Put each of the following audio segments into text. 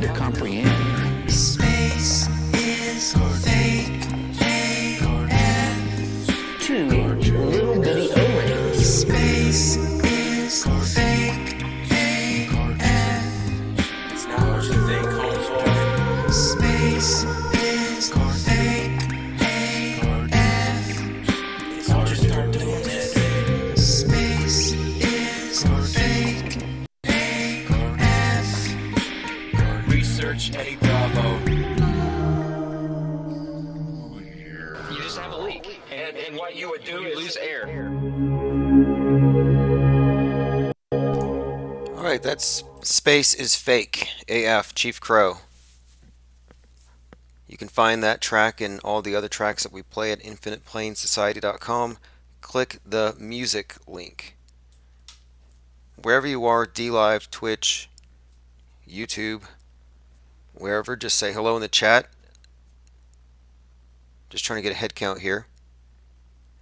to comprehend. Space is fake AF. Two little bitty O-rings. Space is fake AF. It's not what you think, homeboy. Space is fake AF. It's all just start doing this. Space is fake AF. Research Eddie Bravo. You just have a leak, and what you would do is lose air. Alright, that's Space is Fake, AF, Chief Crow. You can find that track and all the other tracks that we play at infiniteplainsociety.com. Click the music link. Wherever you are, DLive, Twitch, YouTube, wherever, just say hello in the chat. Just trying to get a head count here.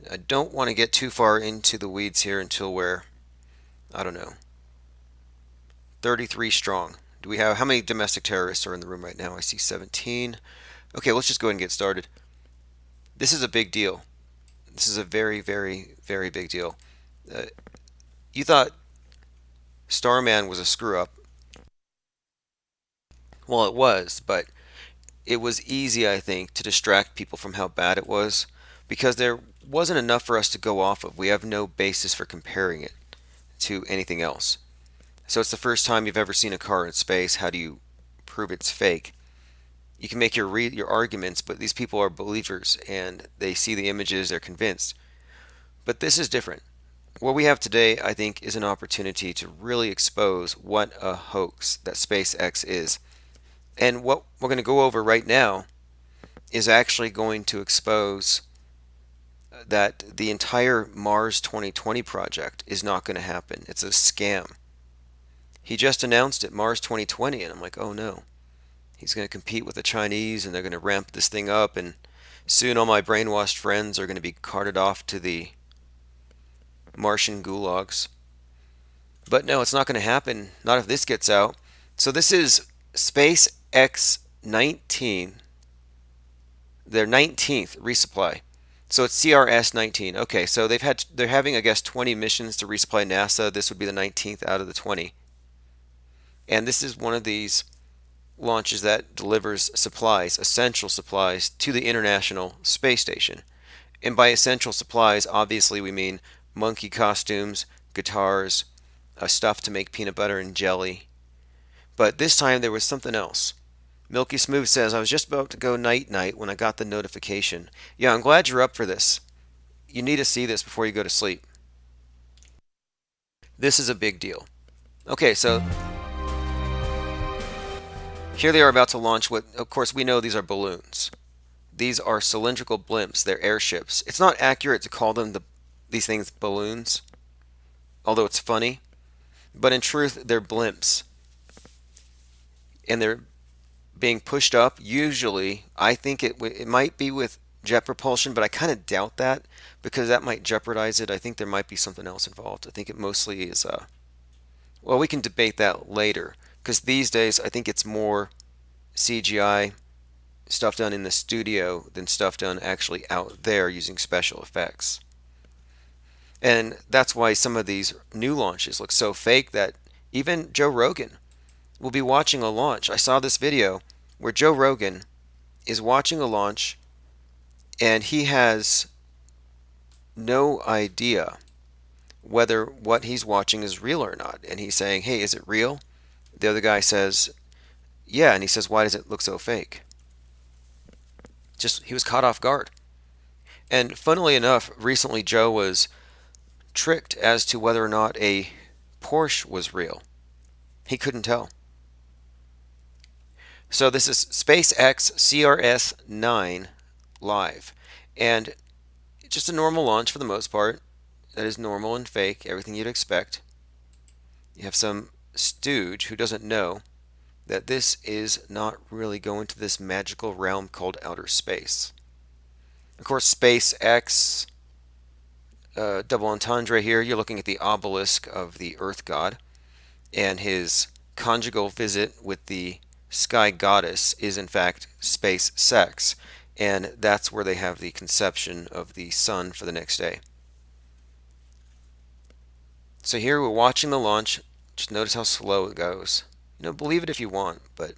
I don't want to get too far into the weeds here until we're, I don't know, 33 strong. Do we have, how many domestic terrorists are in the room right now? I see 17. Okay, let's just go ahead and get started. This is a big deal. This is a very, very, very big deal. You thought Starman was a screw up. Well, it was, but it was easy, I think, to distract people from how bad it was because there wasn't enough for us to go off of. We have no basis for comparing it to anything else. So it's the first time you've ever seen a car in space. How do you prove it's fake? You can make your arguments, but these people are believers and they see the images, they're convinced. But this is different. What we have today, I think, is an opportunity to really expose what a hoax that SpaceX is. And what we're going to go over right now is actually going to expose that the entire Mars 2020 project is not going to happen. It's a scam. He just announced it, Mars 2020, and I'm like, oh no. He's going to compete with the Chinese, and they're going to ramp this thing up, and soon all my brainwashed friends are going to be carted off to the Martian gulags. But no, it's not going to happen, not if this gets out. So this is SpaceX 19, their 19th resupply. So it's CRS 19. Okay, so they're having, I guess, 20 missions to resupply NASA. This would be the 19th out of the 20. And this is one of these launches that delivers supplies, essential supplies, to the International Space Station. And by essential supplies, obviously we mean monkey costumes, guitars, stuff to make peanut butter and jelly. But this time there was something else. Milky Smooth says, I was just about to go night-night when I got the notification. Yeah, I'm glad you're up for this. You need to see this before you go to sleep. This is a big deal. Okay, so here they are about to launch what, of course, we know these are balloons. These are cylindrical blimps. They're airships. It's not accurate to call them these things balloons, although it's funny. But in truth, they're blimps. And they're being pushed up. Usually, I think it might be with jet propulsion, but I kind of doubt that because that might jeopardize it. I think there might be something else involved. I think it mostly is, well, we can debate that later because these days I think it's more CGI stuff done in the studio than stuff done actually out there using special effects. And that's why some of these new launches look so fake that even Joe Rogan will be watching a launch. I saw this video where Joe Rogan is watching a launch and he has no idea whether what he's watching is real or not. And he's saying, hey, is it real? The other guy says, yeah. And he says, why does it look so fake? Just, he was caught off guard. And funnily enough, recently Joe was tricked as to whether or not a Porsche was real. He couldn't tell. So this is SpaceX CRS-9 live. And just a normal launch for the most part. That is normal and fake, everything you'd expect. You have some stooge who doesn't know that this is not really going to this magical realm called outer space. Of course, SpaceX, double entendre here, you're looking at the obelisk of the Earth God and his conjugal visit with the sky goddess is in fact SpaceX, and that's where they have the conception of the sun for the next day. So here we're watching the launch. Just notice how slow it goes. Believe it if you want, but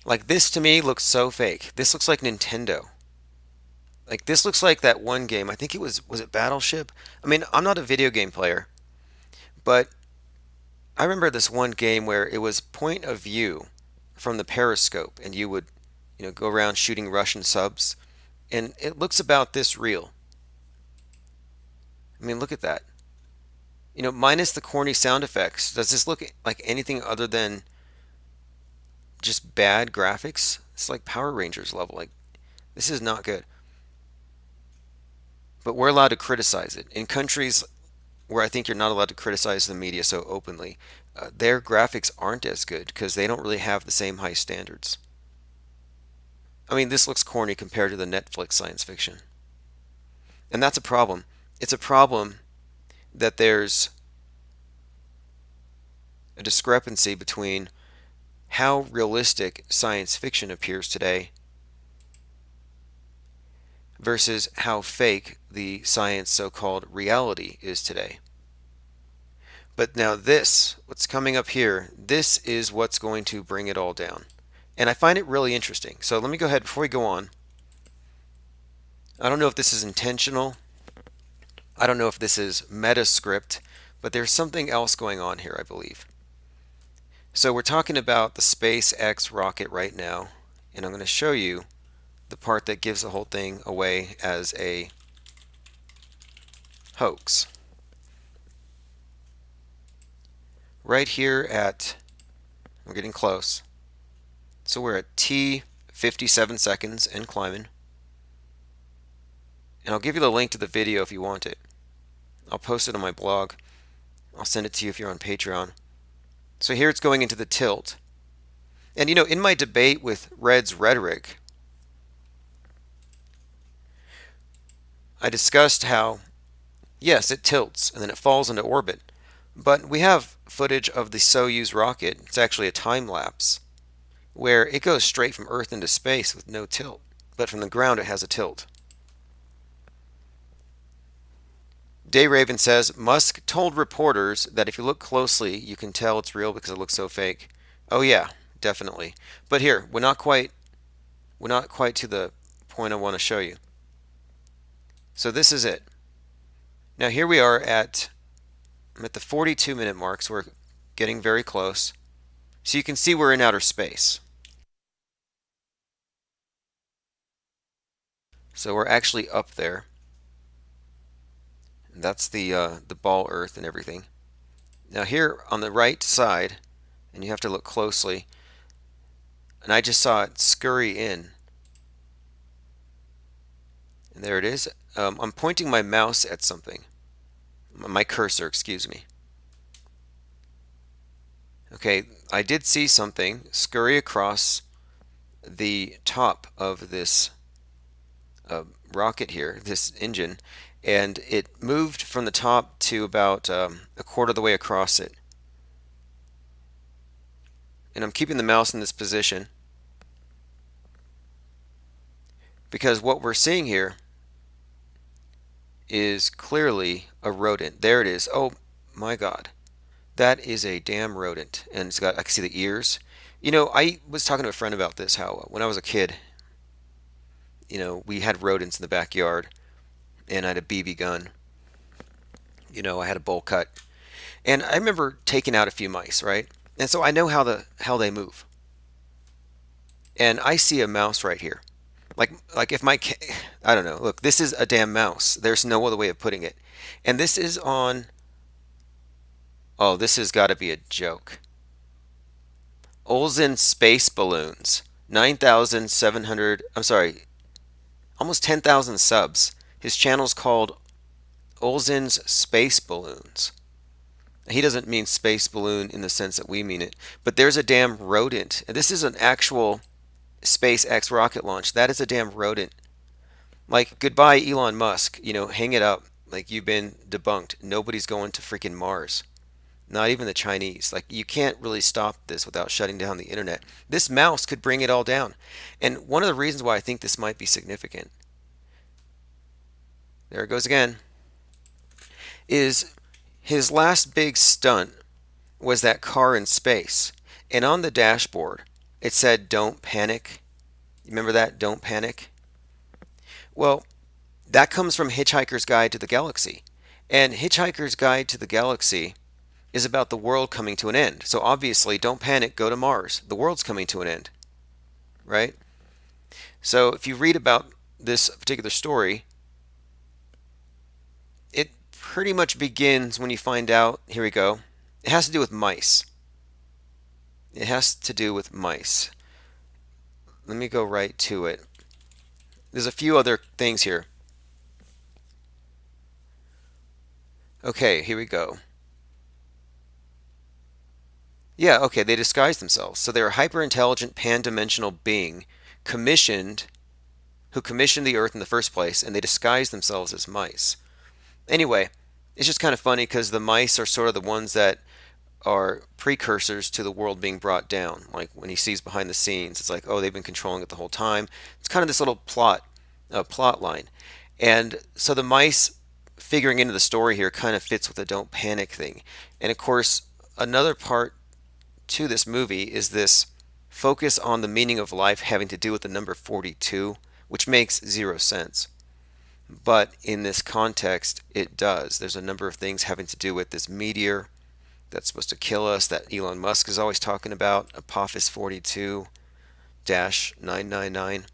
like this to me looks so fake. This looks like Nintendo. Like this looks like that one game. I think was it Battleship? I mean, I'm not a video game player, but I remember this one game where it was point of view from the periscope and you would, go around shooting Russian subs, and it looks about this real. I mean, look at that. Minus the corny sound effects, does this look like anything other than just bad graphics? It's like Power Rangers level. Like, this is not good. But we're allowed to criticize it. In countries where I think you're not allowed to criticize the media so openly, their graphics aren't as good because they don't really have the same high standards. I mean, this looks corny compared to the Netflix science fiction. And that's a problem. It's a problem that there's a discrepancy between how realistic science fiction appears today versus how fake the science so-called reality is today. But now this, what's coming up here, this is what's going to bring it all down. And I find it really interesting. So let me go ahead, before we go on, I don't know if this is intentional. I don't know if this is meta script, but there's something else going on here, I believe. So we're talking about the SpaceX rocket right now, and I'm going to show you the part that gives the whole thing away as a hoax. Right here at, we're getting close. So we're at T 57 seconds and climbing. And I'll give you the link to the video if you want it. I'll post it on my blog. I'll send it to you if you're on Patreon. So here it's going into the tilt. And in my debate with Red's rhetoric, I discussed how, yes, it tilts and then it falls into orbit. But we have footage of the Soyuz rocket. It's actually a time lapse where it goes straight from Earth into space with no tilt. But from the ground it has a tilt. Day Raven says, Musk told reporters that if you look closely, you can tell it's real because it looks so fake. Oh yeah, definitely. But here, we're not quite to the point I want to show you. So this is it. Now here we are I'm at the 42-minute mark, so we're getting very close. So you can see we're in outer space. So we're actually up there. And that's the ball Earth and everything. Now here on the right side, and you have to look closely, and I just saw it scurry in. And there it is. I'm pointing my mouse at something. My cursor, excuse me. Okay, I did see something scurry across the top of this rocket here, this engine, and it moved from the top to about a quarter of the way across it. And I'm keeping the mouse in this position because what we're seeing here is clearly a rodent. There it is. Oh my God. That is a damn rodent. And I can see the ears. I was talking to a friend about this, how when I was a kid, we had rodents in the backyard, and I had a BB gun. I had a bowl cut. And I remember taking out a few mice, right? And so I know how they move. And I see a mouse right here. Like if I don't know. Look, this is a damn mouse. There's no other way of putting it. And this is on, oh, this has got to be a joke. Olsen space balloons. 9,700, I'm sorry, almost 10,000 subs. His channel's called Olsen's Space Balloons. He doesn't mean space balloon in the sense that we mean it, but there's a damn rodent. This is an actual SpaceX rocket launch. That is a damn rodent. Like, goodbye, Elon Musk. Hang it up. Like, you've been debunked. Nobody's going to freaking Mars. Not even the Chinese. Like, you can't really stop this without shutting down the internet. This mouse could bring it all down. And one of the reasons why I think this might be significant, there it goes again, is his last big stunt was that car in space. And on the dashboard, it said, "Don't panic." You remember that? "Don't panic." Well, that comes from Hitchhiker's Guide to the Galaxy. And Hitchhiker's Guide to the Galaxy is about the world coming to an end. So obviously, don't panic, go to Mars. The world's coming to an end, right? So if you read about this particular story, it pretty much begins when you find out, here we go, it has to do with mice. It has to do with mice. Let me go right to it. There's a few other things here. Okay, here we go. Yeah, okay, they disguise themselves. So they're a hyper-intelligent pan-dimensional being who commissioned the Earth in the first place, and they disguise themselves as mice. Anyway, it's just kind of funny because the mice are sort of the ones that are precursors to the world being brought down. Like when he sees behind the scenes, it's like, oh, they've been controlling it the whole time. It's kind of this little plot line. And so the mice figuring into the story here kind of fits with the don't panic thing. And of course, another part to this movie is this focus on the meaning of life having to do with the number 42, which makes zero sense. But in this context, it does. There's a number of things having to do with this meteor that's supposed to kill us that Elon Musk is always talking about, Apophis 42-999.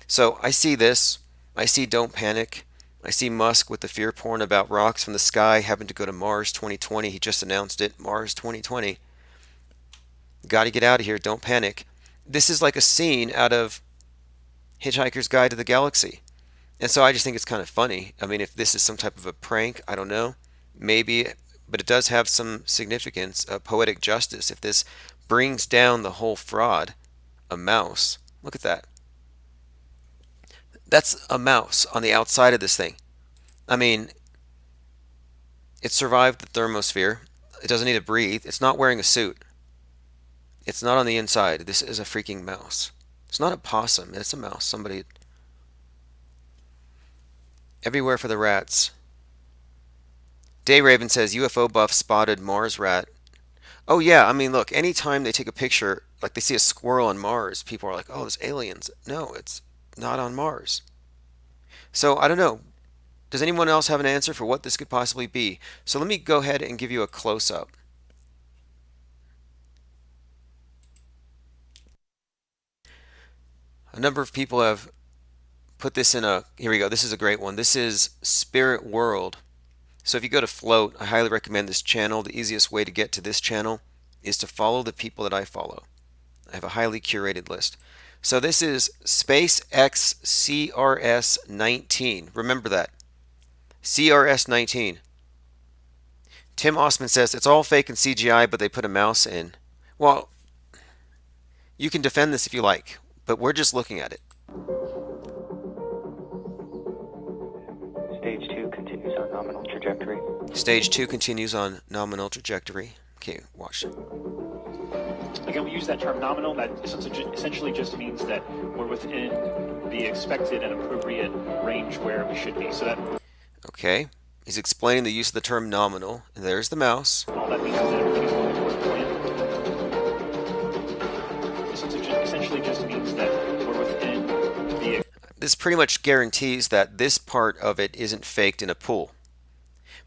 So I see this. I see don't panic. I see Musk with the fear porn about rocks from the sky having to go to Mars 2020. He just announced it, Mars 2020. Got to get out of here. Don't panic. This is like a scene out of Hitchhiker's Guide to the Galaxy. And so I just think it's kind of funny. I mean, if this is some type of a prank, I don't know. Maybe, but it does have some significance, poetic justice. If this brings down the whole fraud, a mouse. Look at that. That's a mouse on the outside of this thing. I mean, it survived the thermosphere. It doesn't need to breathe. It's not wearing a suit. It's not on the inside. This is a freaking mouse. It's not a possum. It's a mouse. Somebody... Everywhere for the rats. Day Raven says UFO buff spotted Mars rat. Oh yeah, I mean look, anytime they take a picture, like they see a squirrel on Mars, people are like, oh, there's aliens. No, it's not on Mars. So I don't know. Does anyone else have an answer for what this could possibly be? So let me go ahead and give you a close-up. A number of people have put this in a, here we go, this is a great one. This is Spirit World. So if you go to Float, I highly recommend this channel. The easiest way to get to this channel is to follow the people that I follow. I have a highly curated list. So this is SPACEX CRS-19. Remember that. CRS-19. Tim Osman says it's all fake and CGI, but they put a mouse in. Well, you can defend this if you like, but we're just looking at it. Stage 2 continues on nominal trajectory. Stage 2 continues on nominal trajectory. Okay, watch. Again, we use that term nominal. That essentially just means that we're within the expected and appropriate range where we should be. So that... Okay, he's explaining the use of the term nominal. And there's the mouse. All that means is that everything's going toward plan. This essentially just means that we're within the... This pretty much guarantees that this part of it isn't faked in a pool.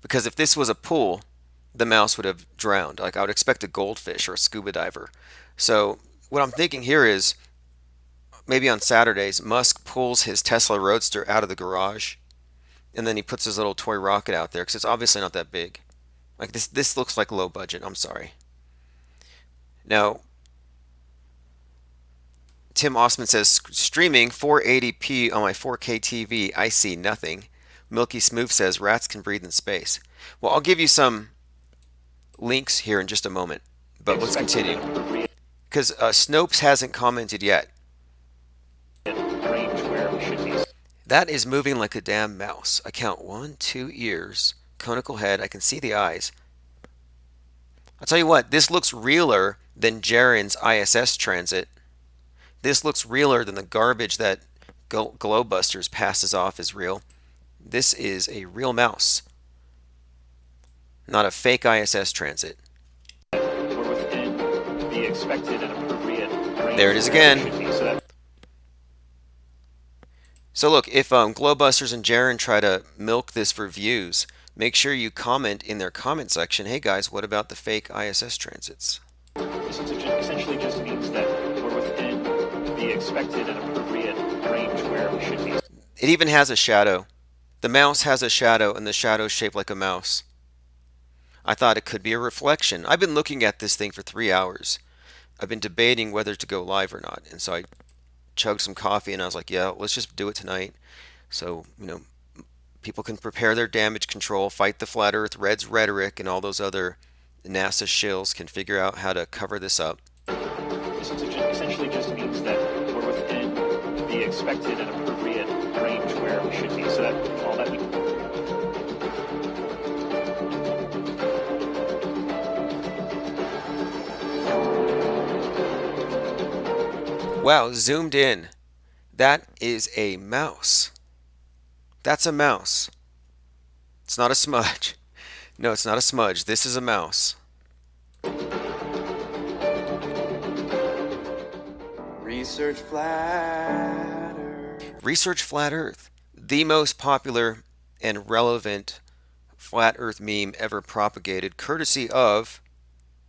Because if this was a pool, the mouse would have drowned. Like I would expect a goldfish or a scuba diver. So what I'm thinking here is maybe on Saturdays, Musk pulls his Tesla Roadster out of the garage and then he puts his little toy rocket out there because it's obviously not that big. Like this looks like low budget. I'm sorry. Now, Tim Osman says, streaming 480p on my 4K TV, I see nothing. Milky Smooth says, rats can breathe in space. Well, I'll give you some links here in just a moment, but let's continue. Because Snopes hasn't commented yet. That is moving like a damn mouse. I count 1, 2 ears, conical head, I can see the eyes. I'll tell you what, this looks realer than Jaren's ISS transit. This looks realer than the garbage that Glowbusters passes off as real. This is a real mouse, not a fake ISS transit. We're within the expected and appropriate range. There it is where again. we should be. So look, if Glowbusters and Jaren try to milk this for views, make sure you comment in their comment section, hey guys, what about the fake ISS transits? This essentially just means that we're within the expected and appropriate range where we should be. It even has a shadow. The mouse has a shadow, and the shadow is shaped like a mouse. I thought it could be a reflection. I've been looking at this thing for 3 hours. I've been debating whether to go live or not, and so I chugged some coffee and I was like, yeah, let's just do it tonight. So, people can prepare their damage control, fight the flat earth, Red's rhetoric, and all those other NASA shills can figure out how to cover this up. This essentially just means that we're within the expected and appropriate range where we should be. So that all that we Wow, zoomed in. That is a mouse. That's a mouse. It's not a smudge. No, it's not a smudge. This is a mouse. Research flat Earth. Research Flat Earth. The most popular and relevant flat Earth meme ever propagated, courtesy of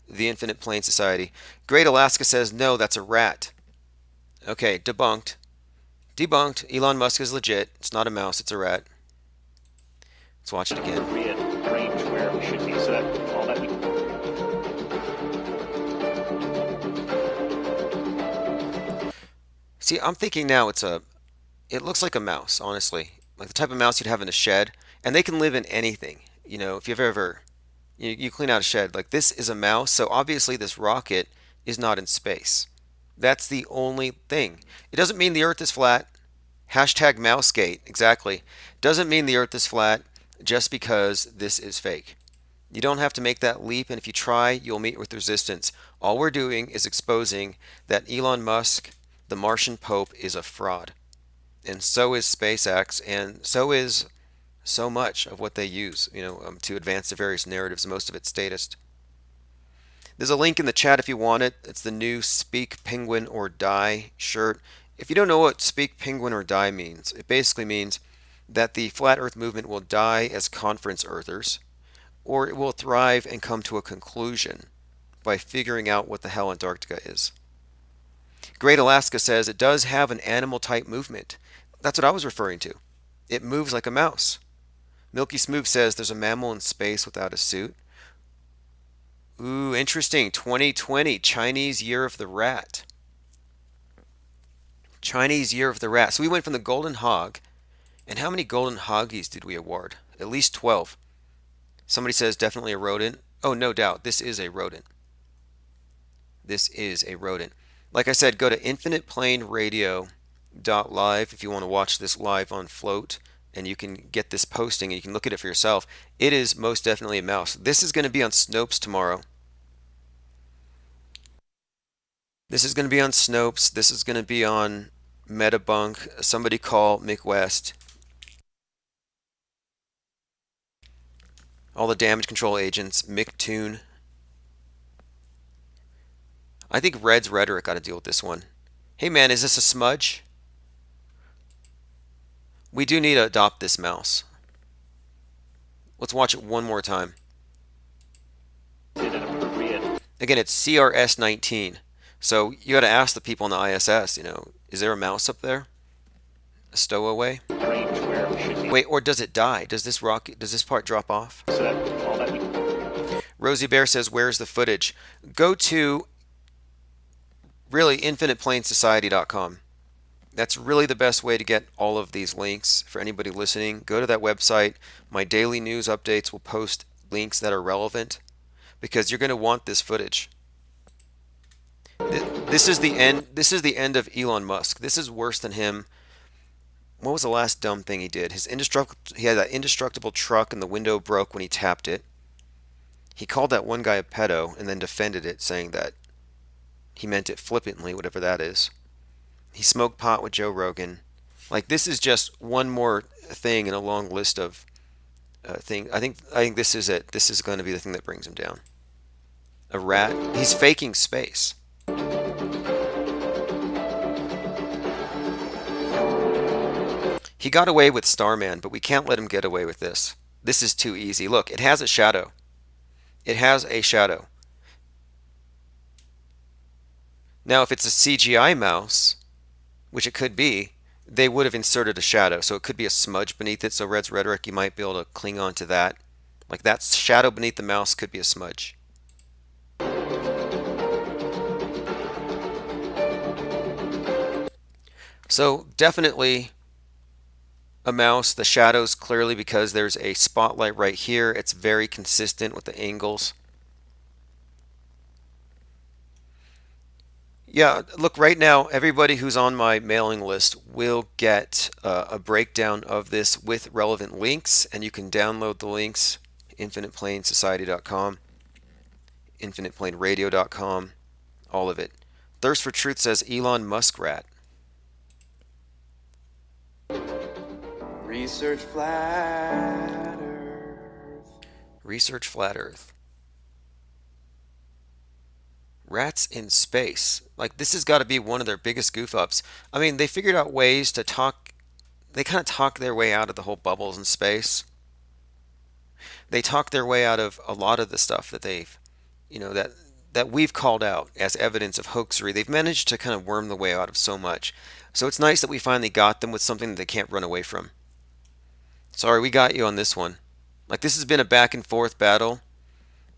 the Infinite Plane Society. Great Alaska says, no, that's a rat. Okay, debunked. Debunked. Elon Musk is legit. It's not a mouse, it's a rat. Let's watch it again. appropriate range where we should be. So that all that we See, I'm thinking now it looks like a mouse, honestly. Like the type of mouse you'd have in a shed. And they can live in anything. If you've ever, you clean out a shed, like this is a mouse. So obviously this rocket is not in space. That's the only thing. It doesn't mean the earth is flat. Hashtag mousegate, exactly. Doesn't mean the earth is flat just because this is fake. You don't have to make that leap, and if you try, you'll meet with resistance. All we're doing is exposing that Elon Musk, the Martian Pope, is a fraud. And so is SPACEX, and so is so much of what they use, to advance the various narratives, most of it statist. There's a link in the chat if you want it. It's the new Speak Penguin or Die shirt. If you don't know what Speak Penguin or Die means, it basically means that the Flat Earth movement will die as conference earthers, or it will thrive and come to a conclusion by figuring out what the hell Antarctica is. Great Alaska says it does have an animal-type movement. That's what I was referring to. It moves like a mouse. Milky Smooth says there's a mammal in space without a suit. Ooh, interesting. 2020, Chinese Year of the Rat. Chinese Year of the Rat. So we went from the Golden Hog, and how many Golden Hoggies did we award? At least 12. Somebody says definitely a rodent. Oh, no doubt. This is a rodent. This is a rodent. Like I said, go to infiniteplaneradio.live if you want to watch this live on Float, and you can get this posting and you can look at it for yourself. It is most definitely a mouse. This is going to be on Snopes tomorrow. This is going to be on Snopes. This is going to be on Metabunk. Somebody call Mick West. All the damage control agents. Mick Toon. I think Red's rhetoric got to deal with this one. Hey man, is this a smudge? We do need to adopt this mouse. Let's watch it one more time. Again, it's CRS-19. So you got to ask the people in the ISS, is there a mouse up there? A stowaway? Wait, or does it die? Does this part drop off? Rosie Bear says, where's the footage? Go to really infiniteplanesociety.com. That's really the best way to get all of these links for anybody listening. Go to that website. My daily news updates will post links that are relevant because you're going to want this footage. This is the end. This is the end of Elon Musk. This is worse than him. What was the last dumb thing he did? He had that indestructible truck and the window broke when he tapped it. He called that one guy a pedo and then defended it, saying that he meant it flippantly, whatever that is. He smoked pot with Joe Rogan. Like, this is just one more thing in a long list of things. I think this is it. This is going to be the thing that brings him down. A rat. He's faking space. He got away with Starman, but we can't let him get away with this. This is too easy. Look, it has a shadow. It has a shadow. Now, if it's a CGI mouse, which it could be, they would have inserted a shadow. So it could be a smudge beneath it. So Red's Rhetoric, you might be able to cling on to that. Like, that shadow beneath the mouse could be a smudge. So definitely a mouse. The shadows clearly because there's a spotlight right here. It's very consistent with the angles. Yeah, look, right now, everybody who's on my mailing list will get a breakdown of this with relevant links, and you can download the links, infiniteplanesociety.com, infiniteplaneradio.com, all of it. Thirst for Truth says Elon Musk rat. Research flat Earth. Research flat Earth. Rats in space. Like, this has got to be one of their biggest goof ups. I mean, they figured out ways to talk. They kind of talk their way out of the whole bubbles in space. They talk their way out of a lot of the stuff that they've, that we've called out as evidence of hoaxery. They've managed to kind of worm the way out of so much. So it's nice that we finally got them with something that they can't run away from. Sorry, we got you on this one. Like, this has been a back and forth battle.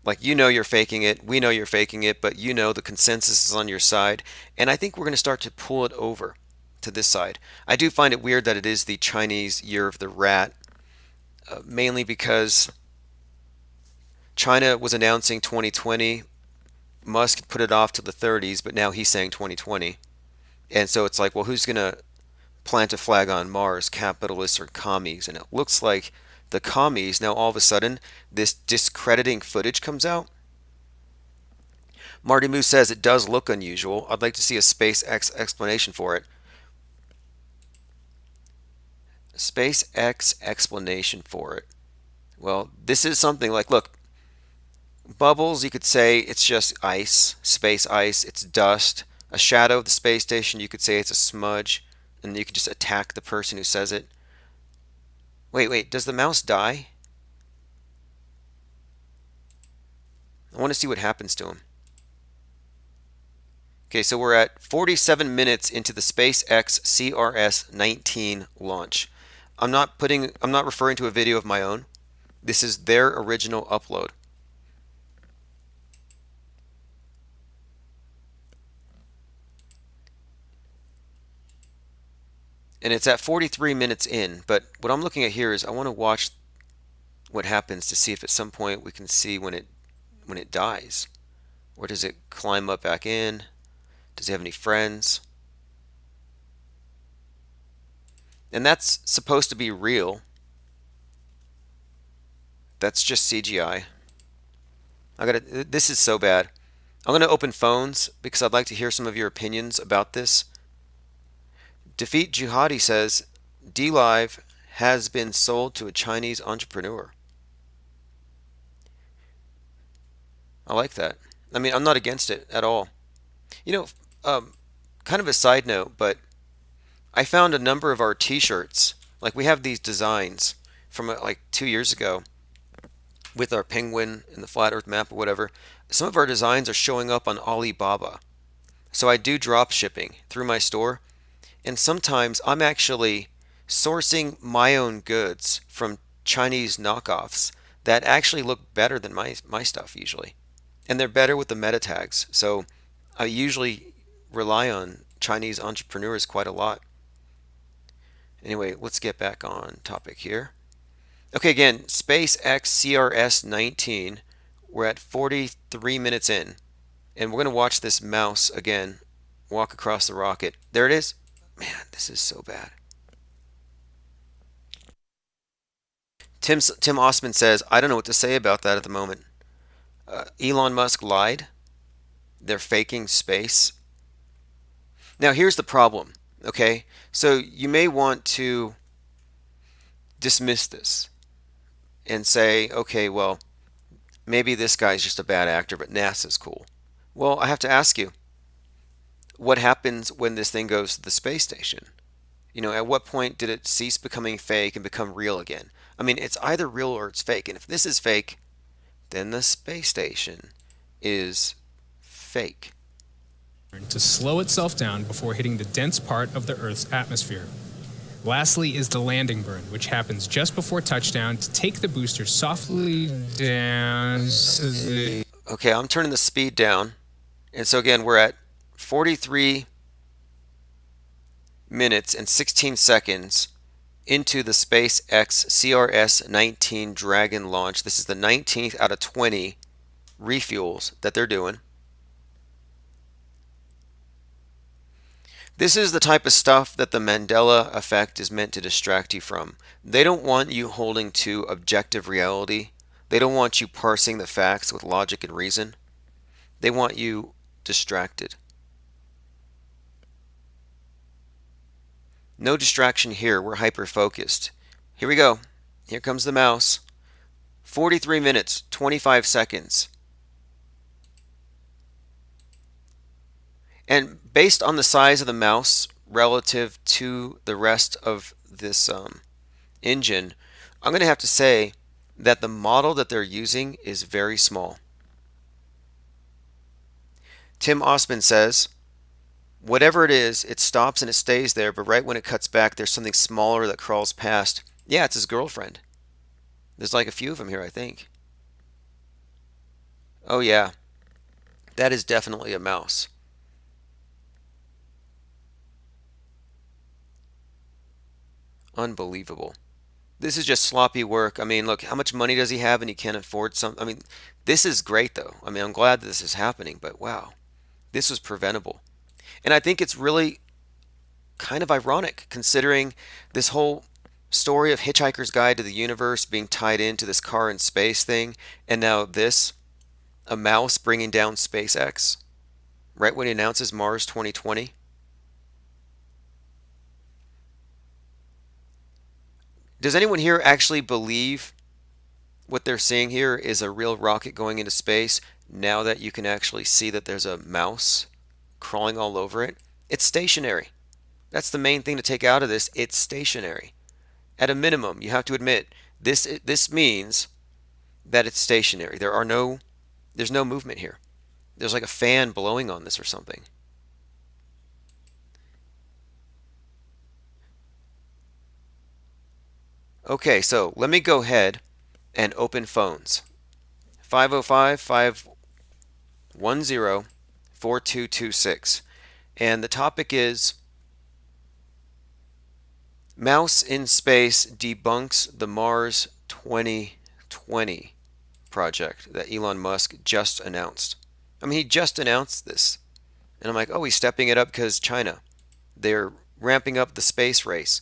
Like, you're faking it, we know you're faking it, but the consensus is on your side. And I think we're going to start to pull it over to this side. I do find it weird that it is the Chinese Year of the Rat, mainly because China was announcing 2020. Musk put it off to the 30s, but now he's saying 2020. And so it's like, well, who's going to plant a flag on Mars, capitalists or commies? And it looks like the commies, now all of a sudden, this discrediting footage comes out. Marty Moose says it does look unusual. I'd like to see a SpaceX explanation for it. SpaceX explanation for it. Well, this is something like, look, bubbles, you could say it's just ice, space ice, it's dust. A shadow of the space station, you could say it's a smudge, and you could just attack the person who says it. Wait, does the mouse die? I want to see what happens to him. Okay, so we're at 47 minutes into the SpaceX CRS-19 launch. I'm not referring to a video of my own. This is their original upload. And it's at 43 minutes in, but what I'm looking at here is I want to watch what happens to see if at some point we can see when it dies. Or does it climb up back in? Does it have any friends? And that's supposed to be real. That's just CGI. This is so bad. I'm going to open phones because I'd like to hear some of your opinions about this. Defeat Jihadi says, DLive has been sold to a Chinese entrepreneur. I like that. I mean, I'm not against it at all. Kind of a side note, but I found a number of our t-shirts. Like, we have these designs from like 2 years ago with our penguin and the flat earth map or whatever. Some of our designs are showing up on Alibaba. So I do drop shipping through my store. And sometimes I'm actually sourcing my own goods from Chinese knockoffs that actually look better than my stuff usually. And they're better with the meta tags. So I usually rely on Chinese entrepreneurs quite a lot. Anyway, let's get back on topic here. Okay, again, SpaceX CRS-19. We're at 43 minutes in. And we're going to watch this mouse again walk across the rocket. There it is. Man, this is so bad. Tim Osman says, I don't know what to say about that at the moment. Elon Musk lied. They're faking space. Now, here's the problem, okay? So you may want to dismiss this and say, okay, well, maybe this guy's just a bad actor, but NASA's cool. Well, I have to ask you, what happens when this thing goes to the space station? You know, at what point did it cease becoming fake and become real again? I mean, it's either real or it's fake. And if this is fake, then the space station is fake. To slow itself down before hitting the dense part of the Earth's atmosphere. Lastly is the landing burn, which happens just before touchdown to take the booster softly down. Okay, I'm turning the speed down. And so again, we're at 43 minutes and 16 seconds into the SpaceX CRS-19 Dragon launch. This is the 19th out of 20 refuels that they're doing. This is the type of stuff that the Mandela effect is meant to distract you from. They don't want you holding to objective reality. They don't want you parsing the facts with logic and reason. They want you distracted. No distraction here. We're hyper-focused. Here we go. Here comes the mouse. 43 minutes, 25 seconds. And based on the size of the mouse relative to the rest of this engine, I'm going to have to say that the model that they're using is very small. Tim Osman says, whatever it is, it stops and it stays there, but right when it cuts back, there's something smaller that crawls past. Yeah, it's his girlfriend. There's like a few of them here, I think. Oh yeah, that is definitely a mouse. Unbelievable. This is just sloppy work. I mean, look, how much money does he have and he can't afford some? I mean, this is great though. I mean, I'm glad that this is happening, but wow, this was preventable. And I think it's really kind of ironic considering this whole story of Hitchhiker's Guide to the Universe being tied into this car in space thing, and now this, a mouse bringing down SpaceX, right when he announces Mars 2020. Does anyone here actually believe what they're seeing here is a real rocket going into space now that you can actually see that there's a mouse crawling all over it? It's stationary. That's the main thing to take out of this. It's stationary. At a minimum, you have to admit, this means that it's stationary. There's no movement here. There's like a fan blowing on this or something. Okay, so let me go ahead and open phones. 505-510-4226. And the topic is Mouse in Space debunks the Mars 2020 project that Elon Musk just announced. I mean, he just announced this. And I'm like, oh, he's stepping it up because China. They're ramping up the space race.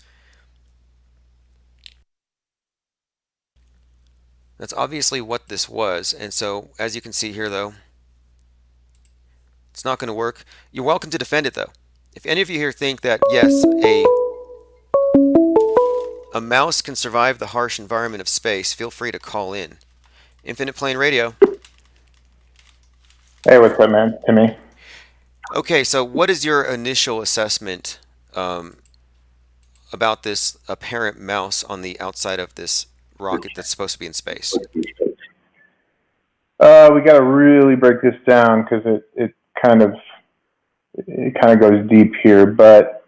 That's obviously what this was. And so, as you can see here, though, it's not going to work. You're welcome to defend it, though. If any of you here think that, yes, a mouse can survive the harsh environment of space, feel free to call in. Infinite Plane Radio. Hey, what's up, man? Timmy. Okay, so what is your initial assessment about this apparent mouse on the outside of this rocket that's supposed to be in space? We got to really break this down because it kind of goes deep here, but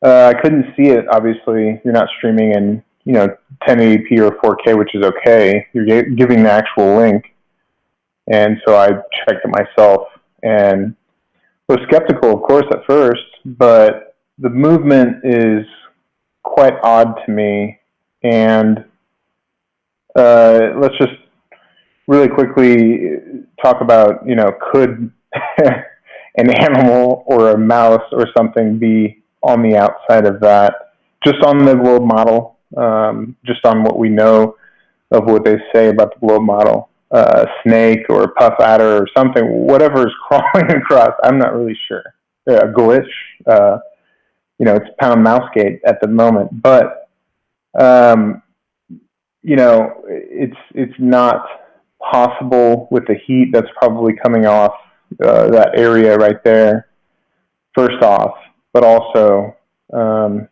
I couldn't see it. Obviously, you're not streaming in 1080p or 4K, which is okay. You're giving the actual link, and so I checked it myself and was skeptical, of course, at first, but the movement is quite odd to me, and let's just really quickly talk about, could an animal or a mouse or something be on the outside of that, just on the globe model, just on what we know of what they say about the globe model. snake or a puff adder or something, whatever is crawling across. I'm not really sure. A glitch. It's pound mouse gate at the moment, but it's not possible with the heat that's probably coming off that area right there. First off, but also there's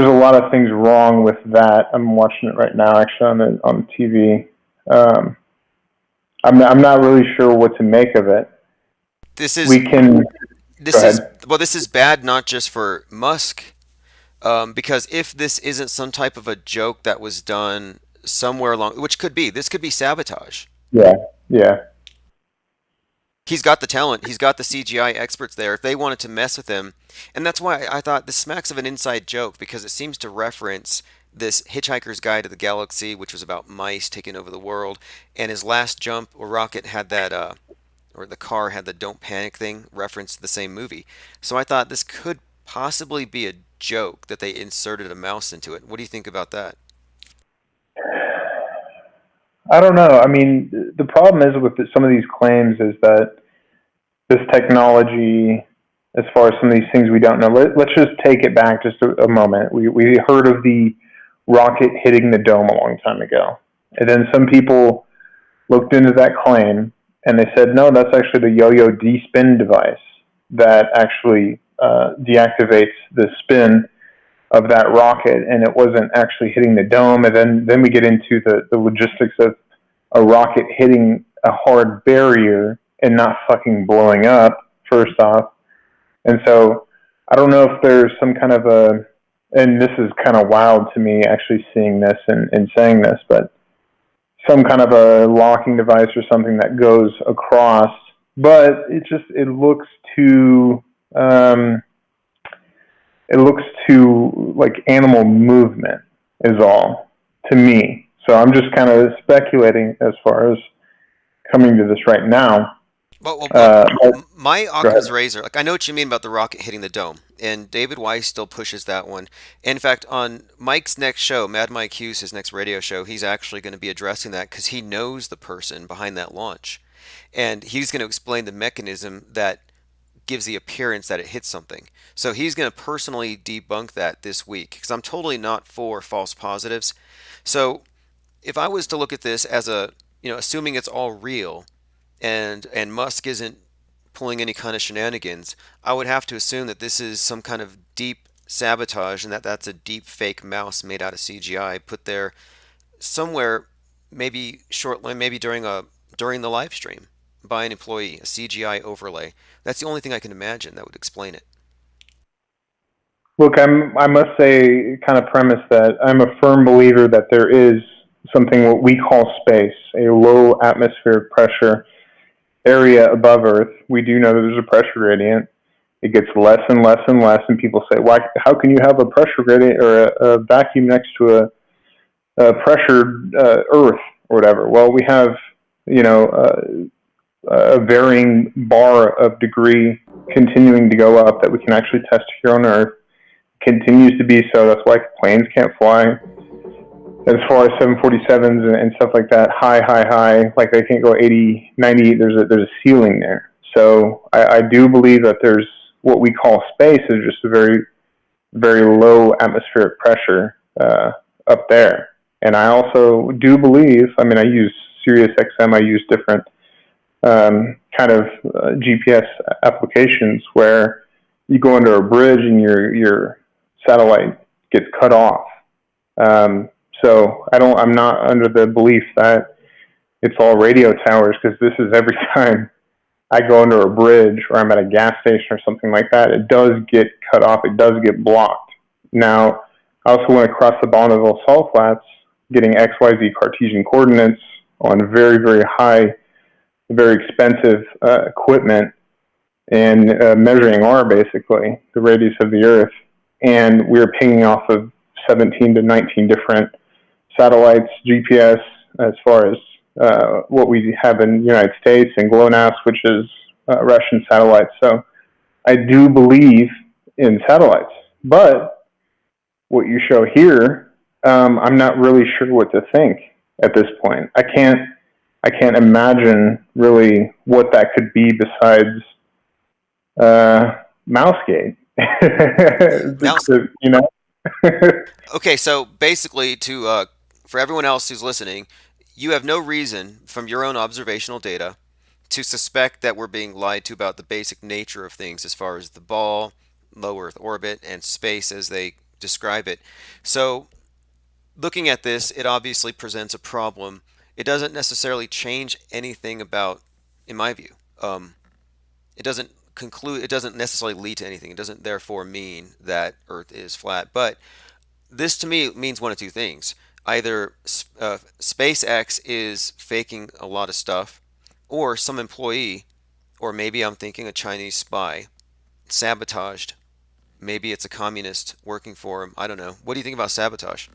a lot of things wrong with that. I'm watching it right now, actually, on the TV. I'm not really sure what to make of it. This is bad not just for Musk, because if this isn't some type of a joke that was done somewhere along, which this could be sabotage. Yeah. He's got the talent. He's got the CGI experts there. If they wanted to mess with him, and that's why I thought this smacks of an inside joke, because it seems to reference this Hitchhiker's Guide to the Galaxy, which was about mice taking over the world, and his last jump or rocket had that, or the car had the "Don't Panic" thing, referenced the same movie. So I thought this could possibly be a joke that they inserted a mouse into it. What do you think about that? I don't know. I mean, the problem is with some of these claims is that this technology, as far as some of these things we don't know, let's just take it back just a moment. We heard of the rocket hitting the dome a long time ago. And then some people looked into that claim and they said, no, that's actually the yo-yo de-spin device that actually deactivates the spin of that rocket, and it wasn't actually hitting the dome. And then we get into the logistics of a rocket hitting a hard barrier and not fucking blowing up, first off. And so I don't know if there's some kind of and this is kind of wild to me actually seeing this and saying this, but some kind of a locking device or something that goes across, but it looks too like animal movement is all to me. So I'm just kind of speculating as far as coming to this right now. My Occam's razor, I know what you mean about the rocket hitting the dome, and David Weiss still pushes that one. In fact, on Mike's next show, Mad Mike Hughes, his next radio show, he's actually going to be addressing that because he knows the person behind that launch, and he's going to explain the mechanism that gives the appearance that it hits something. So he's going to personally debunk that this week, because I'm totally not for false positives. So if I was to look at this as assuming it's all real, and Musk isn't pulling any kind of shenanigans, I would have to assume that this is some kind of deep sabotage, and that's a deep fake mouse made out of CGI put there somewhere, maybe during the live stream by an employee, a CGI overlay. That's the only thing I can imagine that would explain it. Look, I must say, kind of premise that I'm a firm believer that there is something what we call space, a low atmospheric pressure area above Earth. We do know that there's a pressure gradient. It gets less and less and less, and people say, "Why? How can you have a pressure gradient or a vacuum next to a pressured Earth or whatever?" Well, we have a varying bar of degree continuing to go up that we can actually test here on Earth. Continues to be so. That's why planes can't fly. As far as 747s and stuff like that, high, like they can't go 80, 90, there's a ceiling there. So I do believe that there's what we call space is just a very, very low atmospheric pressure up there. And I also do believe, I use Sirius XM, I use different kind of GPS applications where you go under a bridge and your satellite gets cut off. So I'm not under the belief that it's all radio towers, because this is every time I go under a bridge or I'm at a gas station or something like that, it does get cut off. It does get blocked. Now, I also went across the Bonneville Salt Flats getting XYZ Cartesian coordinates on very, very high, very expensive equipment and measuring basically the radius of the Earth. And we were pinging off of 17 to 19 different satellites, GPS, as far as what we have in the United States, and GLONASS, which is Russian satellites. So I do believe in satellites. But what you show here, I'm not really sure what to think. at this point. I can't imagine really what that could be besides Mousegate. You know. Okay, so basically, for everyone else who's listening, you have no reason from your own observational data to suspect that we're being lied to about the basic nature of things as far as the ball, low Earth orbit, and space as they describe it. So, looking at this, it obviously presents a problem. It doesn't necessarily change anything about, in my view, it doesn't conclude, it doesn't necessarily lead to anything. It doesn't therefore mean that Earth is flat. But this to me means one of two things. Either SpaceX is faking a lot of stuff, or some employee, or maybe I'm thinking a Chinese spy, sabotaged. Maybe it's a communist working for him. I don't know. What do you think about sabotage?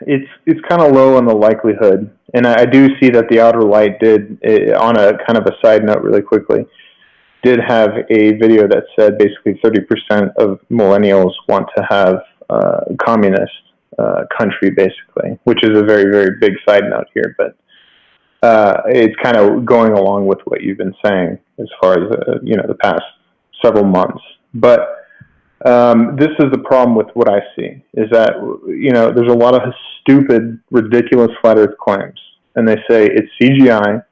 It's kind of low on the likelihood, and I do see that the Outer Light did, on a kind of a side note really quickly, did have a video that said basically 30% of millennials want to have a communist country, basically, which is a very, very big side note here, but it's kind of going along with what you've been saying as far as the past several months. But this is the problem with what I see, is that there's a lot of stupid, ridiculous flat Earth claims, and they say it's CGI,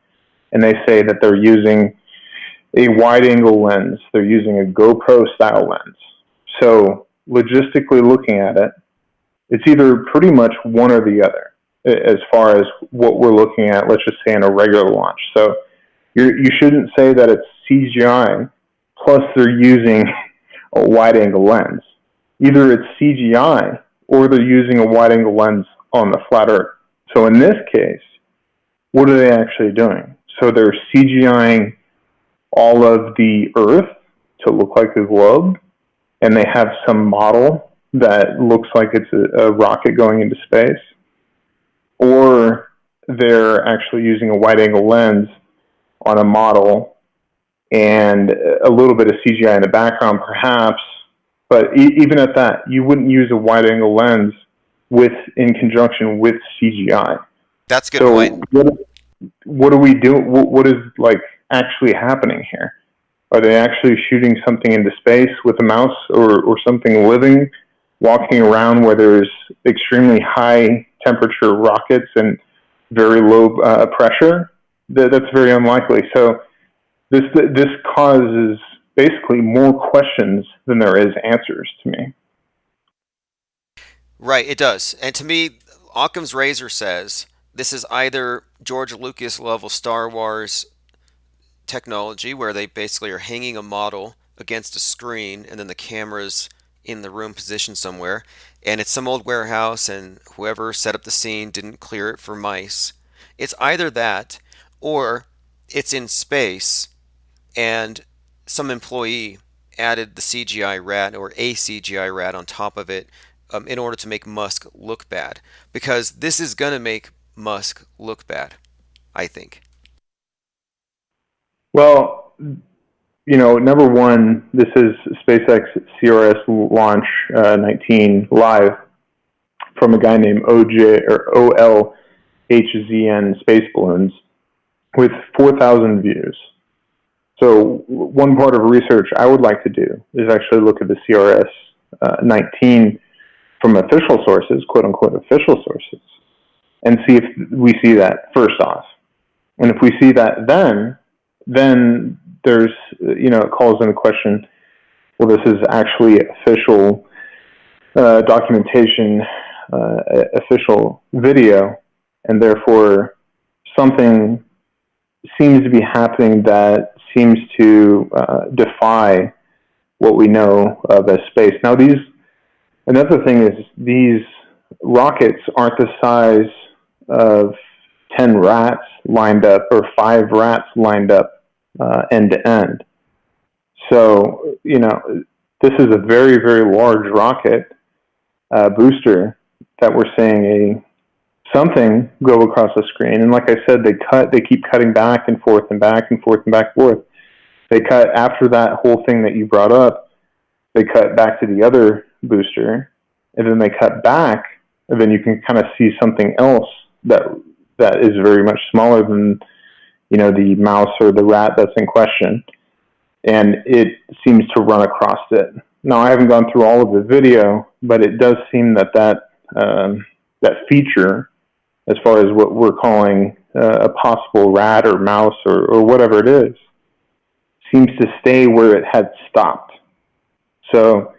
and they say that they're using a wide-angle lens. They're using a GoPro-style lens. So logistically looking at it, it's either pretty much one or the other as far as what we're looking at, let's just say, in a regular launch. So you shouldn't say that it's CGI, plus they're using a wide-angle lens. Either it's CGI, or they're using a wide-angle lens on the flat Earth. So in this case, what are they actually doing? So they're CGIing all of the Earth to look like a globe, and they have some model that looks like it's a rocket going into space, or they're actually using a wide-angle lens on a model and a little bit of CGI in the background, perhaps. But even at that, you wouldn't use a wide-angle lens in conjunction with CGI. That's a good point. What do we do? What is actually happening here? Are they actually shooting something into space with a mouse or something living, walking around where there's extremely high temperature rockets and very low pressure? That's very unlikely. So this causes basically more questions than there is answers to me. Right, it does. And to me, Occam's razor says this is either George Lucas level Star Wars technology, where they basically are hanging a model against a screen and then the camera's in the room positioned somewhere, and it's some old warehouse and whoever set up the scene didn't clear it for mice. It's either that, or it's in space and some employee added the CGI rat or a CGI rat on top of it in order to make Musk look bad, because this is going to make Musk look bad, I think. Well, number one, this is SpaceX CRS launch 19 live from a guy named OLHZN Space Balloons with 4,000 views. So one part of research I would like to do is actually look at the CRS 19 from official sources, quote unquote official sources, and see if we see that first off. And if we see that, then there's, it calls into question, well, this is actually official documentation, official video, and therefore something seems to be happening that seems to defy what we know of as space. Now, another thing is these rockets aren't the size of 10 rats lined up or 5 rats lined up end to end. So, this is a very, very large rocket booster that we're seeing something go across the screen. And like I said, they keep cutting back and forth and back and forth and back and forth. They cut after that whole thing that you brought up. They cut back to the other booster, and then they cut back and then you can kind of see something else that is very much smaller than, the mouse or the rat that's in question, and it seems to run across it. Now, I haven't gone through all of the video, but it does seem that feature, as far as what we're calling a possible rat or mouse or whatever it is, seems to stay where it had stopped. So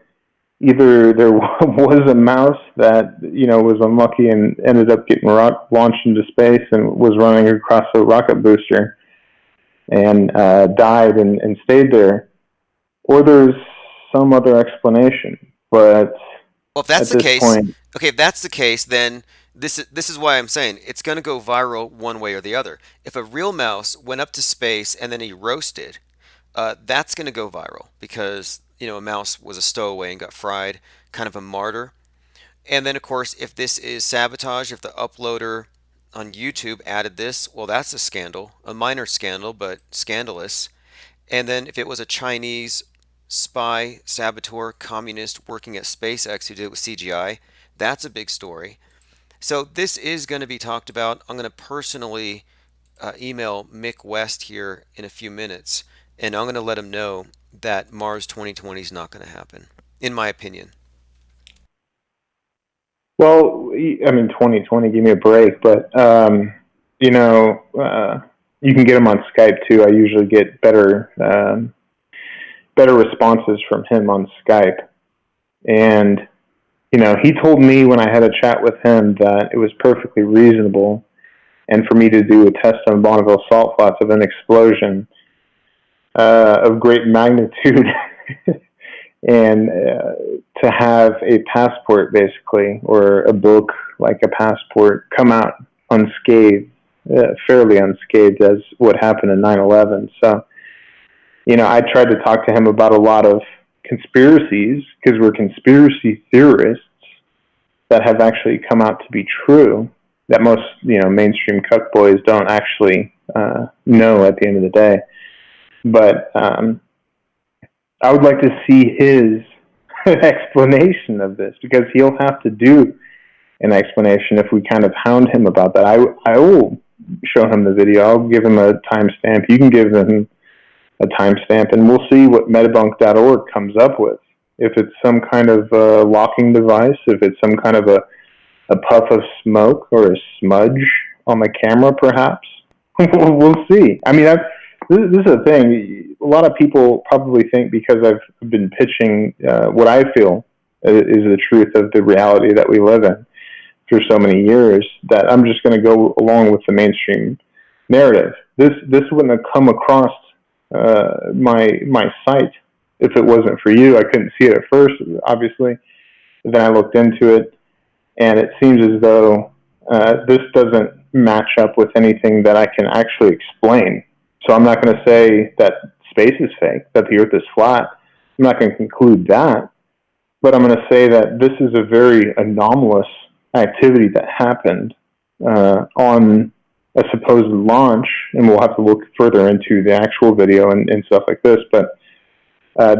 either there was a mouse that, was unlucky and ended up getting launched into space and was running across a rocket booster and died and stayed there, or there's some other explanation. But well, if that's at the this case, point, okay, if that's the case, then this is why I'm saying it's going to go viral one way or the other. If a real mouse went up to space and then he roasted, that's going to go viral because a mouse was a stowaway and got fried, kind of a martyr. And then, of course, if this is sabotage, if the uploader on YouTube added this, well, that's a scandal, a minor scandal, but scandalous. And then if it was a Chinese spy, saboteur, communist working at SPACEX who did it with CGI, that's a big story. So this is going to be talked about. I'm going to personally email Mick West here in a few minutes, and I'm going to let him know that Mars 2020 is not going to happen, in my opinion. Well, 2020, give me a break, but, you can get him on Skype too. I usually get better responses from him on Skype. And, he told me when I had a chat with him that it was perfectly reasonable and for me to do a test on Bonneville salt flats of an explosion of great magnitude and to have a passport, basically, or a book like a passport, come out unscathed, fairly unscathed, as what happened in 9/11. So, I tried to talk to him about a lot of conspiracies, because we're conspiracy theorists, that have actually come out to be true, that most, mainstream cuck boys don't actually know at the end of the day. But I would like to see his explanation of this, because he'll have to do an explanation if we kind of hound him about that. I will show him the video. I'll give him a timestamp. You can give him a timestamp, and we'll see what metabunked.org comes up with. If it's some kind of locking device, if it's some kind of a puff of smoke or a smudge on the camera, perhaps. We'll see. This is the thing. A lot of people probably think, because I've been pitching what I feel is the truth of the reality that we live in for so many years, that I'm just going to go along with the mainstream narrative. This wouldn't have come across my site if it wasn't for you. I couldn't see it at first, obviously. Then I looked into it, and it seems as though this doesn't match up with anything that I can actually explain. So I'm not going to say that space is fake, that the Earth is flat. I'm not going to conclude that. But I'm going to say that this is a very anomalous activity that happened on a supposed launch, and we'll have to look further into the actual video and stuff like this. But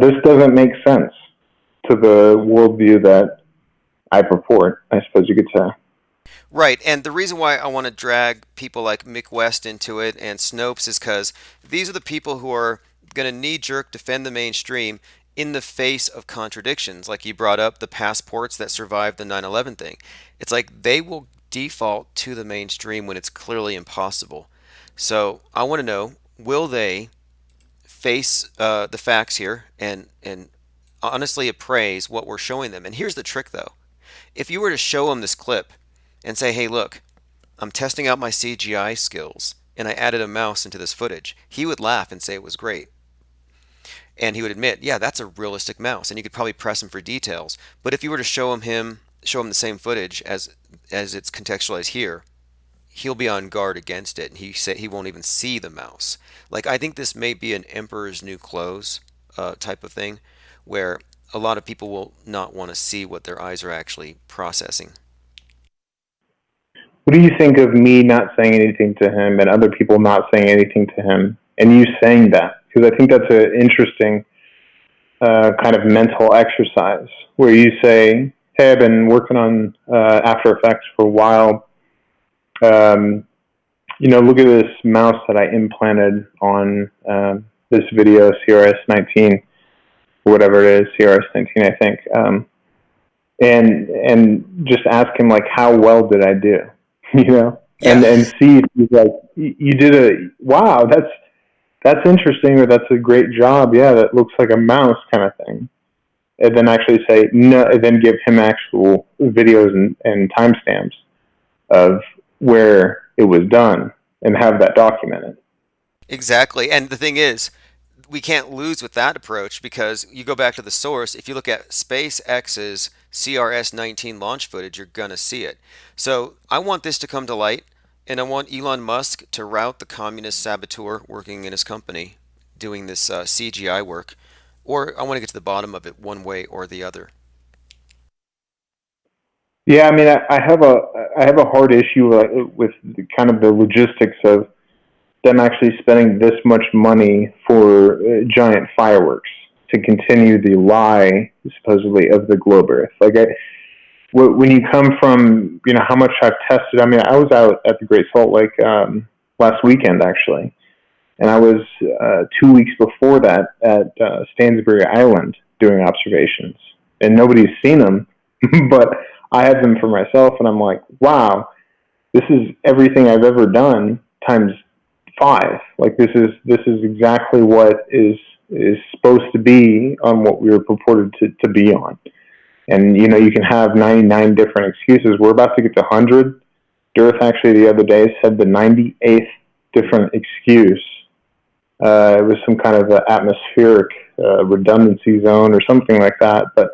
this doesn't make sense to the worldview that I purport, I suppose you could say. Right, and the reason why I want to drag people like Mick West into it and Snopes is because these are the people who are going to knee-jerk defend the mainstream in the face of contradictions. Like you brought up the passports that survived the 9/11 thing. It's like they will default to the mainstream when it's clearly impossible. So I want to know, will they face the facts here and honestly appraise what we're showing them? And here's the trick, though. If you were to show them this clip and say, hey, look, I'm testing out my CGI skills, and I added a mouse into this footage, he would laugh and say it was great. And he would admit, yeah, that's a realistic mouse, and you could probably press him for details. But if you were to show him the same footage as it's contextualized here, he'll be on guard against it, and he won't even see the mouse. Like, I think this may be an Emperor's New Clothes type of thing, where a lot of people will not want to see what their eyes are actually processing. What do you think of me not saying anything to him and other people not saying anything to him, and you saying that? Because I think that's an interesting kind of mental exercise where you say, hey, I've been working on After Effects for a while. Look at this mouse that I implanted on this video, CRS-19, or whatever it is, CRS-19, I think. And just ask him, like, how well did I do? And see if he's like, you did wow, that's interesting, or that's a great job. Yeah, that looks like a mouse kind of thing. And then actually say no, and then give him actual videos and timestamps of where it was done and have that documented. Exactly. And the thing is, we can't lose with that approach, because you go back to the source. If you look at SpaceX's CRS-19 launch footage, you're going to see it. So I want this to come to light, and I want Elon Musk to rout the communist saboteur working in his company doing this CGI work, or I want to get to the bottom of it one way or the other. Yeah, I mean, I have a hard issue with kind of the logistics of them actually spending this much money for giant fireworks to continue the lie, supposedly, of the globe Earth. Like, when you come from, how much I've tested. I mean, I was out at the Great Salt Lake last weekend, actually, and I was 2 weeks before that at Stansbury Island doing observations, and nobody's seen them, but I have them for myself, and I'm like, wow, this is everything I've ever done times 5. Like, this is exactly what is supposed to be on what we were purported to be on. And, you can have 99 different excuses. We're about to get to 100. Dearth actually the other day said the 98th different excuse. It was some kind of atmospheric redundancy zone or something like that. But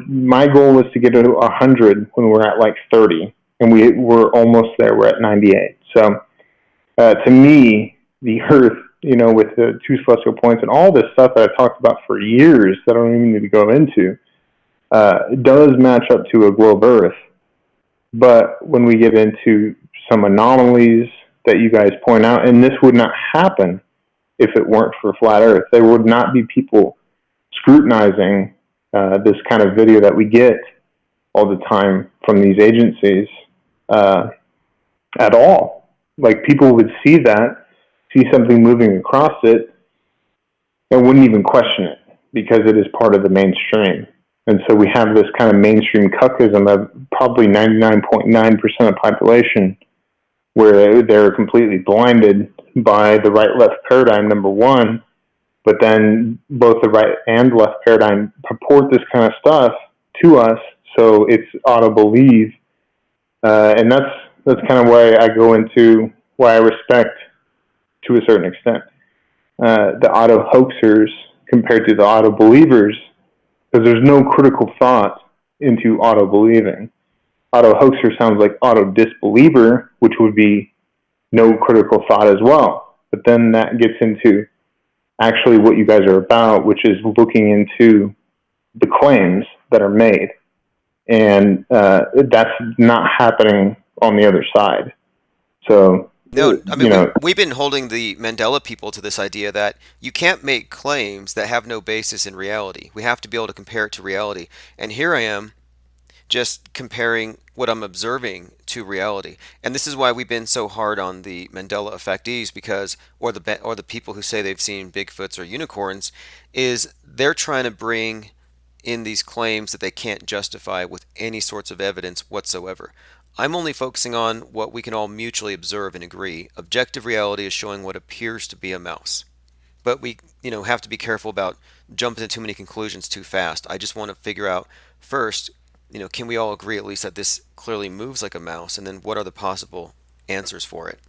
my goal was to get to 100 when we're at like 30. And we're almost there. We're at 98. So to me, the Earth, with the 2 celestial points and all this stuff that I've talked about for years that I don't even need to go into, does match up to a globe Earth. But when we get into some anomalies that you guys point out, and this would not happen if it weren't for flat Earth. There would not be people scrutinizing this kind of video that we get all the time from these agencies at all. Like, people would see something moving across it, and wouldn't even question it because it is part of the mainstream. And so we have this kind of mainstream cuckism of probably 99.9% of the population where they're completely blinded by the right-left paradigm, number one, but then both the right and left paradigm purport this kind of stuff to us, so it's auto-believe. And that's kind of why I go into why I respect, to a certain extent, the auto-hoaxers compared to the auto-believers, because there's no critical thought into auto-believing. Auto-hoaxer sounds like auto-disbeliever, which would be no critical thought as well. But then that gets into actually what you guys are about, which is looking into the claims that are made. And that's not happening on the other side. So, no, I mean, we've been holding the Mandela people to this idea that you can't make claims that have no basis in reality. We have to be able to compare it to reality. And here I am, just comparing what I'm observing to reality. And this is why we've been so hard on the Mandela effectees, because, or the people who say they've seen Bigfoots or unicorns, is they're trying to bring in these claims that they can't justify with any sorts of evidence whatsoever. I'm only focusing on what we can all mutually observe and agree. Objective reality is showing what appears to be a mouse. But we, have to be careful about jumping to too many conclusions too fast. I just want to figure out first, can we all agree at least that this clearly moves like a mouse, and then what are the possible answers for it?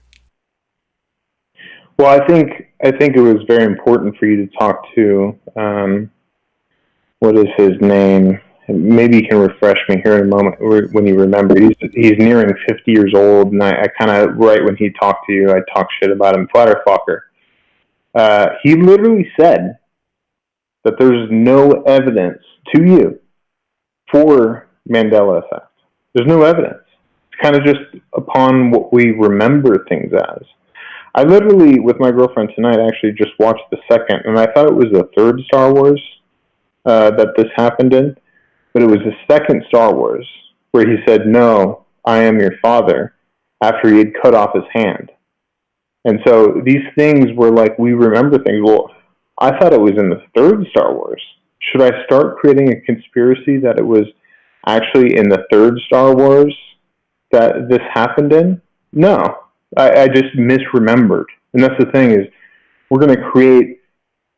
Well, I think it was very important for you to talk to, what is his name? Maybe you can refresh me here in a moment when you remember. He's nearing 50 years old, and I kind of, right when he talked to you, I talked shit about him, Flatterfucker. He literally said that there's no evidence to you for Mandela effect. There's no evidence. It's kind of just upon what we remember things as. I literally, with my girlfriend tonight, actually just watched the second, and I thought it was the third Star Wars that this happened in. But it was the second Star Wars where he said, "No, I am your father," after he had cut off his hand. And so these things were like, we remember things. Well, I thought it was in the third Star Wars. Should I start creating a conspiracy that it was actually in the third Star Wars that this happened in? No, I just misremembered. And that's the thing, is we're going to create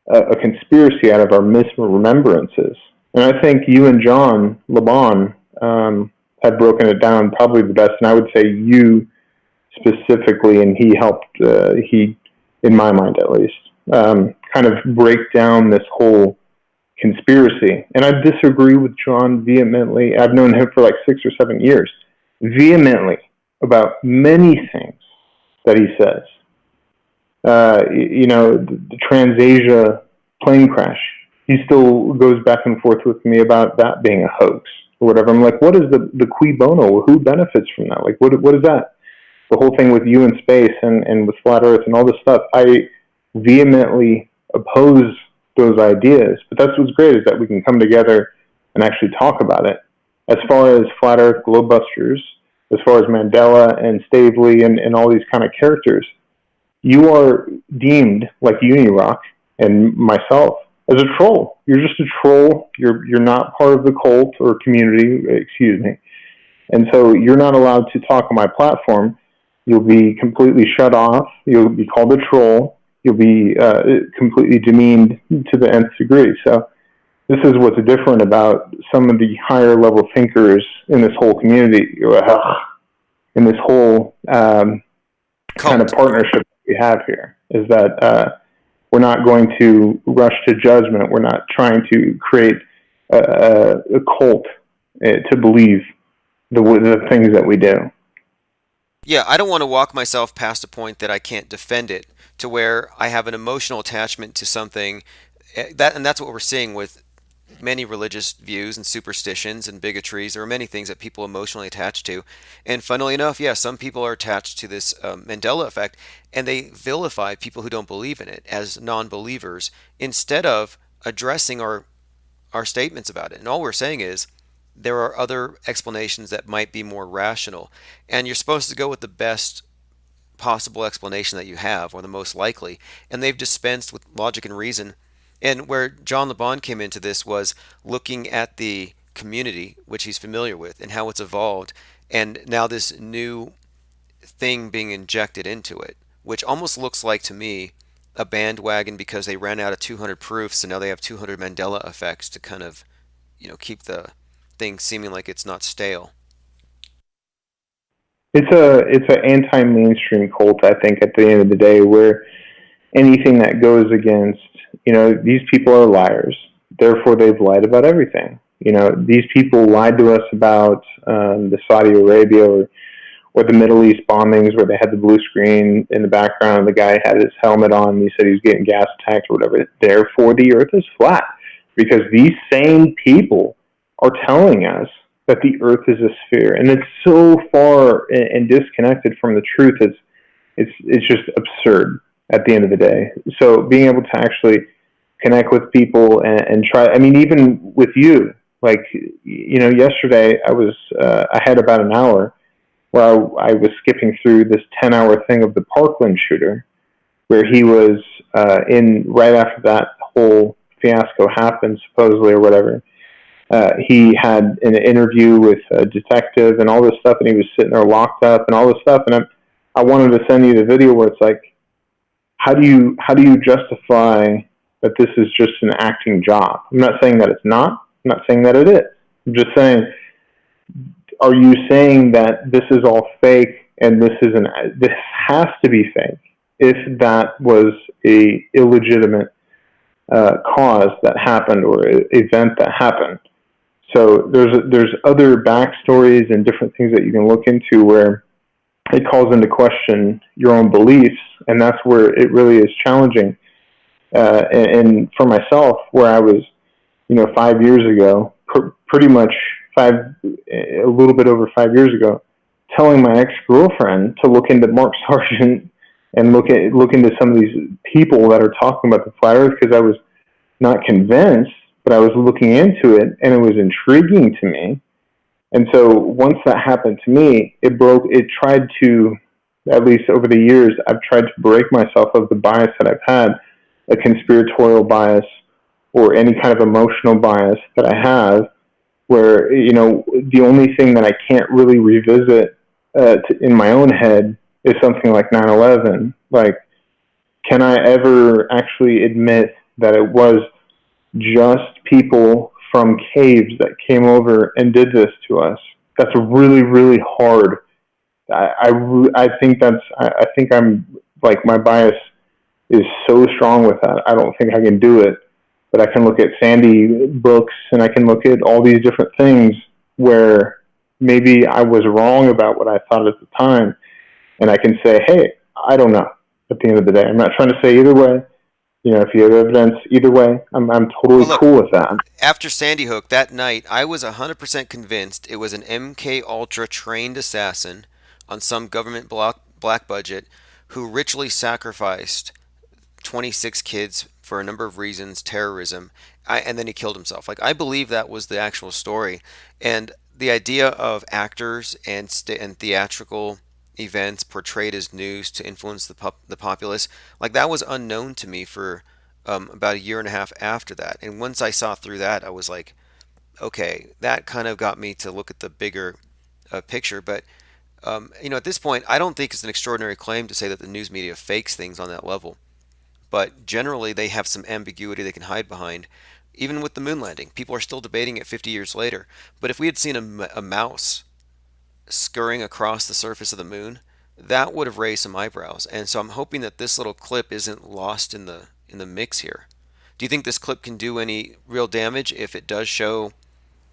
a conspiracy out of our misremembrances. And I think you and John LeBon have broken it down probably the best. And I would say you specifically, and he helped, in my mind at least, kind of break down this whole conspiracy. And I disagree with John vehemently. I've known him for like 6 or 7 years, vehemently about many things that he says. The TransAsia plane crash, he still goes back and forth with me about that being a hoax or whatever. I'm like, what is the cui bono? Who benefits from that? Like, what is that? The whole thing with you in space and with flat Earth and all this stuff, I vehemently oppose those ideas. But that's what's great, is that we can come together and actually talk about it. As far as flat Earth globebusters, as far as Mandela and Stavely and all these kind of characters, you are deemed, like Unirock and myself, as a troll. You're just a troll. You're not part of the cult or community, excuse me. And so you're not allowed to talk on my platform. You'll be completely shut off. You'll be called a troll. You'll be completely demeaned to the nth degree. So this is what's different about some of the higher level thinkers in this whole community, in this whole kind of partnership we have here, is that we're not going to rush to judgment. We're not trying to create a cult to believe the things that we do. Yeah, I don't want to walk myself past a point that I can't defend it, to where I have an emotional attachment to something, and that's what we're seeing with many religious views and superstitions and bigotries. There are many things that people emotionally attach to. And funnily enough, yeah, some people are attached to this Mandela effect, and they vilify people who don't believe in it as non-believers, instead of addressing our statements about it. And all we're saying is, there are other explanations that might be more rational, and you're supposed to go with the best possible explanation that you have, or the most likely, and they've dispensed with logic and reason. And where John LeBon came into this was looking at the community, which he's familiar with, and how it's evolved, and now this new thing being injected into it, which almost looks like, to me, a bandwagon, because they ran out of 200 proofs, and now they have 200 Mandela effects to kind of, keep the thing seeming like it's not stale. It's an anti-mainstream cult, I think, at the end of the day, where anything that goes against, these people are liars. Therefore, they've lied about everything. These people lied to us about the Saudi Arabia or the Middle East bombings, where they had the blue screen in the background. The guy had his helmet on. He said he was getting gas attacked or whatever. Therefore, the Earth is flat, because these same people are telling us that the Earth is a sphere, and it's so far and disconnected from the truth. It's just absurd at the end of the day. So being able to actually connect with people and try, even with you, like, yesterday I had about an hour where I was skipping through this 10-hour thing of the Parkland shooter, where he was in right after that whole fiasco happened, supposedly, or whatever. He had an interview with a detective and all this stuff, and he was sitting there locked up and all this stuff. And I wanted to send you the video where it's like, how do you justify that this is just an acting job? I'm not saying that it's not. I'm not saying that it is. I'm just saying, are you saying that this is all fake and this has to be fake if that was a illegitimate cause that happened or event that happened? So there's other backstories and different things that you can look into where it calls into question your own beliefs, and that's where it really is challenging. And for myself, where I was, 5 years ago, pretty much a little bit over 5 years ago, telling my ex-girlfriend to look into Mark Sargent and look into some of these people that are talking about the flat Earth, because I was not convinced but I was looking into it and it was intriguing to me. And so once that happened to me, it tried to, at least over the years, I've tried to break myself of the bias that I've had, a conspiratorial bias or any kind of emotional bias that I have, where, the only thing that I can't really revisit in my own head is something like 9/11. Like, can I ever actually admit that it was just people from caves that came over and did this to us? That's really, really hard. I think I'm like, my bias is so strong with that. I don't think I can do it, but I can look at Sandy books and I can look at all these different things where maybe I was wrong about what I thought at the time. And I can say, hey, I don't know at the end of the day. I'm not trying to say either way. If you have evidence either way, I'm totally cool with that. After Sandy Hook that night, I was 100% convinced it was an MK Ultra trained assassin on some government black budget who ritually sacrificed 26 kids for a number of reasons, terrorism, and then he killed himself. Like, I believe that was the actual story. And the idea of actors and theatrical events portrayed as news to influence the populace, like, that was unknown to me for about a year and a half after that. And once I saw through that, I was like, okay, that kind of got me to look at the bigger picture. But at this point, I don't think it's an extraordinary claim to say that the news media fakes things on that level. But generally, they have some ambiguity they can hide behind. Even with the moon landing, people are still debating it 50 years later. But if we had seen a mouse scurrying across the surface of the moon, that would have raised some eyebrows. And so I'm hoping that this little clip isn't lost in the mix here. Do you think this clip can do any real damage if it does show,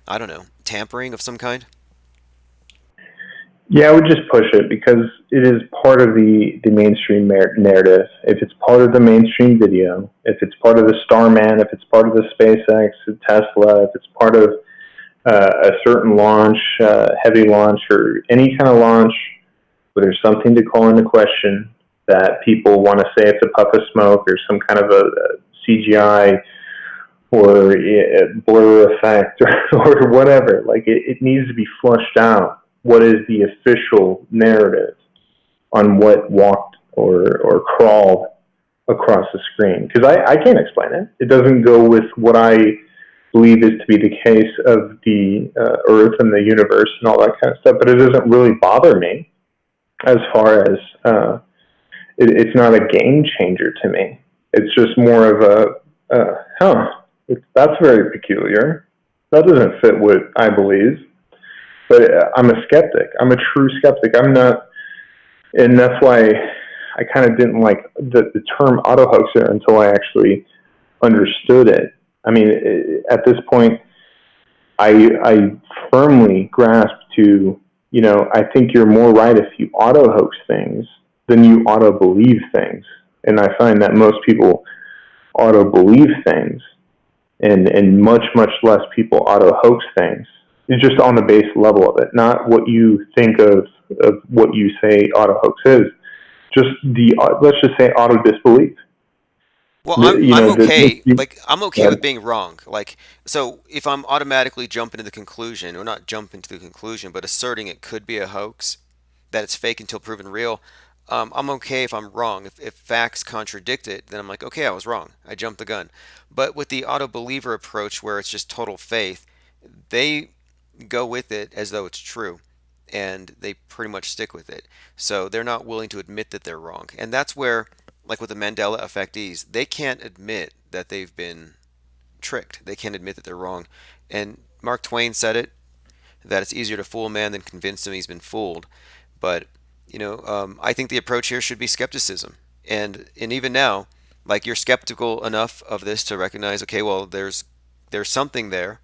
I don't know, tampering of some kind? Yeah, I would just push it because it is part of the mainstream narrative. If it's part of the mainstream video, if it's part of the Starman, if it's part of the SpaceX, Tesla, if it's part of a certain launch, heavy launch, or any kind of launch where there's something to call into question that people want to say it's a puff of smoke or some kind of a CGI or a blur effect or whatever, like it needs to be flushed out. What is the official narrative on what walked or crawled across the screen? Because I can't explain it. It doesn't go with what I believe is to be the case of the Earth and the universe and all that kind of stuff, but it doesn't really bother me as far as it's not a game changer to me. It's just more of that's very peculiar. That doesn't fit what I believe. But I'm a skeptic. I'm a true skeptic. I'm not, and that's why I kind of didn't like the term auto hoaxer until I actually understood it. I mean, at this point, I firmly grasp to, I think you're more right if you auto hoax things than you auto believe things. And I find that most people auto believe things and much, much less people auto hoax things. It's just on the base level of it, not what you think of what you say auto hoax is. Just let's just say auto disbelief. Well, I'm okay. I'm okay with being wrong. Like, so if I'm automatically jumping to the conclusion, or not jumping to the conclusion, but asserting it could be a hoax, that it's fake until proven real, I'm okay if I'm wrong. If facts contradict it, then I'm like, okay, I was wrong. I jumped the gun. But with the auto believer approach, where it's just total faith, they go with it as though it's true, and they pretty much stick with it. So they're not willing to admit that they're wrong. And that's where, like with the Mandela effectees, they can't admit that they've been tricked. They can't admit that they're wrong. And Mark Twain said it, that it's easier to fool a man than convince him he's been fooled. But, I think the approach here should be skepticism. And even now, like, you're skeptical enough of this to recognize, okay, well, there's something there.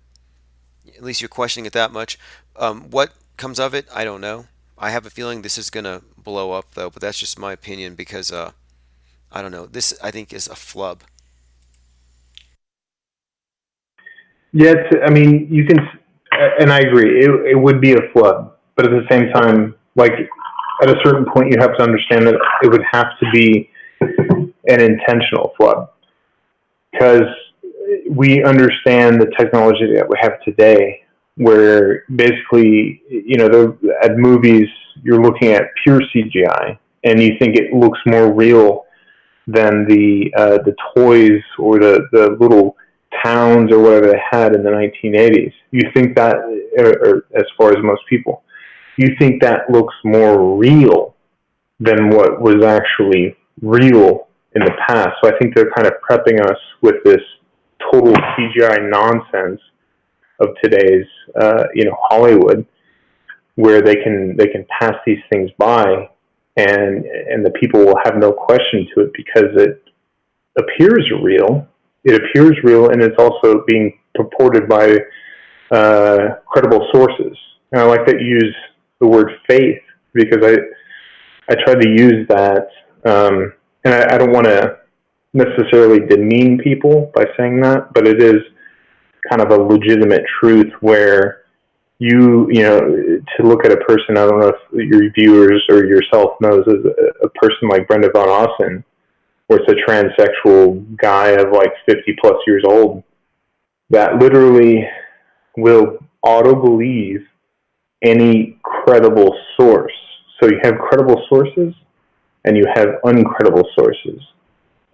At least you're questioning it that much. What comes of it, I don't know. I have a feeling this is going to blow up, though, but that's just my opinion because, I don't know. This, I think, is a flub. Yeah, you can, and I agree, it would be a flub, but at the same time, like, at a certain point, you have to understand that it would have to be an intentional flub. Because, we understand the technology that we have today, where basically, at movies, you're looking at pure CGI, and you think it looks more real than the toys or the little towns or whatever they had in the 1980s. You think that, or as far as most people, you think that looks more real than what was actually real in the past. So I think they're kind of prepping us with this total CGI nonsense of today's, Hollywood, where they can pass these things by, and the people will have no question to it because it appears real. It appears real, and it's also being purported by credible sources. And I like that you use the word faith, because I tried to use that, and I don't want to necessarily demean people by saying that, but it is kind of a legitimate truth where to look at a person, I don't know if your viewers or yourself knows, as a person like Brenda Von Ossen, where it's a transsexual guy of like 50 plus years old that literally will auto-believe any credible source. So you have credible sources and you have uncredible sources.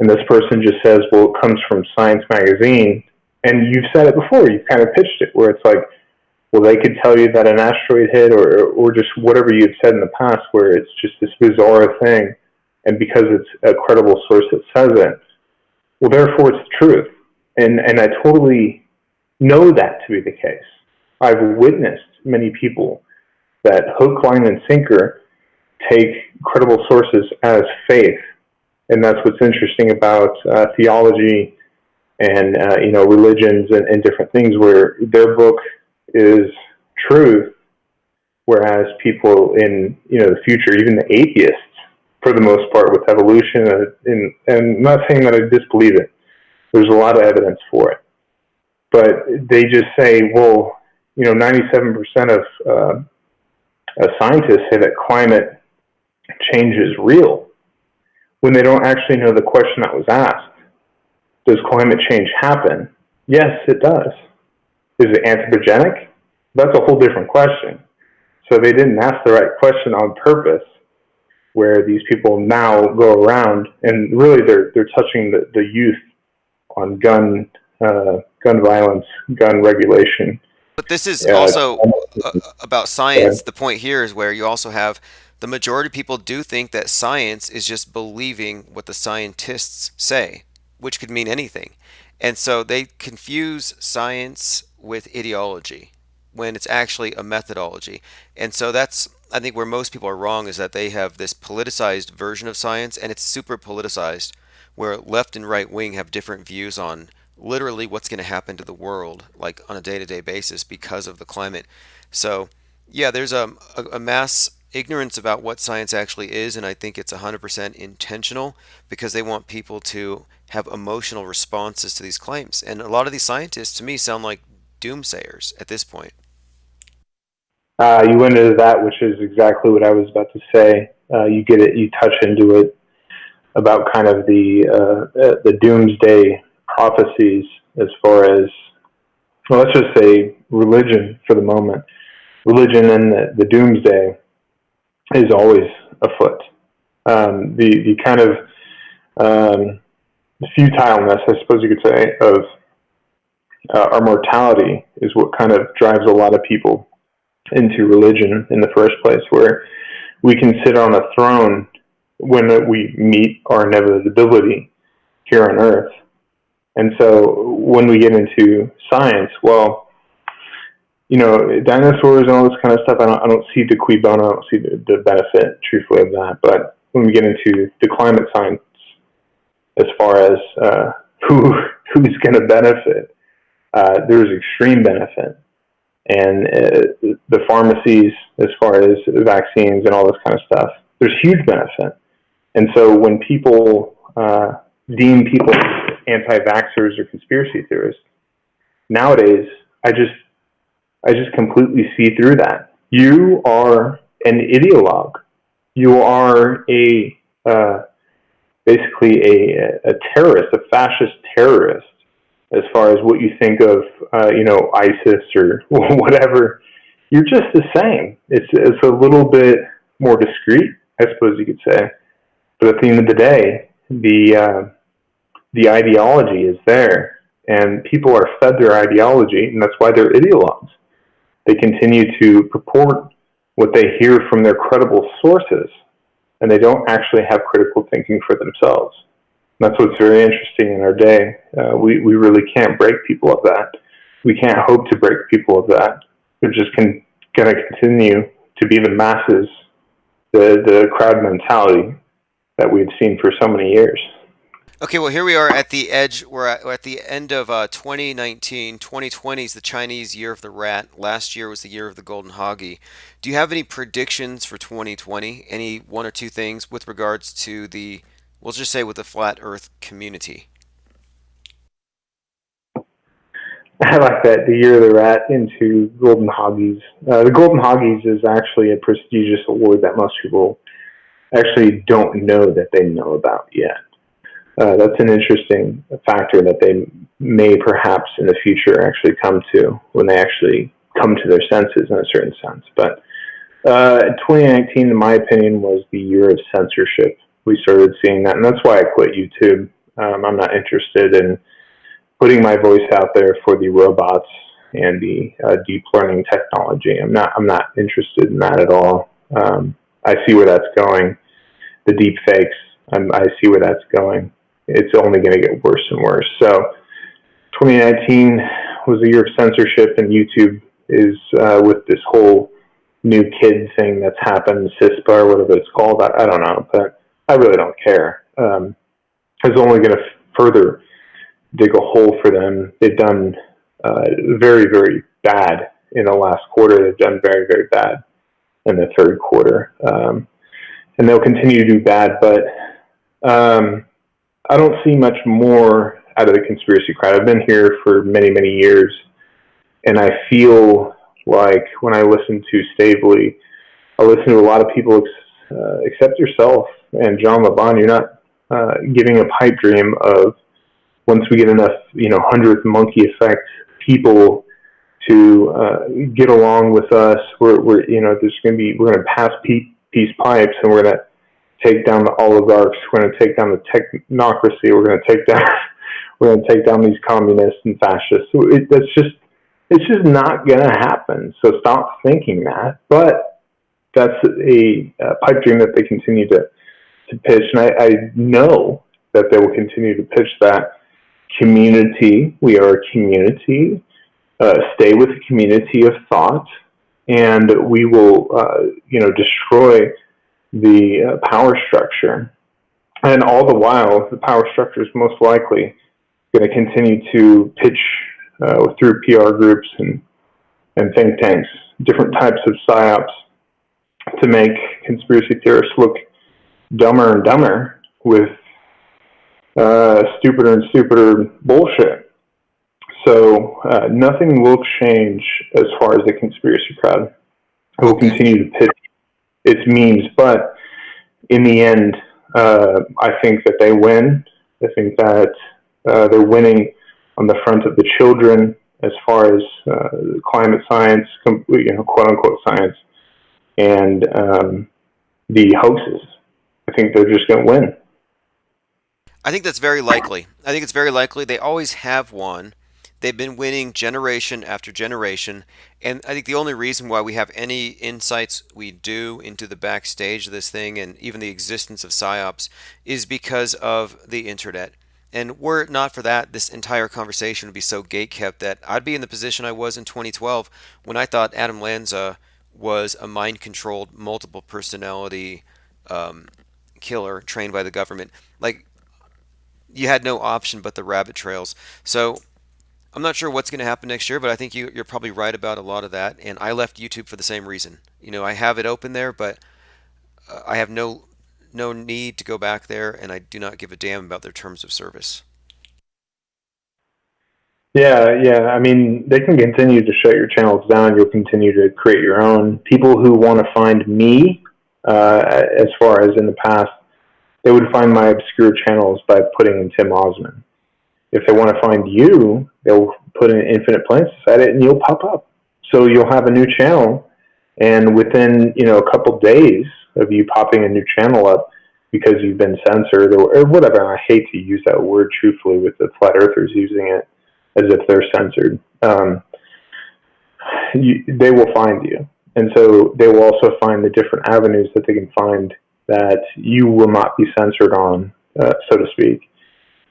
And this person just says, well, it comes from Science Magazine. And you've said it before, you've kind of pitched it, where it's like, well, they could tell you that an asteroid hit, or just whatever you've said in the past, where it's just this bizarre thing. And because it's a credible source that says it, well, therefore it's the truth. And I totally know that to be the case. I've witnessed many people that hook, line, and sinker take credible sources as faith. And that's what's interesting about theology and religions and different things, where their book is truth, whereas people in the future, even the atheists, for the most part, with evolution, and I'm not saying that I disbelieve it. There's a lot of evidence for it, but they just say, well, 97% of scientists say that climate change is real, when they don't actually know the question that was asked. Does climate change happen? Yes, it does. Is it anthropogenic? That's a whole different question. So they didn't ask the right question on purpose, where these people now go around and really they're touching the youth on gun violence, gun regulation. But this is also about science. The point here is where you also have the majority of people do think that science is just believing what the scientists say, which could mean anything. And so they confuse science with ideology when it's actually a methodology. And so that's, I think, where most people are wrong, is that they have this politicized version of science, and it's super politicized, where left and right wing have different views on literally what's going to happen to the world, like on a day-to-day basis, because of the climate. So yeah, there's a mass ignorance about what science actually is, and I think it's 100% intentional, because they want people to have emotional responses to these claims. And a lot of these scientists, to me, sound like doomsayers at this point. You went into that, which is exactly what I was about to say. You touch into it about kind of the doomsday prophecies, as far as, well, let's just say religion for the moment. Religion and the doomsday is always afoot. The kind of futileness, I suppose you could say, of our mortality is what kind of drives a lot of people into religion in the first place, where we can sit on a throne when we meet our inevitability here on Earth. And so when we get into science, well, dinosaurs and all this kind of stuff, I don't see the cui bono, I don't see the benefit, truthfully, of that. But when we get into the climate science, as far as who's going to benefit, there's extreme benefit. And the pharmacies, as far as vaccines and all this kind of stuff, there's huge benefit. And so when people deem people anti-vaxxers or conspiracy theorists, nowadays, I just completely see through that. You are an ideologue. You are basically a terrorist, a fascist terrorist. as far as what you think of, ISIS or whatever. You're just the same. It's a little bit more discreet, I suppose you could say. But at the end of the day, the ideology is there, and people are fed their ideology, and that's why they're ideologues. They continue to purport what they hear from their credible sources, and they don't actually have critical thinking for themselves. And that's what's very interesting in our day. We really can't break people of that. We can't hope to break people of that. They're just going to continue to be the masses, the crowd mentality that we've seen for so many years. Okay, well, here we are at the edge. We're at the end of 2019. 2020 is the Chinese year of the rat. Last year was the year of the golden hoggy. Do you have any predictions for 2020? Any one or two things with regards to we'll just say with the flat earth community? I like that, the year of the rat into golden hoggies. The golden hoggies is actually a prestigious award that most people actually don't know that they know about yet. That's an interesting factor that they may perhaps in the future actually come to when they actually come to their senses in a certain sense. But 2019, in my opinion, was the year of censorship. We started seeing that, and that's why I quit YouTube. I'm not interested in putting my voice out there for the robots and the deep learning technology. I'm not interested in that at all. I see where that's going. The deep fakes, I see where that's going. It's only going to get worse and worse. So 2019 was a year of censorship, and YouTube is with this whole new kid thing that's happened, CISPA or whatever it's called. I don't know, but I really don't care. It's only going to further dig a hole for them. They've done very, very bad in the last quarter. They've done very, very bad in the third quarter. And they'll continue to do bad, but I don't see much more out of the conspiracy crowd. I've been here for many, many years, and I feel like when I listen to Stavely, I listen to a lot of people except yourself and John LeBon. You're not giving a pipe dream of once we get enough, 100th monkey effect people to get along with us. We're going to pass peace pipes, and we're going to take down the oligarchs. We're going to take down the technocracy. We're going to take down these communists and fascists. So it's just not going to happen. So stop thinking that. But that's a pipe dream that they continue to pitch, and I know that they will continue to pitch that. Community, we are a community. Stay with the community of thought, and we will, destroy the power structure. And all the while, the power structure is most likely going to continue to pitch through PR groups and think tanks, different types of psyops to make conspiracy theorists look dumber and dumber with stupider and stupider bullshit. So nothing will change as far as the conspiracy crowd. It will continue to pitch its memes, but in the end, I think that they win. I think that they're winning on the front of the children as far as climate science, quote unquote science, and the hoaxes. I think they're just going to win. I think that's very likely. I think it's very likely. They always have won. They've been winning generation after generation. And I think the only reason why we have any insights we do into the backstage of this thing and even the existence of PSYOPs is because of the internet. And were it not for that, this entire conversation would be so gatekept that I'd be in the position I was in 2012 when I thought Adam Lanza was a mind-controlled, multiple personality killer trained by the government. Like, you had no option but the rabbit trails. So I'm not sure what's going to happen next year, but I think you're probably right about a lot of that. And I left YouTube for the same reason. I have it open there, but I have no need to go back there, and I do not give a damn about their terms of service. Yeah. I mean, they can continue to shut your channels down. You'll continue to create your own. People who want to find me, as far as in the past, they would find my obscure channels by putting in Tim Osman. if they want to find you, they'll put in infinite plans beside it, and you'll pop up. So you'll have a new channel, and within a couple days of you popping a new channel up, because you've been censored or whatever. And I hate to use that word truthfully with the flat earthers using it as if they're censored. They will find you. And so they will also find the different avenues that they can find that you will not be censored on, so to speak.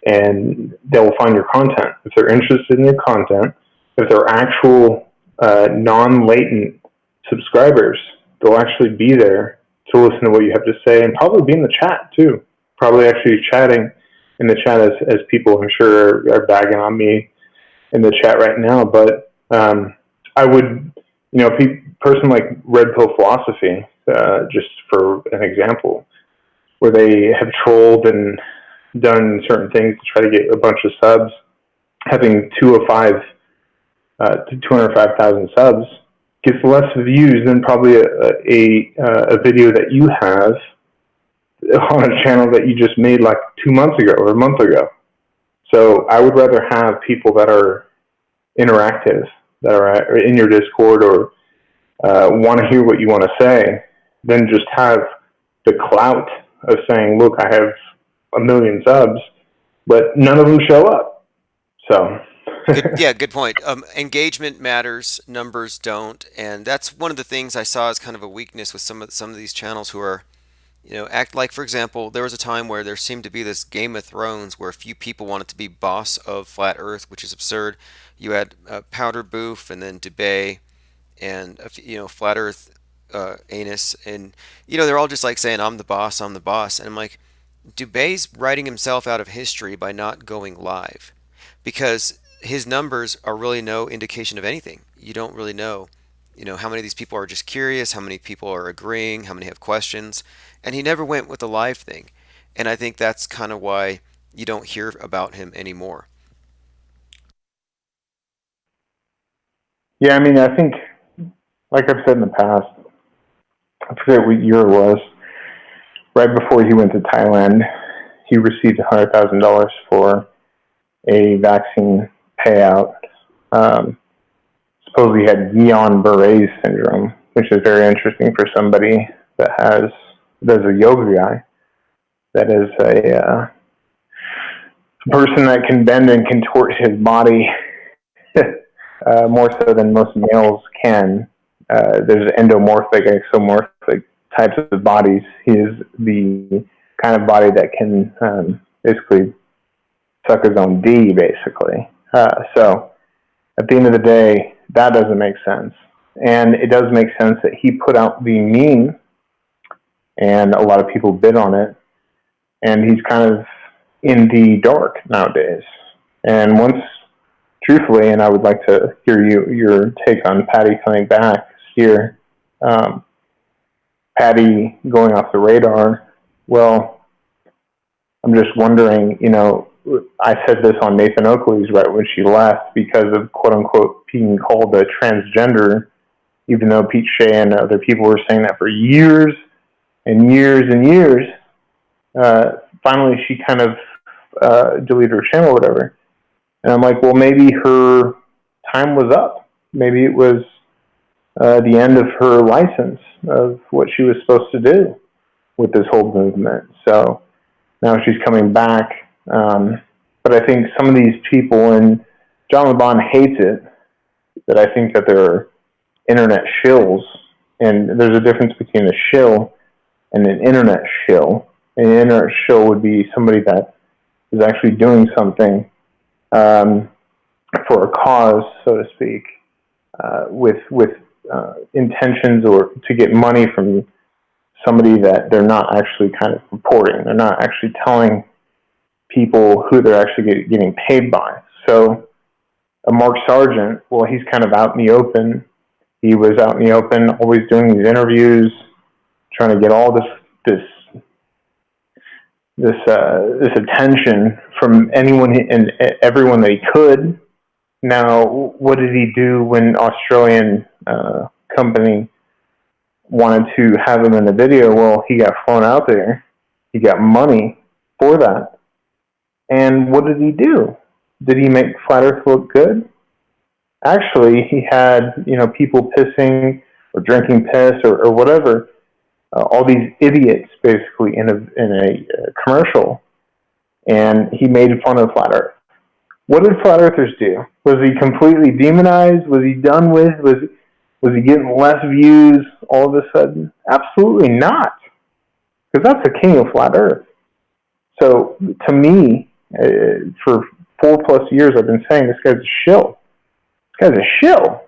And they will find your content. If they're interested in your content, if they're actual non-latent subscribers, they'll actually be there to listen to what you have to say, and probably be in the chat too. Probably actually chatting in the chat as people, I'm sure, are bagging on me in the chat right now. But I would, a person like Red Pill Philosophy, just for an example, where they have trolled and done certain things to try to get a bunch of subs, having 205,000 subs, gets less views than probably a video that you have on a channel that you just made like 2 months ago or a month ago. So I would rather have people that are interactive, that are in your Discord or want to hear what you want to say, than just have the clout of saying, look, I have 1 million subs, but none of them show up. So... Good point. Engagement matters, numbers don't, and that's one of the things I saw as kind of a weakness with some of these channels who are, act like, for example, there was a time where there seemed to be this Game of Thrones where a few people wanted to be boss of Flat Earth, which is absurd. You had Powder Boof and then Dubay and Flat Earth Anus, and they're all just like saying, I'm the boss, and I'm like, Dubay's writing himself out of history by not going live, because his numbers are really no indication of anything. You don't really know, how many of these people are just curious, how many people are agreeing, how many have questions, and he never went with the live thing. And I think that's kind of why you don't hear about him anymore. Yeah, I mean, I think, like I've said in the past, I forget what year it was, right before he went to Thailand, he received $100,000 for a vaccine payout. Supposedly he had Guillain-Barré syndrome, which is very interesting for somebody that's a yoga guy, that is a person that can bend and contort his body more so than most males can. There's endomorphic, exomorphic types of bodies. He is the kind of body that can basically suck his own D, basically. So at the end of the day, that doesn't make sense. And it does make sense that he put out the meme, and a lot of people bid on it, and he's kind of in the dark nowadays. And once, truthfully, and I would like to hear your take on Patty coming back here, Patty going off the radar, well, I'm just wondering, I said this on Nathan Oakley's right when she left, because of quote-unquote being called a transgender, even though Pete Shea and other people were saying that for years and years and years. Finally, she kind of deleted her channel or whatever. And I'm like, well, maybe her time was up. Maybe it was the end of her license of what she was supposed to do with this whole movement. So now she's coming back. But I think some of these people, and John LeBon hates it, that I think that they're internet shills. And there's a difference between a shill and an internet shill. An internet shill would be somebody that is actually doing something for a cause, so to speak, with intentions or to get money from somebody that they're not actually kind of reporting. They're not actually telling people who they're actually getting paid by. So a Mark Sargent, well, he's kind of out in the open. He was out in the open, always doing these interviews, trying to get all this attention from anyone and everyone that he could. Now, what did he do when Australian company wanted to have him in the video? Well, he got flown out there. He got money for that. And what did he do? did he make Flat Earth look good? Actually, he had, people pissing or drinking piss or whatever, all these idiots basically in a commercial, and he made fun of Flat Earth. What did Flat Earthers do? Was he completely demonized? Was he done with? Was he getting less views all of a sudden? Absolutely not, because that's the king of Flat Earth. So to me, for 4+ years, I've been saying this guy's a shill. This guy's a shill.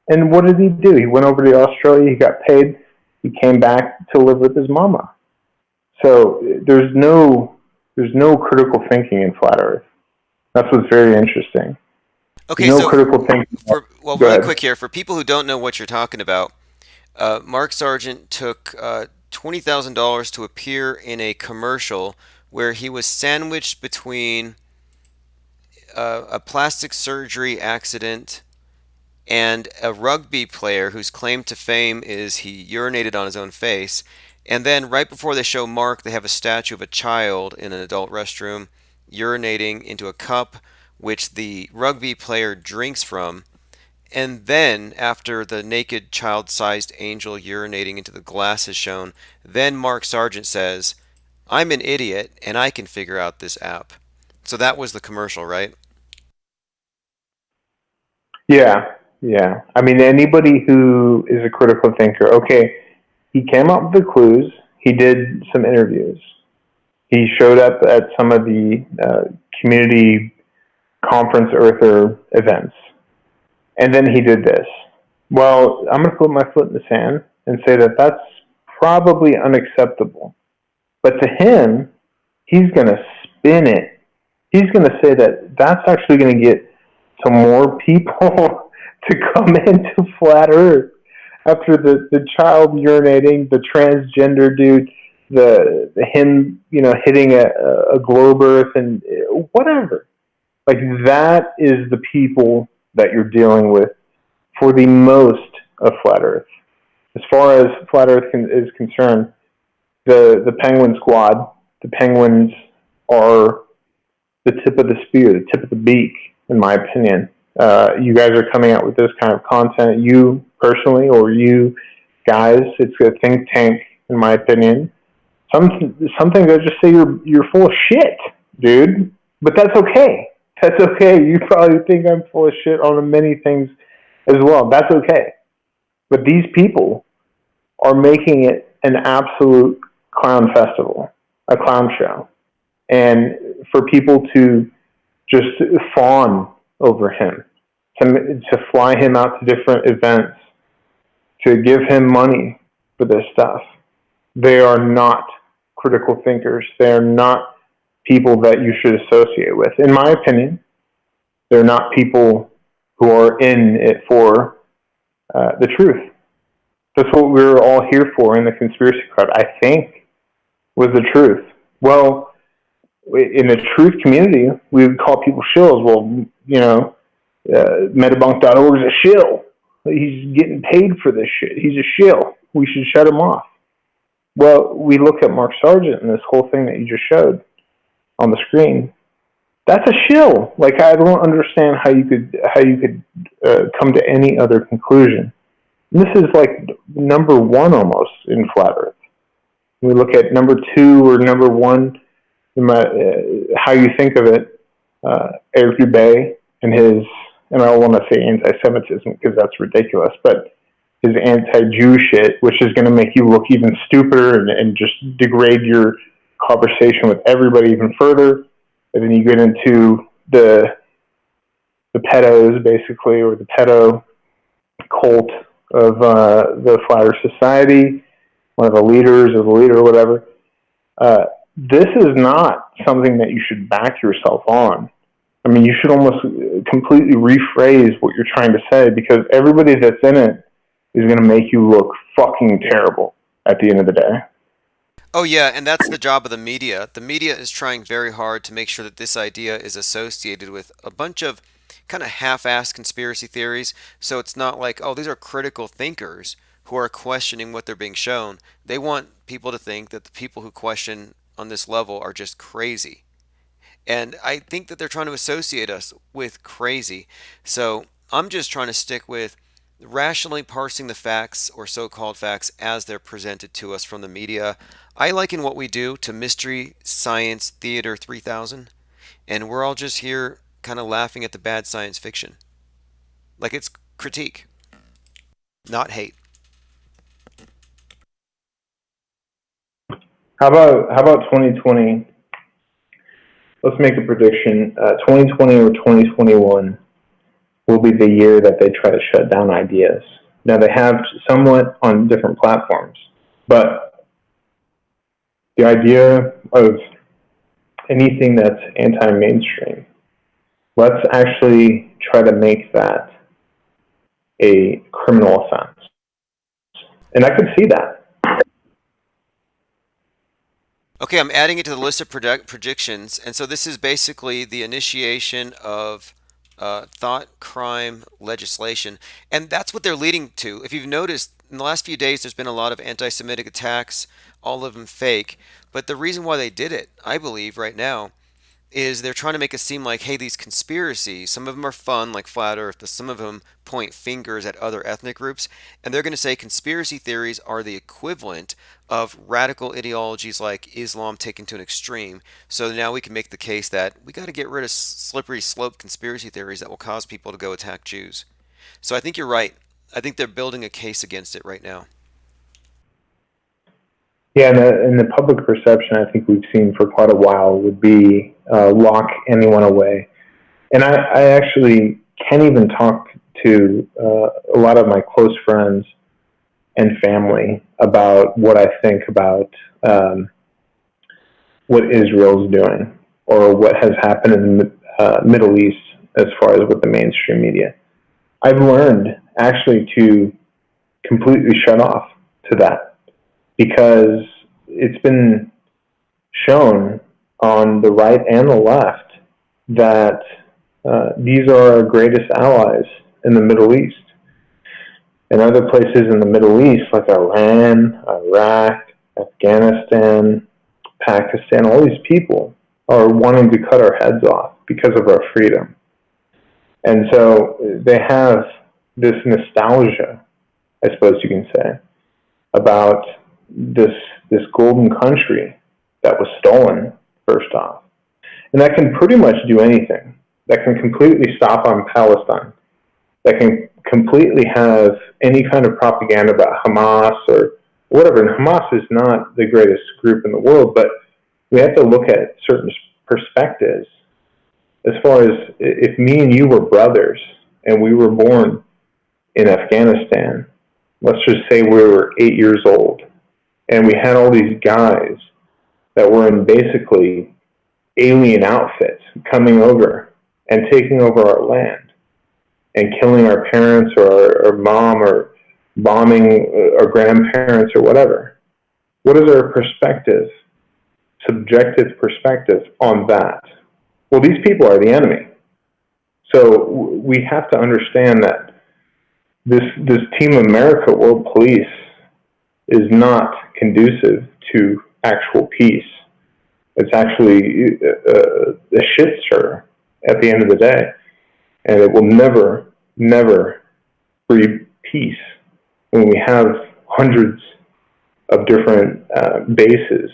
And what did he do? He went over to Australia. He got paid. He came back to live with his mama. So there's no critical thinking in Flat Earth. That's what's very interesting. Okay, no so critical thinking. really quick here, for people who don't know what you're talking about, Mark Sargent took $20,000 to appear in a commercial where he was sandwiched between a plastic surgery accident and a rugby player whose claim to fame is he urinated on his own face. And then right before they show Mark, they have a statue of a child in an adult restroom urinating into a cup which the rugby player drinks from. And then, after the naked child-sized angel urinating into the glass is shown, then Mark Sargent says, "I'm an idiot and I can figure out this app." So that was the commercial, right? Yeah. I mean, anybody who is a critical thinker, okay, he came up with the clues. He did some interviews. He showed up at some of the community conference Earther events. And then he did this. Well, I'm going to put my foot in the sand and say that that's probably unacceptable. But to him, he's going to spin it. He's going to say that that's actually going to get some more people to come into Flat Earth after the child urinating, the transgender dude, the him, hitting a globe Earth and whatever. Like, that is the people that you're dealing with for the most of Flat Earth. As far as Flat Earth is concerned, the Penguin Squad, the Penguins are the tip of the spear, the tip of the beak, in my opinion. You guys are coming out with this kind of content. You personally, or you guys, it's a think tank, in my opinion. Some things I just say you're full of shit, dude. But that's okay. That's okay. You probably think I'm full of shit on many things as well. That's okay. But these people are making it an absolute clown festival, a clown show. And for people to just fawn over him, to fly him out to different events, to give him money for this stuff, they are not critical thinkers. They are not people that you should associate with. In my opinion, they're not people who are in it for the truth. That's what we're all here for in the conspiracy crowd, I think, was the truth. Well, in the truth community, we would call people shills. Well, Metabunk.org is a shill. He's getting paid for this shit. He's a shill. We should shut him off. Well, we look at Mark Sargent and this whole thing that you just showed on the screen. That's a shill. Like, I don't understand how you could come to any other conclusion. And this is like number one almost in Flat Earth. We look at number two or number one, how you think of it, Eric Dubé and his, and I don't want to say anti-Semitism because that's ridiculous, but his anti-Jew shit, which is going to make you look even stupider and just degrade your conversation with everybody even further. And then you get into the pedos, basically, or the pedo cult of the Flat Earth Society, one of the leaders or the leader or whatever. This is not something that you should back yourself on. I mean, you should almost completely rephrase what you're trying to say, because everybody that's in it is going to make you look fucking terrible at the end of the day. Oh yeah, and that's the job of the media. The media is trying very hard to make sure that this idea is associated with a bunch of kind of half-assed conspiracy theories. So it's not like, oh, these are critical thinkers who are questioning what they're being shown. They want people to think that the people who question on this level are just crazy. And I think that they're trying to associate us with crazy. So I'm just trying to stick with rationally parsing the facts or so-called facts as they're presented to us from the media. I liken what we do to Mystery Science Theater 3000, and we're all just here kind of laughing at the bad science fiction. Like it's critique, not hate. How about 2020? Let's make a prediction. 2020 or 2021 will be the year that they try to shut down ideas. Now they have somewhat on different platforms, but the idea of anything that's anti-mainstream, let's actually try to make that a criminal offense. And I could see that. Okay, I'm adding it to the list of predictions, and so this is basically the initiation of thought crime legislation, and that's what they're leading to. If you've noticed, in the last few days, there's been a lot of anti-Semitic attacks, all of them fake. But the reason why they did it, I believe, right now, is they're trying to make it seem like, hey, these conspiracies, some of them are fun, like Flat Earth, but some of them point fingers at other ethnic groups. And they're going to say conspiracy theories are the equivalent of radical ideologies like Islam taken to an extreme. So now we can make the case that we got to get rid of slippery slope conspiracy theories that will cause people to go attack Jews. So I think you're right. I think they're building a case against it right now. Yeah, and the public perception I think we've seen for quite a while would be lock anyone away. And I actually can't even talk to a lot of my close friends and family about what I think about what Israel's doing or what has happened in the Middle East as far as with the mainstream media. I've learned actually to completely shut off to that because it's been shown on the right and the left that these are our greatest allies in the Middle East. And other places in the Middle East, like Iran, Iraq, Afghanistan, Pakistan, all these people are wanting to cut our heads off because of our freedom. And so they have this nostalgia, I suppose you can say, about this golden country that was stolen, first off. And that can pretty much do anything. That can completely stop on Palestine. That can completely have any kind of propaganda about Hamas or whatever. And Hamas is not the greatest group in the world, but we have to look at certain perspectives. As far as if me and you were brothers and we were born in Afghanistan, let's just say we were 8 years old, and we had all these guys that were in basically alien outfits coming over and taking over our land and killing our parents or our mom or bombing our grandparents or whatever. What is our perspective, subjective perspective on that? Well, these people are the enemy. So we have to understand that this Team America World Police is not conducive to actual peace. It's actually a shit stir at the end of the day. And it will never, never breed peace when we have hundreds of different bases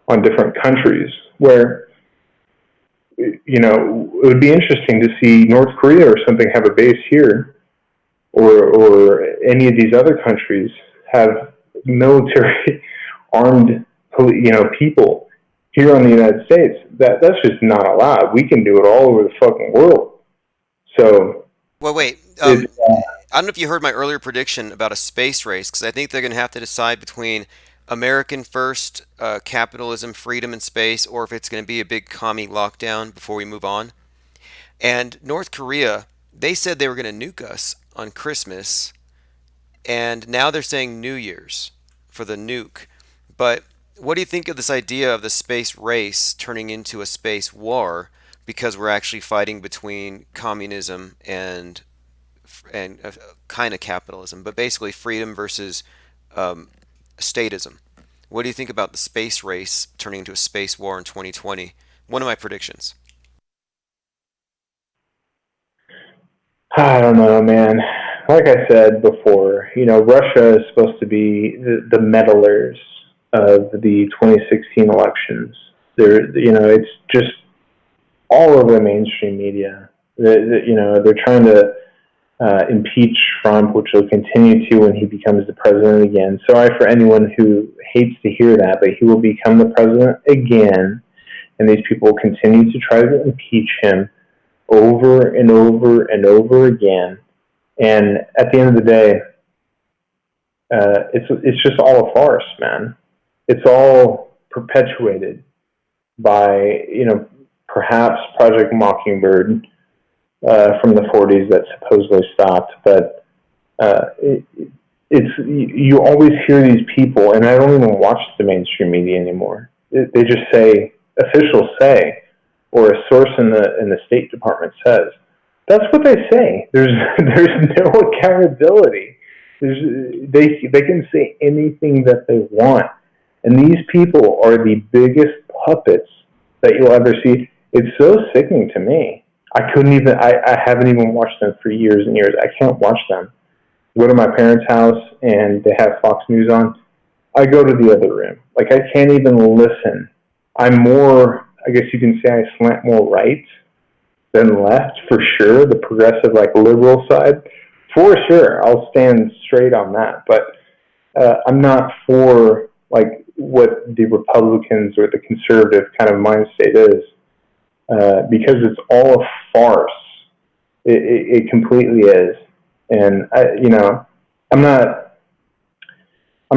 on different countries where, you know, it would be interesting to see North Korea or something have a base here, or any of these other countries have military armed, people here on the United States. That's just not allowed. We can do it all over the fucking world. So, well, wait. I don't know if you heard my earlier prediction about a space race, because I think they're going to have to decide between American first, capitalism, freedom, and space, or if it's going to be a big commie lockdown before we move on. And North Korea, they said they were going to nuke us on Christmas, and now they're saying New Year's for the nuke. But what do you think of this idea of the space race turning into a space war because we're actually fighting between communism and kind of capitalism, but basically freedom versus statism? What do you think about the space race turning into a space war in 2020? One of my predictions. I don't know, man. Like I said before, Russia is supposed to be the meddlers of the 2016 elections. It's just all over the mainstream media. They're trying to impeach Trump, which they'll continue to when he becomes the president again. Sorry for anyone who hates to hear that, but he will become the president again, and these people will continue to try to impeach him over and over and over again. And at the end of the day, it's just all a farce, man. It's all perpetuated by, perhaps Project Mockingbird from the 40s that supposedly stopped. But you always hear these people, and I don't even watch the mainstream media anymore. They just say, officials say, or a source in the State Department says. That's what they say. There's no accountability. They can say anything that they want, and these people are the biggest puppets that you'll ever see. It's so sickening to me. I haven't even watched them for years and years. I can't watch them. Go to my parents' house and they have Fox News on. I go to the other room. Like, I can't even listen. I'm more, I guess you can say I slant more right than left, for sure. The progressive, liberal side, for sure. I'll stand straight on that. But I'm not for, what the Republicans or the conservative kind of mind state is, because it's all a farce. It completely is. And, I'm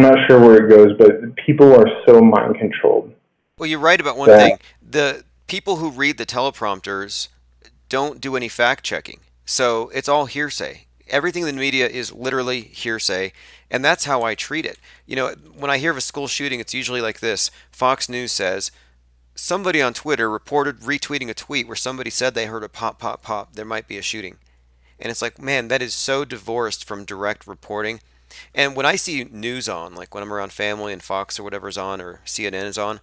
not sure where it goes, but people are so mind controlled. Well, you're right about one thing. The people who read the teleprompters don't do any fact checking. So it's all hearsay. Everything in the media is literally hearsay, and that's how I treat it. When I hear of a school shooting, it's usually like this. Fox News says, somebody on Twitter reported retweeting a tweet where somebody said they heard a pop, pop, pop. There might be a shooting. And it's like, man, that is so divorced from direct reporting. And when I see news on, like when I'm around family and Fox or whatever's on or CNN is on,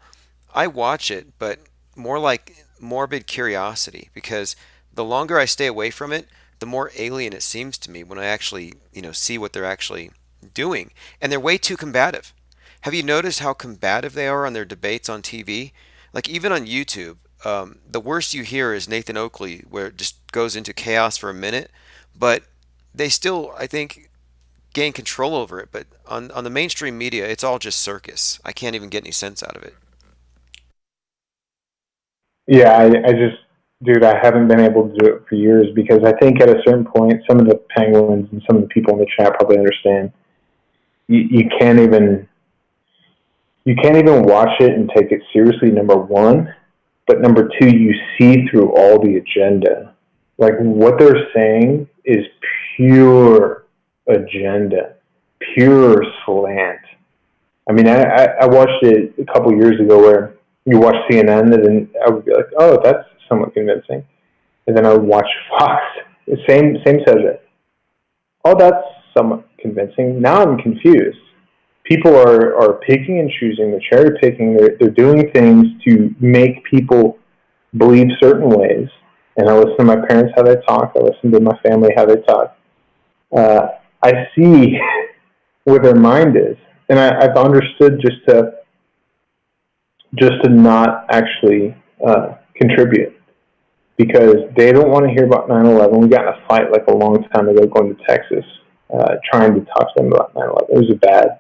I watch it, but more like morbid curiosity, because the longer I stay away from it, the more alien it seems to me when I actually, see what they're actually doing. And they're way too combative. Have you noticed how combative they are on their debates on TV? Like even on YouTube, the worst you hear is Nathan Oakley, where it just goes into chaos for a minute, but they still, I think, gain control over it. But on the mainstream media, it's all just circus. I can't even get any sense out of it. Yeah, I just, dude, I haven't been able to do it for years, because I think at a certain point, some of the penguins and some of the people in the chat probably understand. You can't even watch it and take it seriously, number one. But number two, you see through all the agenda. Like, what they're saying is pure agenda, pure slant. I mean, I watched it a couple years ago where you watch CNN, and then I would be like, oh, that's somewhat convincing. And then I would watch Fox, same subject. Oh, that's somewhat convincing. Now I'm confused. People are picking and choosing, they're cherry picking, they're doing things to make people believe certain ways. And I listen to my parents how they talk, I listen to my family how they talk. I see where their mind is. And I've understood just to not actually contribute, because they don't want to hear about 9/11. We got in a fight a long time ago going to Texas, trying to talk to them about 9/11. It was bad.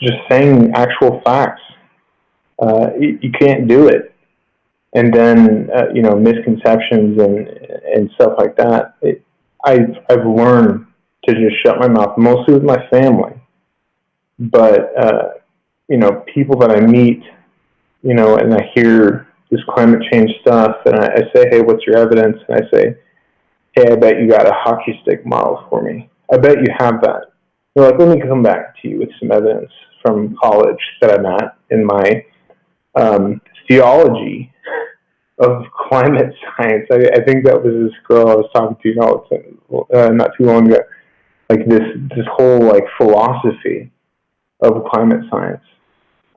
Just saying actual facts. You can't do it. And then, misconceptions and stuff like that. I've learned to just shut my mouth, mostly with my family. But, people that I meet, and I hear this climate change stuff, and I say, hey, what's your evidence? And I say, hey, I bet you got a hockey stick model for me. I bet you have that. They're like, let me come back to you with some evidence from college that I'm at in my theology of climate science. I think that was this girl I was talking to not too long ago. Like this whole philosophy of climate science.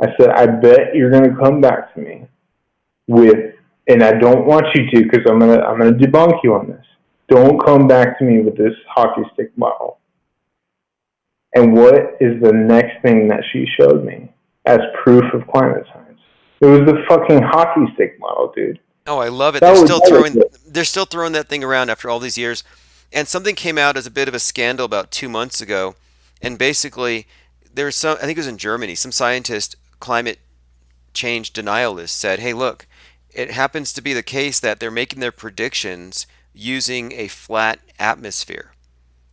I said, I bet you're going to come back to me with and I don't want you to, because I'm gonna debunk you on this. Don't come back to me with this hockey stick model. And what is the next thing that she showed me as proof of climate science? It was the fucking hockey stick model, dude. Oh, I love it. That They're was still it. throwing that thing around after all these years. And something came out as a bit of a scandal about 2 months ago. And basically, there was some, I think it was in Germany, some scientist, climate change denialist said, hey, look, it happens to be the case that they're making their predictions using a flat atmosphere.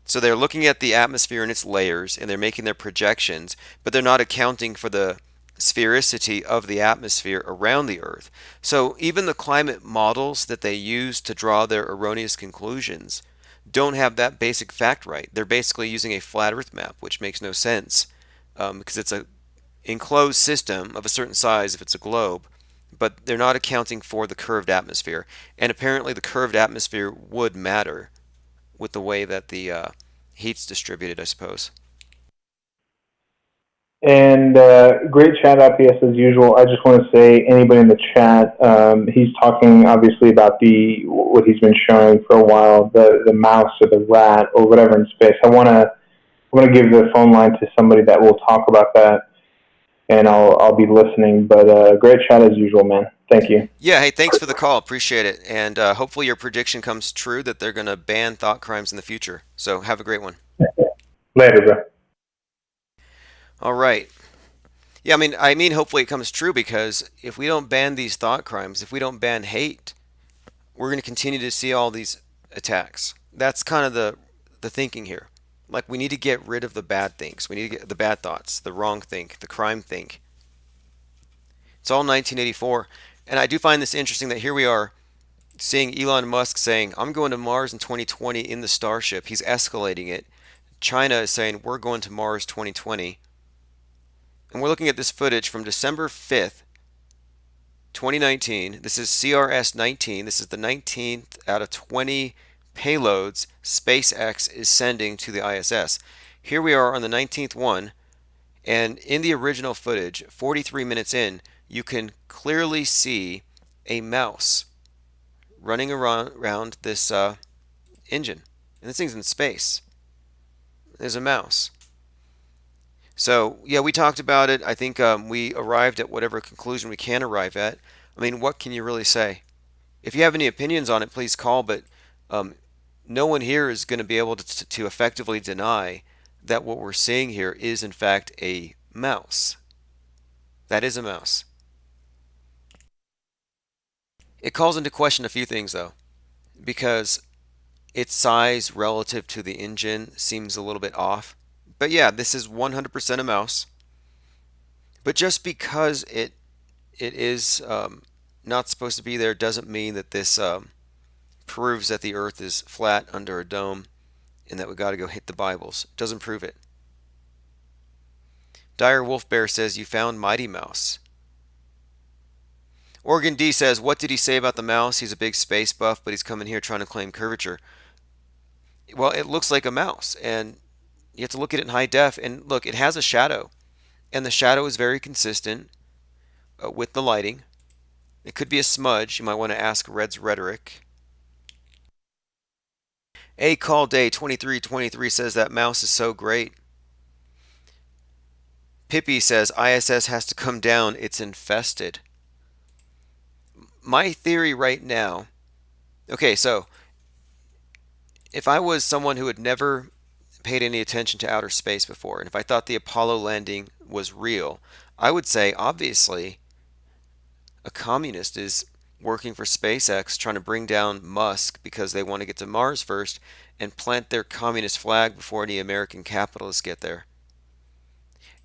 So they're looking at the atmosphere and its layers and they're making their projections, but they're not accounting for the sphericity of the atmosphere around the Earth. So even the climate models that they use to draw their erroneous conclusions don't have that basic fact right. They're basically using a flat Earth map, which makes no sense because it's a enclosed system of a certain size if it's a globe, but they're not accounting for the curved atmosphere. And apparently the curved atmosphere would matter with the way that the heat's distributed, I suppose. And great chat IPS as usual. I just want to say, anybody in the chat, he's talking obviously about what he's been showing for a while, the mouse or the rat or whatever in space. I want to give the phone line to somebody that will talk about that, and I'll be listening. But great chat as usual, man. Thank you. Yeah, hey, thanks for the call. Appreciate it. And hopefully your prediction comes true that they're going to ban thought crimes in the future. So have a great one. Later, bro. All right. Yeah, I mean, hopefully it comes true, because if we don't ban these thought crimes, if we don't ban hate, we're going to continue to see all these attacks. That's kind of the thinking here. Like, we need to get rid of the bad things. We need to get the bad thoughts, the wrong think, the crime think. It's all 1984. And I do find this interesting that here we are seeing Elon Musk saying, I'm going to Mars in 2020 in the Starship. He's escalating it. China is saying, we're going to Mars 2020. And we're looking at this footage from December 5th, 2019. This is CRS-19. This is the 19th out of 20 payloads SpaceX is sending to the ISS. Here we are on the 19th one. And in the original footage, 43 minutes in, you can clearly see a mouse running around this engine. And this thing's in space. There's a mouse. So, yeah, we talked about it. I think we arrived at whatever conclusion we can arrive at. I mean, what can you really say? If you have any opinions on it, please call. But no one here is going to be able to effectively deny that what we're seeing here is, in fact, a mouse. That is a mouse. It calls into question a few things, though, because its size relative to the engine seems a little bit off. But yeah, this is 100% a mouse. But just because it is not supposed to be there doesn't mean that this proves that the Earth is flat under a dome and that we got to go hit the Bibles. It doesn't prove it. Dire Wolf Bear says, you found Mighty Mouse. Oregon D says, what did he say about the mouse? He's a big space buff, but he's coming here trying to claim curvature. Well, it looks like a mouse, and you have to look at it in high def. And look, it has a shadow, and the shadow is very consistent with the lighting. It could be a smudge. You might want to ask Red's Rhetoric. A Call Day 2323 says that mouse is so great. Pippi says ISS has to come down. It's infested. My theory right now, okay, so if I was someone who had never paid any attention to outer space before, and if I thought the Apollo landing was real, I would say, obviously, a communist is working for SpaceX, trying to bring down Musk because they want to get to Mars first and plant their communist flag before any American capitalists get there.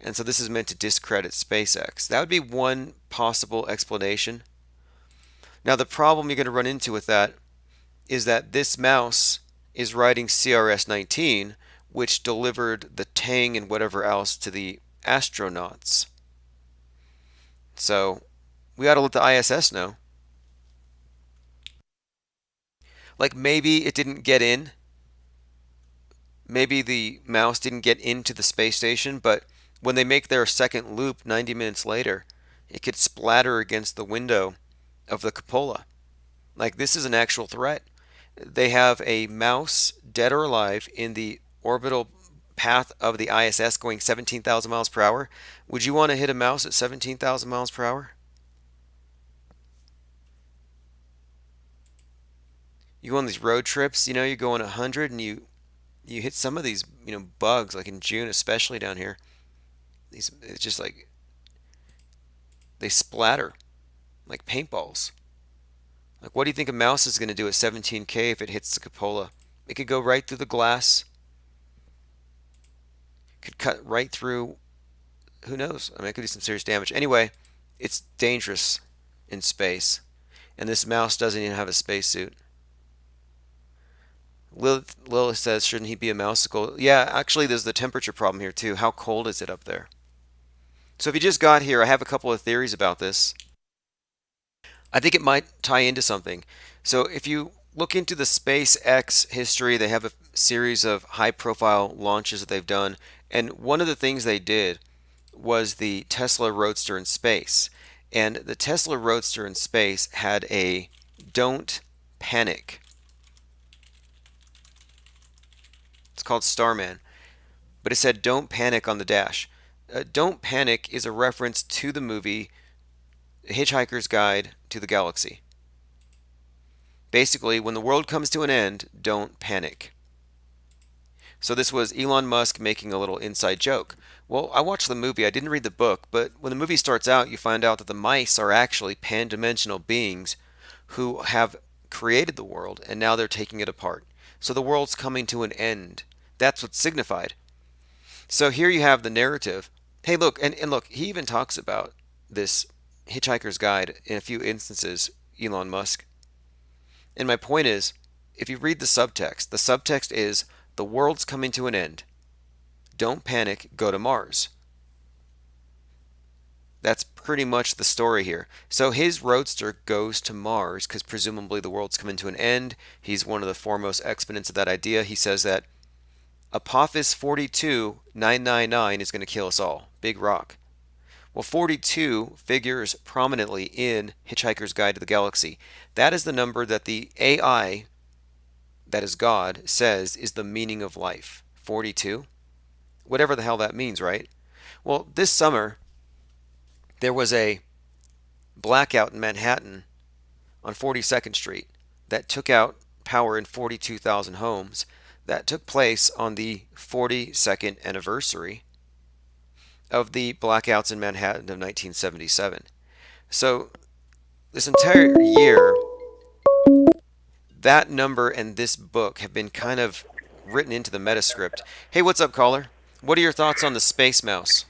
And so this is meant to discredit SpaceX. That would be one possible explanation. Now, the problem you're going to run into with that is that this mouse is riding CRS-19, which delivered the Tang and whatever else to the astronauts. So we ought to let the ISS know. Like, maybe it didn't get in. Maybe the mouse didn't get into the space station, but when they make their second loop 90 minutes later, it could splatter against the window of the cupola. Like, this is an actual threat. They have a mouse, dead or alive, in the orbital path of the ISS going 17,000 miles per hour. Would you want to hit a mouse at 17,000 miles per hour? You go on these road trips, you're going 100 and you hit some of these, bugs, like in June, especially down here. It's just like they splatter like paintballs. Like, what do you think a mouse is going to do at 17K if it hits the cupola? It could go right through the glass. Could cut right through. Who knows? I mean, it could do some serious damage. Anyway, it's dangerous in space. And this mouse doesn't even have a spacesuit. Lilith says, shouldn't he be a mouseicle? Yeah, actually, there's the temperature problem here, too. How cold is it up there? So if you just got here, I have a couple of theories about this. I think it might tie into something. So if you look into the SPACEX history, they have a series of high-profile launches that they've done. And one of the things they did was the Tesla Roadster in space. And the Tesla Roadster in space had a "Don't Panic." It's called Starman. But it said "Don't Panic" on the dash. "Don't Panic" is a reference to the movie Hitchhiker's Guide to the Galaxy. Basically, when the world comes to an end, don't panic. So this was Elon Musk making a little inside joke. Well, I watched the movie, I didn't read the book, but when the movie starts out, you find out that the mice are actually pan-dimensional beings who have created the world, and now they're taking it apart. So the world's coming to an end. That's what's signified. So here you have the narrative. Hey, look, and look, he even talks about this Hitchhiker's Guide in a few instances, Elon Musk. And my point is, if you read the subtext is, the world's coming to an end. Don't panic, go to Mars. That's pretty much the story here. So his Roadster goes to Mars because presumably the world's coming to an end. He's one of the foremost exponents of that idea. He says that Apophis 42999 is going to kill us all. Big rock. Well, 42 figures prominently in Hitchhiker's Guide to the Galaxy. That is the number that the AI, that is God, says is the meaning of life. 42? Whatever the hell that means, right? Well, this summer, there was a blackout in Manhattan on 42nd Street that took out power in 42,000 homes. That took place on the 42nd anniversary of the blackouts in Manhattan of 1977. So this entire year, that number and this book have been kind of written into the metascript. Hey, what's up, caller? What are your thoughts on the Space Mouse?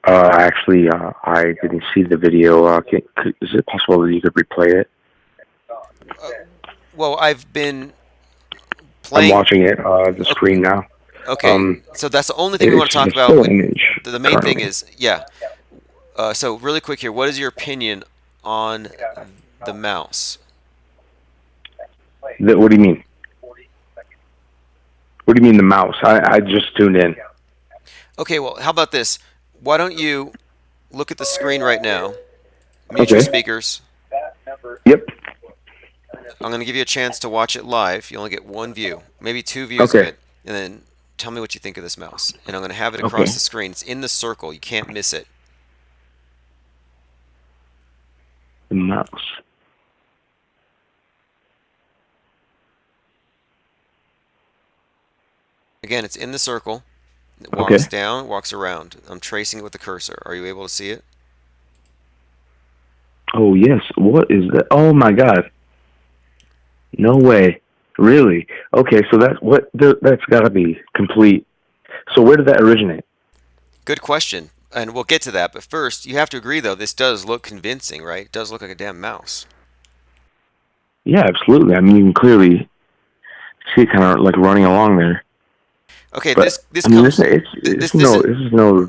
Actually, I didn't see the video. Is it possible that you could replay it? Well, I've been playing. I'm watching it, the screen now. Okay, so that's the only thing we want to talk about. The main thing is, yeah. So really quick here, what is your opinion on the mouse? What do you mean? What do you mean the mouse? I just tuned in. Okay, well, how about this? Why don't you look at the screen right now, mute your speakers. Yep. I'm going to give you a chance to watch it live. You only get one view, maybe two views of it, and then tell me what you think of this mouse. And I'm going to have it across the screen. It's in the circle. You can't miss it. The mouse. Again, it's in the circle. It walks down, walks around. I'm tracing it with the cursor. Are you able to see it? Oh, yes. What is that? Oh, my God. No way. Really? Okay, so that's got to be complete. So where did that originate? Good question. And we'll get to that. But first, you have to agree, though, this does look convincing, right? It does look like a damn mouse. Yeah, absolutely. I mean, you can clearly see it kind of like running along there. Okay, but, this comes. There's no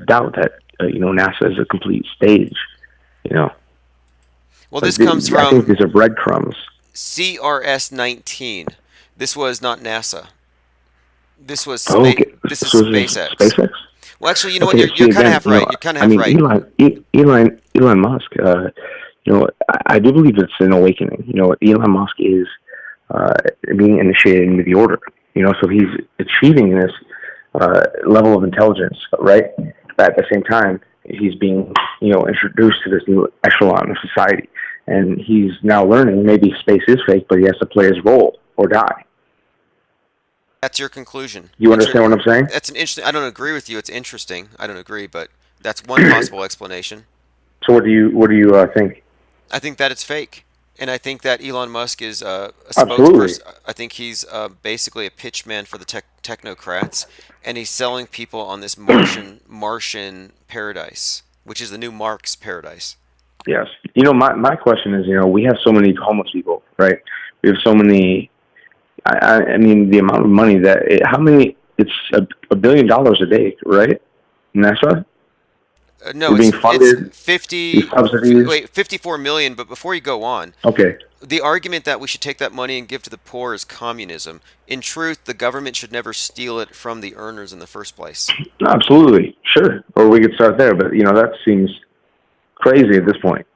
doubt that NASA is a complete stage. Well, this comes from. I think these are breadcrumbs. CRS-19. This was not NASA. This was this is so SpaceX. SpaceX. Well, actually, you know what? You're kind of half right. You're kind of half right. Elon Musk. I do believe it's an awakening. Elon Musk is being initiated into the order. So he's achieving this level of intelligence, right? But at the same time, he's being, introduced to this new echelon of society. And he's now learning maybe space is fake, but he has to play his role or die. That's your conclusion. You understand what I'm saying? That's an interesting. I don't agree with you. It's interesting. I don't agree, but that's one possible explanation. So what do you think? I think that it's fake, and I think that Elon Musk is a Absolutely. spokesperson. I think he's basically a pitchman for the technocrats, and he's selling people on this Martian paradise, which is the new Marx paradise. Yes. My question is, we have so many homeless people, right? We have so many. I mean, the amount of money it's $1 billion a day, right? NASA? No, being funded, it's 54 million. But before you go on, okay, the argument that we should take that money and give to the poor is communism. In truth, the government should never steal it from the earners in the first place. Absolutely, sure. Or we could start there, but that seems crazy at this point.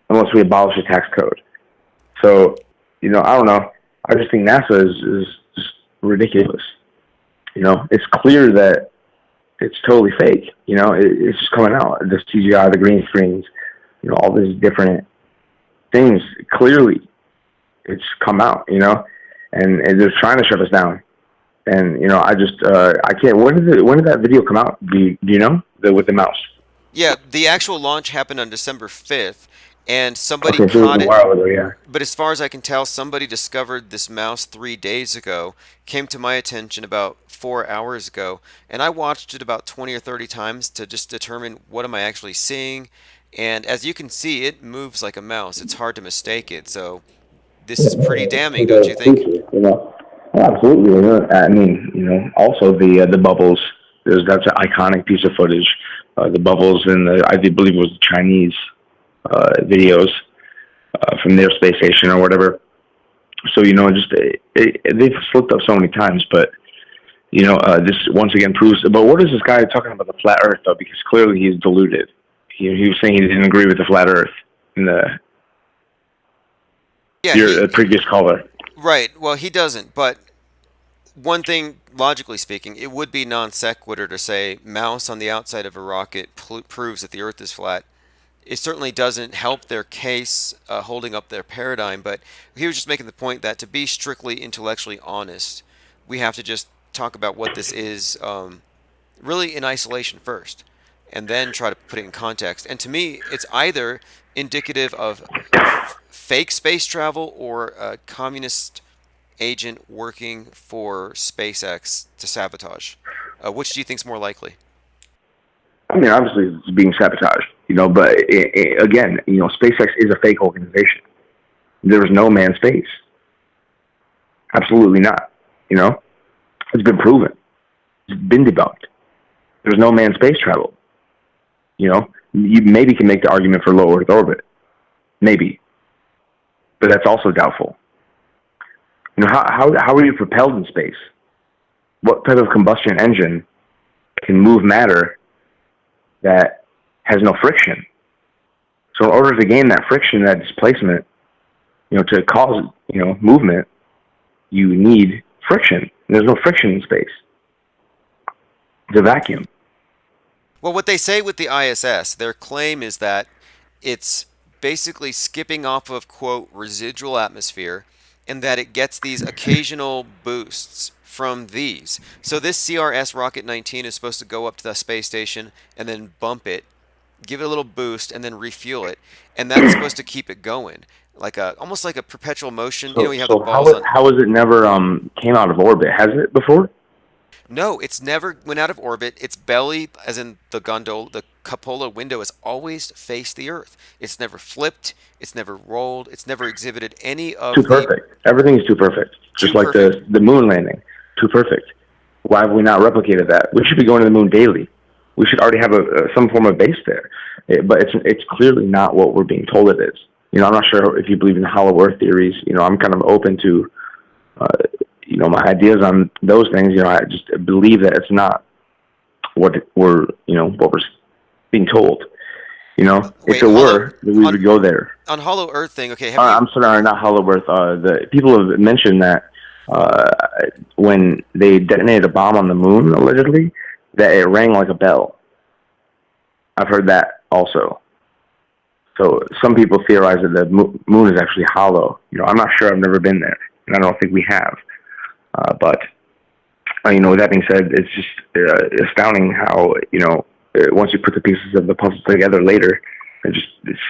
Unless we abolish the tax code. So, I don't know. I just think NASA is just ridiculous. It's clear that it's totally fake. It's just coming out. The CGI, the green screens, all these different things. Clearly, it's come out. And they're trying to shut us down. And I can't. When did that video come out? Do you know with the mouse? Yeah, the actual launch happened on December 5th. And somebody so caught it. A while ago, yeah. But as far as I can tell, somebody discovered this mouse 3 days ago, came to my attention about 4 hours ago, and I watched it about 20 or 30 times to just determine what am I actually seeing. And as you can see, it moves like a mouse. It's hard to mistake it. So this is pretty damning, don't you think? Absolutely. I mean, also the bubbles. That's an iconic piece of footage. The bubbles in I believe it was the Chinese videos from their space station or whatever. So they've slipped up so many times, but this once again proves. But what is this guy talking about the flat Earth though? Because clearly he's deluded. He was saying he didn't agree with the flat Earth in your previous caller. Right. Well, he doesn't. But one thing, logically speaking, it would be non sequitur to say mouse on the outside of a rocket proves that the Earth is flat. It certainly doesn't help their case holding up their paradigm, but he was just making the point that to be strictly intellectually honest, we have to just talk about what this is really in isolation first, and then try to put it in context. And to me, it's either indicative of fake space travel or a communist agent working for SPACEX to sabotage. Which do you think is more likely? I mean, obviously it's being sabotaged, but again, SpaceX is a fake organization. There is no manned space. Absolutely not. It's been proven. It's been debunked. There's no manned space travel. You maybe can make the argument for low Earth orbit. Maybe. But that's also doubtful. How are you propelled in space? What type of combustion engine can move matter that has no friction? So in order to gain that friction, that displacement, to cause, movement, you need friction. And there's no friction in space. It's a vacuum. Well, what they say with the ISS, their claim is that it's basically skipping off of, quote, residual atmosphere, and that it gets these occasional boosts from these. So this CRS Rocket 19 is supposed to go up to the space station and then bump it, give it a little boost, and then refuel it. And that's supposed to keep it going, almost like a perpetual motion. You have the balls on. How is it never came out of orbit? Has it before? No, it's never went out of orbit. Its belly, as in the gondola, the cupola window, has always faced the Earth. It's never flipped. It's never rolled. It's never exhibited any of too perfect. Everything is too perfect. Just like the moon landing. Too perfect. Why have we not replicated that? We should be going to the moon daily. We should already have some form of base there. But it's clearly not what we're being told it is. I'm not sure if you believe in hollow Earth theories. I'm kind of open to my ideas on those things. I just believe that it's not what we're being told. If Wait, it Hollow were, then we would go there. on Hollow Earth thing. Okay, have I'm sorry, not Hollow Earth. The people have mentioned that when they detonated a bomb on the moon, allegedly, that it rang like a bell. I've heard that also. So some people theorize that the moon is actually hollow. I'm not sure. I've never been there, and I don't think we have. But with that being said, it's just astounding how once you put the pieces of the puzzle together later, it's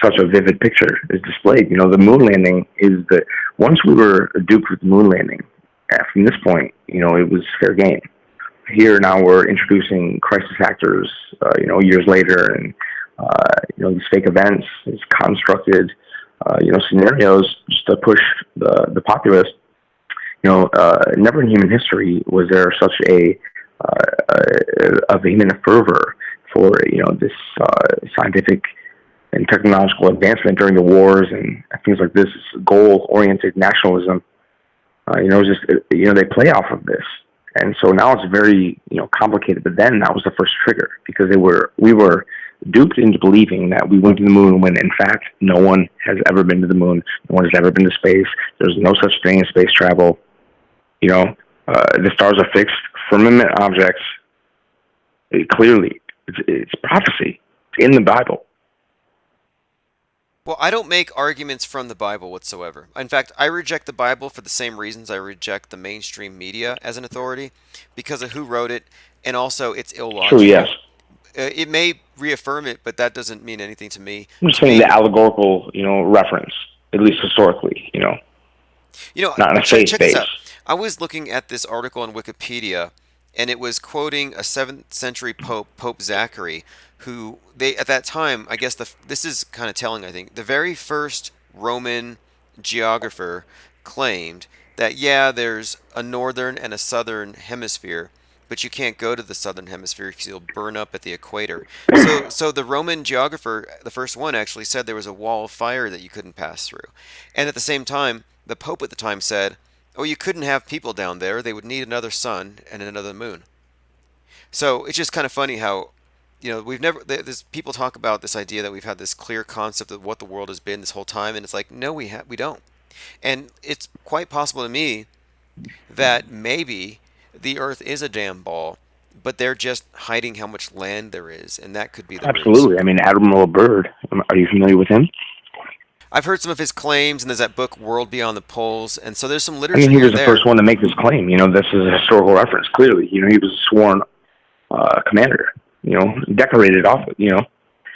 such a vivid picture is displayed. The moon landing is once we were duped with the moon landing, from this point, it was fair game. Here now we're introducing crisis actors, years later, and these fake events, these constructed, scenarios just to push the populace. Never in human history was there such a vehement fervor for this scientific and technological advancement during the wars and things like this. Goal-oriented nationalism. They play off of this, and so now it's very complicated. But then that was the first trigger because we were duped into believing that we went to the moon when in fact no one has ever been to the moon. No one has ever been to space. There's no such thing as space travel. The stars are fixed firmament objects. Clearly, it's prophecy. It's in the Bible. Well, I don't make arguments from the Bible whatsoever. In fact, I reject the Bible for the same reasons I reject the mainstream media as an authority, because of who wrote it, and also it's illogical. True, yes. It may reaffirm it, but that doesn't mean anything to me. I'm just saying the allegorical, reference, at least historically, not in a faith base. I was looking at this article on Wikipedia, and it was quoting a 7th century pope, Pope Zachary, who at that time, I guess this is kind of telling, I think, the very first Roman geographer claimed that, there's a northern and a southern hemisphere, but you can't go to the southern hemisphere because you'll burn up at the equator. So the Roman geographer, the first one, actually said there was a wall of fire that you couldn't pass through. And at the same time, the Pope at the time said, you couldn't have people down there. They would need another sun and another moon. So it's just kind of funny how, people talk about this idea that we've had this clear concept of what the world has been this whole time, and it's like, no, we don't. And it's quite possible to me that maybe the Earth is a damn ball, but they're just hiding how much land there is, and that could be the Absolutely. reason. I mean, Admiral Byrd, are you familiar with him? I've heard some of his claims, and there's that book, World Beyond the Poles, and so there's some literature. I mean, he was the first one to make this claim. This is a historical reference, clearly. He was a sworn commander, decorated off it,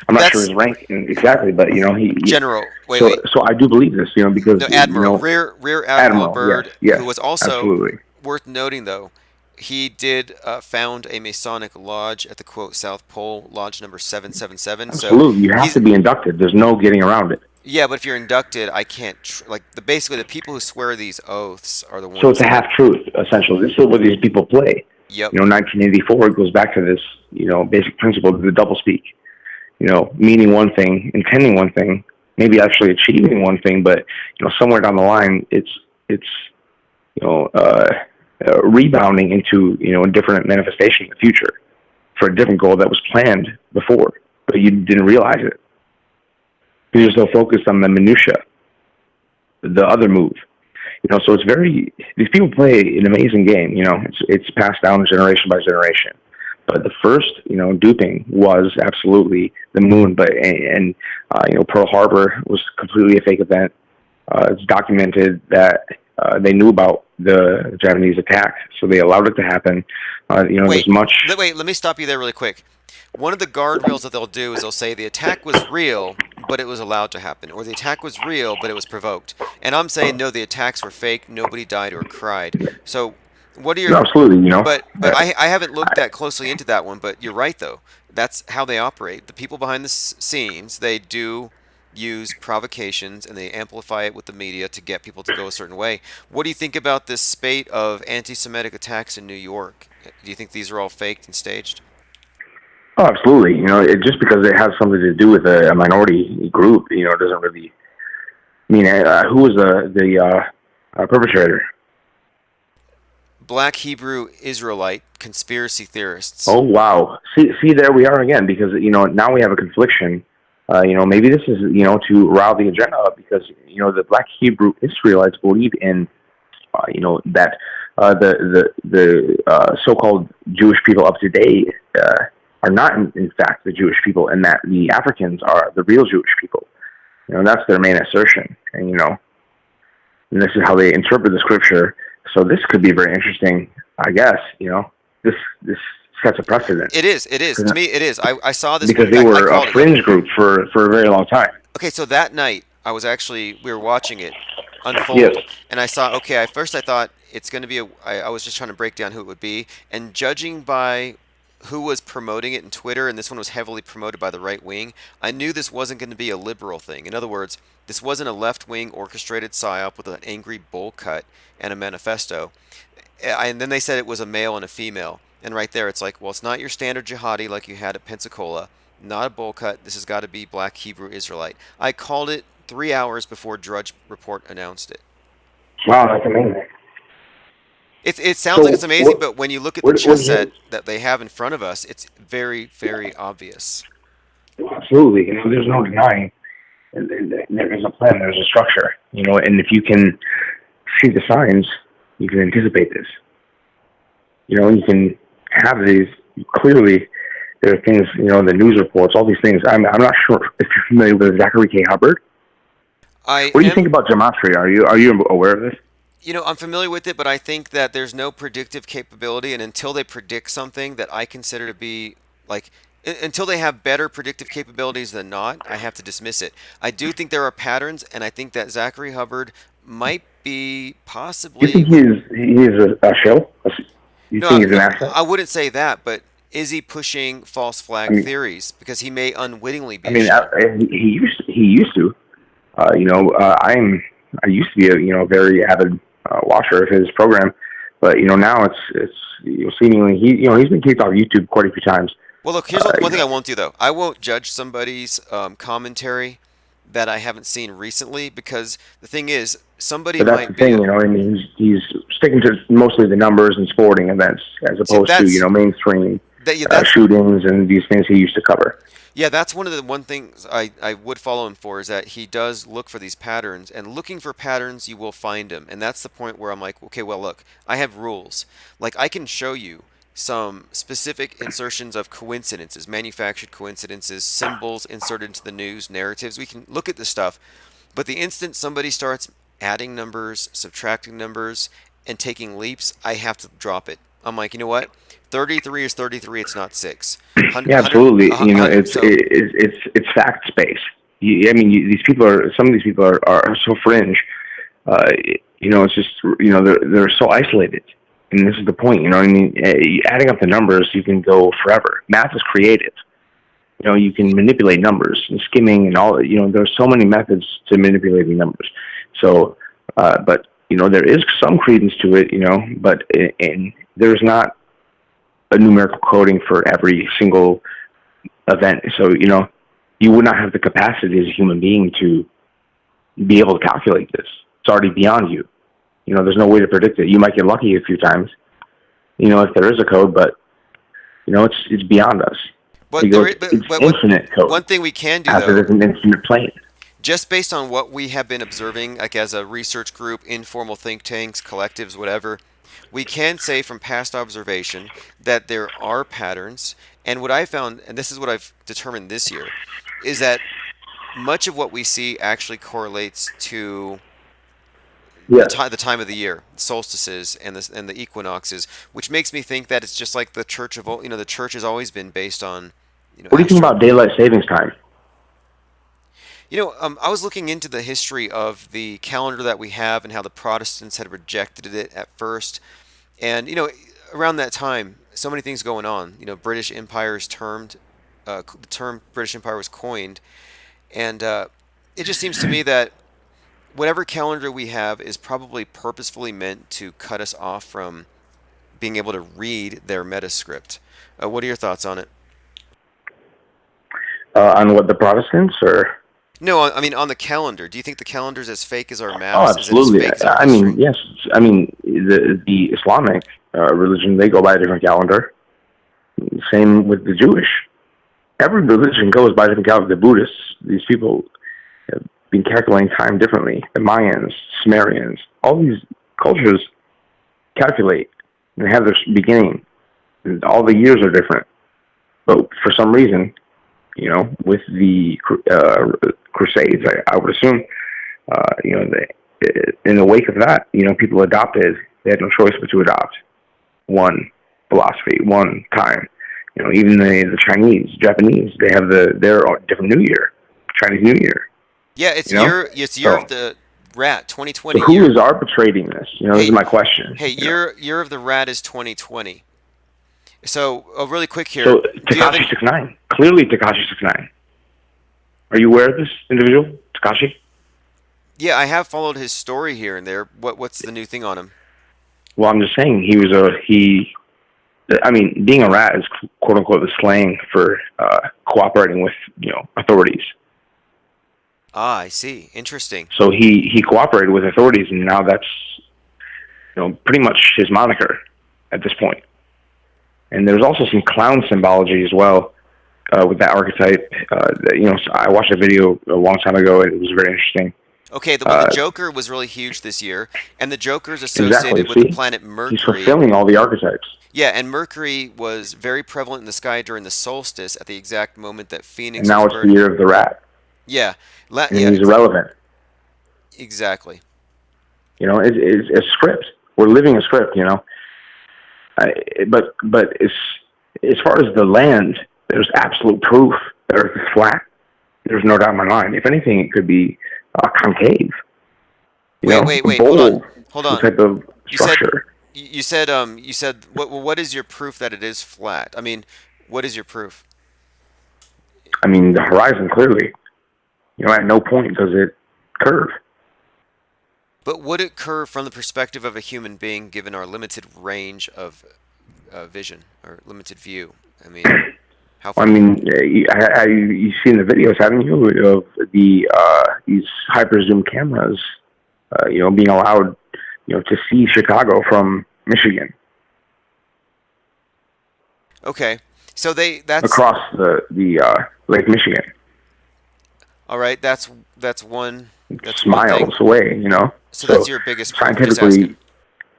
I'm not sure his rank exactly, but, he... General. So I do believe this, because... No, Admiral. Rear Admiral Byrd, yes, who was also, absolutely. Worth noting, though, he did found a Masonic lodge at the, quote, South Pole, lodge number 777. Absolutely. You have to be inducted. There's no getting around it. Yeah, but if you're inducted, I can't... basically, the people who swear these oaths are the ones... So it's a half-truth, essentially. This is what these people play. Yep. 1984 goes back to this, basic principle of the doublespeak. Meaning one thing, intending one thing, maybe actually achieving one thing, but, somewhere down the line, it's rebounding into, a different manifestation in the future for a different goal that was planned before, but you didn't realize it. You're so focused on the minutia, the other move. So it's these people play an amazing game, it's passed down generation by generation. But the first, duping was absolutely the moon, Pearl Harbor was completely a fake event. It's documented that they knew about the Japanese attack, so they allowed it to happen. Wait, let me stop you there really quick. One of the guardrails that they'll do is they'll say the attack was real, but it was allowed to happen, or the attack was real, but it was provoked. And I'm saying, no, the attacks were fake, nobody died or cried. So what are your... Absolutely, But I haven't looked that closely into that one, but you're right, though. That's how they operate. The people behind the scenes, they do use provocations, and they amplify it with the media to get people to go a certain way. What do you think about this spate of anti-Semitic attacks in New York? Do you think these are all faked and staged? Oh, absolutely. Just because it has something to do with a minority group, it doesn't really mean... who was the perpetrator? Black Hebrew Israelite conspiracy theorists. Oh, wow. See, there we are again, because, now we have a confliction Maybe this is, to rile the agenda up because, the Black Hebrew Israelites believe in, that the so-called Jewish people of today are not, in fact, the Jewish people, and that the Africans are the real Jewish people. That's their main assertion, and and this is how they interpret the scripture. So this could be very interesting, I guess. This sets a precedent. It is. To me, it is. I saw this because they were a fringe group for a very long time. Okay, so that night we were watching it unfold, yes. And I saw. Okay, at first I thought it's going to be I was just trying to break down who it would be, and judging by who was promoting it in Twitter, and this one was heavily promoted by the right wing, I knew this wasn't going to be a liberal thing. In other words, this wasn't a left-wing orchestrated psyop with an angry bowl cut and a manifesto. And then they said it was a male and a female. And right there, it's like, well, it's not your standard jihadi like you had at Pensacola, not a bowl cut. This has got to be Black Hebrew Israelite. I called it 3 hours before Drudge Report announced it. Wow, that's amazing. It sounds like it's amazing, but when you look at the chess set that they have in front of us, it's very, very obvious. Absolutely. There's no denying. There's a plan, there's a structure, and if you can see the signs, you can anticipate this. You can have these, clearly there are things, the news reports, all these things. I'm not sure if you're familiar with Zachary K. Hubbard. What do you think about gematria? Are you aware of this? I'm familiar with it, but I think that there's no predictive capability, and until they predict something that I consider to be, until they have better predictive capabilities than not, I have to dismiss it. I do think there are patterns, and I think that Zachary Hubbard might be possibly... You think he's a shill? You think he's an asset? I wouldn't say that, but is he pushing false flag theories? Because he may unwittingly be he used to. I used to be a very avid watcher of his program, but now it's seemingly he's been kicked off YouTube quite a few times. Well, look, here's one thing I won't do though. I won't judge somebody's commentary that I haven't seen recently, because the thing is, somebody that's might the thing, he's sticking to mostly the numbers and sporting events as opposed to mainstream shootings and these things he used to cover. Yeah, that's one things I would follow him for, is that he does look for these patterns, and looking for patterns, you will find them. And that's the point where I'm like, okay, well, look, I have rules. Like, I can show you some specific insertions of coincidences, manufactured coincidences, symbols inserted into the news, narratives. We can look at this stuff. But the instant somebody starts adding numbers, subtracting numbers, and taking leaps, I have to drop it. I'm like, you know what? 33 is 33. It's not 6. Yeah, absolutely. It's fact space. These people are. Some of these people are so fringe. It's just they're so isolated, and this is the point. Adding up the numbers, you can go forever. Math is creative. You can manipulate numbers and skimming and all. There's so many methods to manipulating numbers. So, but there is some credence to it. But there's not a numerical coding for every single event. So, you would not have the capacity as a human being to be able to calculate this. It's already beyond you. There's no way to predict it. You might get lucky a few times, if there is a code, but, it's beyond us. But infinite code. One thing we can do, though, as it is an infinite plane. Just based on what we have been observing, like as a research group, informal think tanks, collectives, whatever, we can say from past observation that there are patterns. And what I found, and this is what I've determined this year, is that much of what we see actually correlates to the time of the year, solstices and the equinoxes, which makes me think that it's just like the church of the church has always been based on. What do you think about daylight savings time? I was looking into the history of the calendar that we have and how the Protestants had rejected it at first. And, around that time, so many things going on. British Empire is termed, the term British Empire was coined. And it just seems to me that whatever calendar we have is probably purposefully meant to cut us off from being able to read their metascript. What are your thoughts on it? On what, the Protestants, or? No, on the calendar. Do you think the calendar's as fake as our maps? Oh, absolutely. Yes. The Islamic religion, they go by a different calendar. Same with the Jewish. every religion goes by different calendar. The Buddhists, these people have been calculating time differently. The Mayans, Sumerians, all these cultures calculate and have their beginning. And all the years are different. But for some reason, with the Crusades, I would assume, in the wake of that, people adopted. They had no choice but to adopt one philosophy, one time. Even the Chinese, Japanese, they have their different New Year, Chinese New Year. Yeah, it's year of the rat, 2020. So who is arbitrating this? This is my question. Hey, year of the rat is 2020. So, really quick here. So Tekashi 69, clearly Tekashi 69. Are you aware of this individual, Tekashi? Yeah, I have followed his story here and there. What's the new thing on him? Well, I'm just saying being a rat is quote unquote the slang for cooperating with authorities. Ah, I see. Interesting. So he cooperated with authorities, and now that's pretty much his moniker at this point. And there's also some clown symbology as well with that archetype. I watched a video a long time ago, and it was very interesting. Okay, the Joker was really huge this year, and the Joker's associated with the planet Mercury. He's fulfilling all the archetypes. Yeah, and Mercury was very prevalent in the sky during the solstice at the exact moment that Phoenix. And now it's the year of the rat. Yeah, and he's irrelevant. Exactly. It's a script. We're living a script. But as far as the land, there's absolute proof that Earth is flat. There's no doubt in my mind. If anything, it could be concave. Wait. Bold, Hold on. Type of structure. You said what is your proof that it is flat? I mean, what is your proof? I mean, the horizon clearly. At no point does it curve. But would it curve from the perspective of a human being, given our limited range of vision or limited view? I mean, how far? I mean, you've seen the videos, haven't you, of these hyper zoom cameras, being allowed, to see Chicago from Michigan. Okay, so that's across the Lake Michigan. All right, that's one. That's miles away, So that's your biggest proof. Scientifically,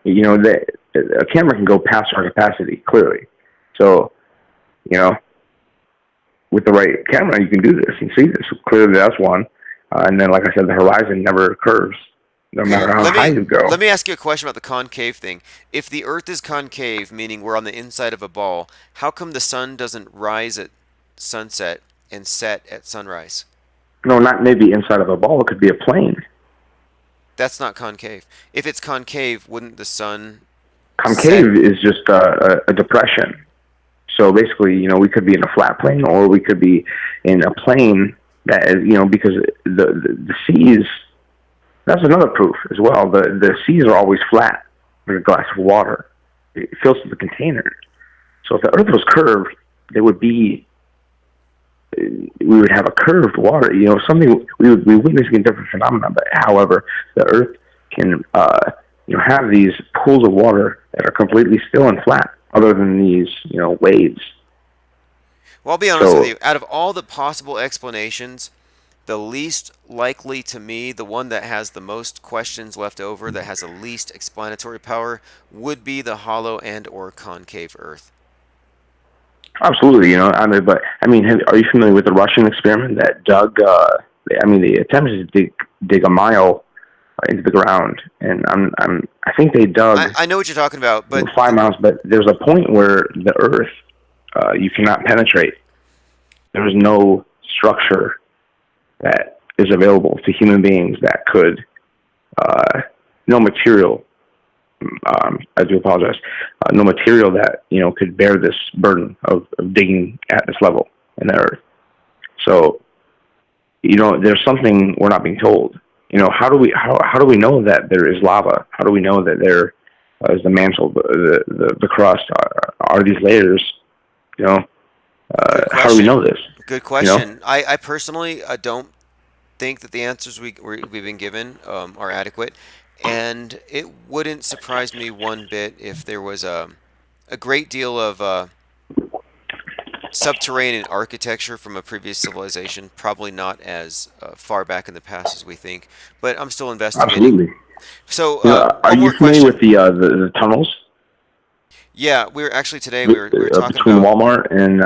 a camera can go past our capacity, clearly. So, with the right camera, you can do this and see this. So clearly, that's one. And then, like I said, the horizon never curves, no matter how high you go. Let me ask you a question about the concave thing. If the Earth is concave, meaning we're on the inside of a ball, how come the sun doesn't rise at sunset and set at sunrise? No, not maybe inside of a ball. It could be a plane. That's not concave. If it's concave, wouldn't the sun... Concave is just a depression. So basically, we could be in a flat plane, or we could be in a plane that is, because the seas... That's another proof as well. The seas are always flat, like a glass of water. It fills the container. So if the Earth was curved, there would be... we would have a curved water, something we would be witnessing a different phenomenon. But however, the Earth can, have these pools of water that are completely still and flat, other than these, waves. Well, I'll be honest with you. Out of all the possible explanations, the least likely to me, the one that has the most questions left over, that has the least explanatory power, would be the hollow and/or concave Earth. Absolutely, but are you familiar with the Russian experiment that dug? They attempted to dig a mile into the ground, and I think they dug. I know what you're talking about, but 5 miles. But there's a point where the Earth, you cannot penetrate. There is no structure that is available to human beings that could, no material. I do apologize. No material that could bear this burden of digging at this level in the Earth. So, there's something we're not being told. How do we know that there is lava? How do we know that there is the mantle, the crust? Are these layers? How do we know this? Good question. I personally don't think that the answers we've been given are adequate. And it wouldn't surprise me one bit if there was a great deal of subterranean architecture from a previous civilization, probably not as far back in the past as we think, but I'm still investigating. Absolutely. So, Are one you more familiar question. with the tunnels Yeah, we were actually today we were talking between about. Walmart and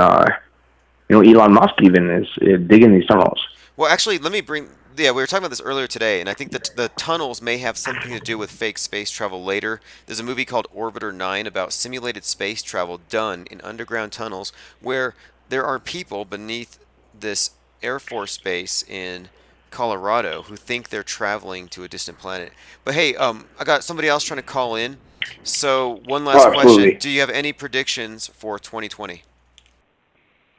Elon Musk even is digging these tunnels? Well, actually, let me bring. Yeah, we were talking about this earlier today, and I think that the tunnels may have something to do with fake space travel later. There's a movie called Orbiter 9 about simulated space travel done in underground tunnels where there are people beneath this Air Force base in Colorado who think they're traveling to a distant planet. But hey, I got somebody else trying to call in. So, one last Oh, question. absolutely. Do you have any predictions for 2020?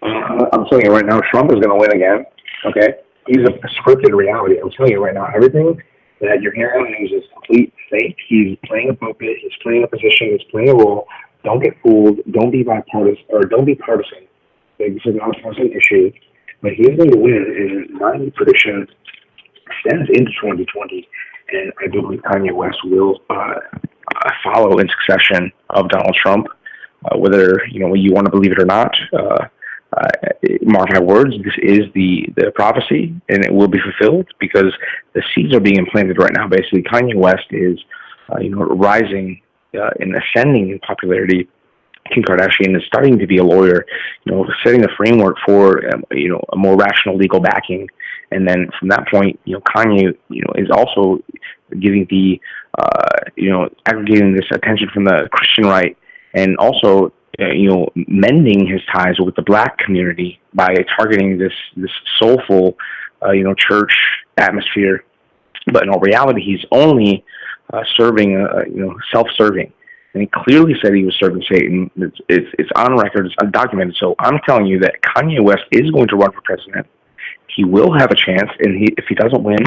I'm telling you right now, Trump is going to win again. Okay, he's a scripted reality. I'm telling you right now, everything that you're hearing on the news is complete fake. He's playing a puppet. He's playing a position. He's playing a role. Don't get fooled. Don't be bipartisan or don't be partisan. Like, this is not a partisan issue, but he's going to win. And my prediction extends into 2020, and I do believe Kanye West will follow in succession of Donald Trump. Whether you want to believe it or not, uh, mark my words, this is the prophecy, and it will be fulfilled because the seeds are being implanted right now. Basically, Kanye West is rising and ascending in popularity. Kim Kardashian is starting to be a lawyer, setting the framework for a more rational legal backing, and then from that point, Kanye, is also giving the aggregating this attention from the Christian right, and also mending his ties with the black community by targeting this soulful church atmosphere. But in all reality, he's only serving self-serving. And he clearly said he was serving Satan. It's on record. It's undocumented. So I'm telling you that Kanye West is going to run for president. He will have a chance, and if he doesn't win,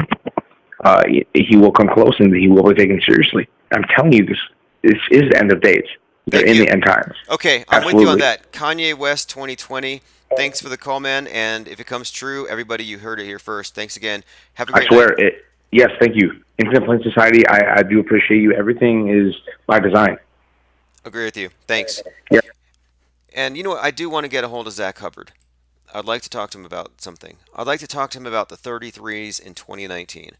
he will come close, and he will be taken seriously. I'm telling you, this is the end of days. They're in the end times. Okay, I'm with you on that. Kanye West 2020. Thanks for the call, man. And if it comes true, everybody, you heard it here first. Thanks again. Have a great I swear night. Yes, thank you. Infinite Plane Society, I do appreciate you. Everything is by design. Agree with you. Thanks. Yeah. And you know what? I do want to get a hold of Zach Hubbard. I'd like to talk to him about something. I'd like to talk to him about the 33s in 2019.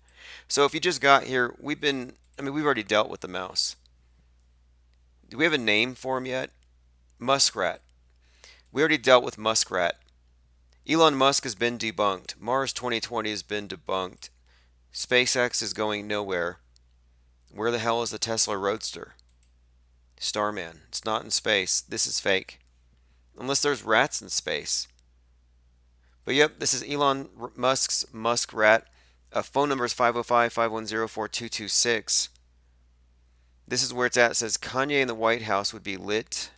So if you just got here, we've already dealt with the mouse. Do we have a name for him yet? Muskrat. We already dealt with Muskrat. Elon Musk has been debunked. Mars 2020 has been debunked. SpaceX is going nowhere. Where the hell is the Tesla Roadster? Starman. It's not in space. This is fake. Unless there's rats in space. But yep, this is Elon Musk's Muskrat. Phone number is 505-510-4226. This is where it's at. It says Kanye in the White House would be lit.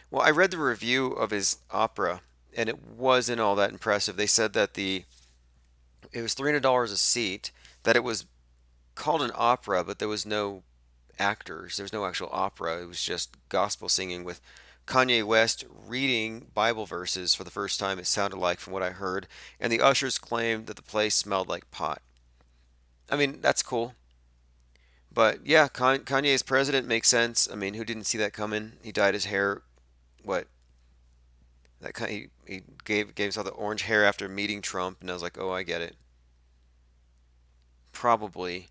Well, I read the review of his opera, and it wasn't all that impressive. They said that it was $300 a seat, that it was called an opera, but there was no actors. There was no actual opera. It was just gospel singing with Kanye West reading Bible verses for the first time, it sounded like, from what I heard. And the ushers claimed that the place smelled like pot. I mean, that's cool. But yeah, Kanye's president makes sense. I mean, who didn't see that coming? He dyed his hair, what? He gave himself the orange hair after meeting Trump, and I was like, oh, I get it. Probably.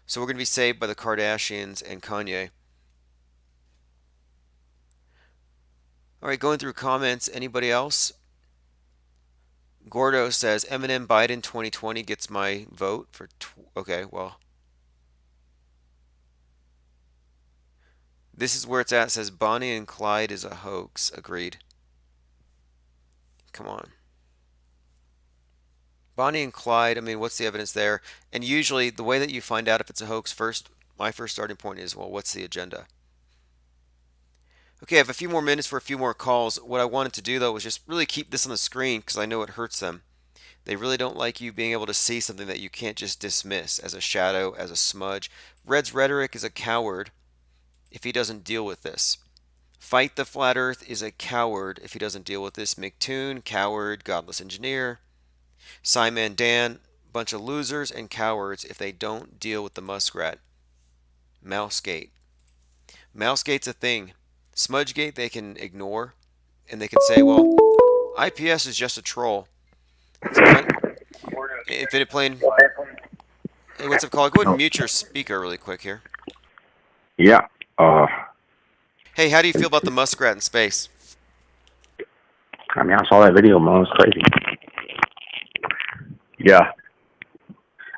So we're going to be saved by the Kardashians and Kanye. All right, going through comments. Anybody else? Gordo says Eminem Biden 2020 gets my vote for. Okay, well. This is where it's at. It says Bonnie and Clyde is a hoax. Agreed. Come on. Bonnie and Clyde, I mean, what's the evidence there? And usually the way that you find out if it's a hoax, my first starting point is, well, what's the agenda? Okay, I have a few more minutes for a few more calls. What I wanted to do, though, was just really keep this on the screen because I know it hurts them. They really don't like you being able to see something that you can't just dismiss as a shadow, as a smudge. Red's rhetoric is a coward if he doesn't deal with this. Fight the Flat Earth is a coward if he doesn't deal with this. McToon, coward, godless engineer. Simon Dan, bunch of losers and cowards if they don't deal with the muskrat. Mousegate. Mousegate's a thing. Smudgegate they can ignore, and they can say, well, IPS is just a troll. Infinite Plane. Hey, what's up, caller? Go ahead and mute your speaker really quick here. Yeah. Hey, how do you feel about the muskrat in space? I mean, I saw that video, man. It's crazy. Yeah.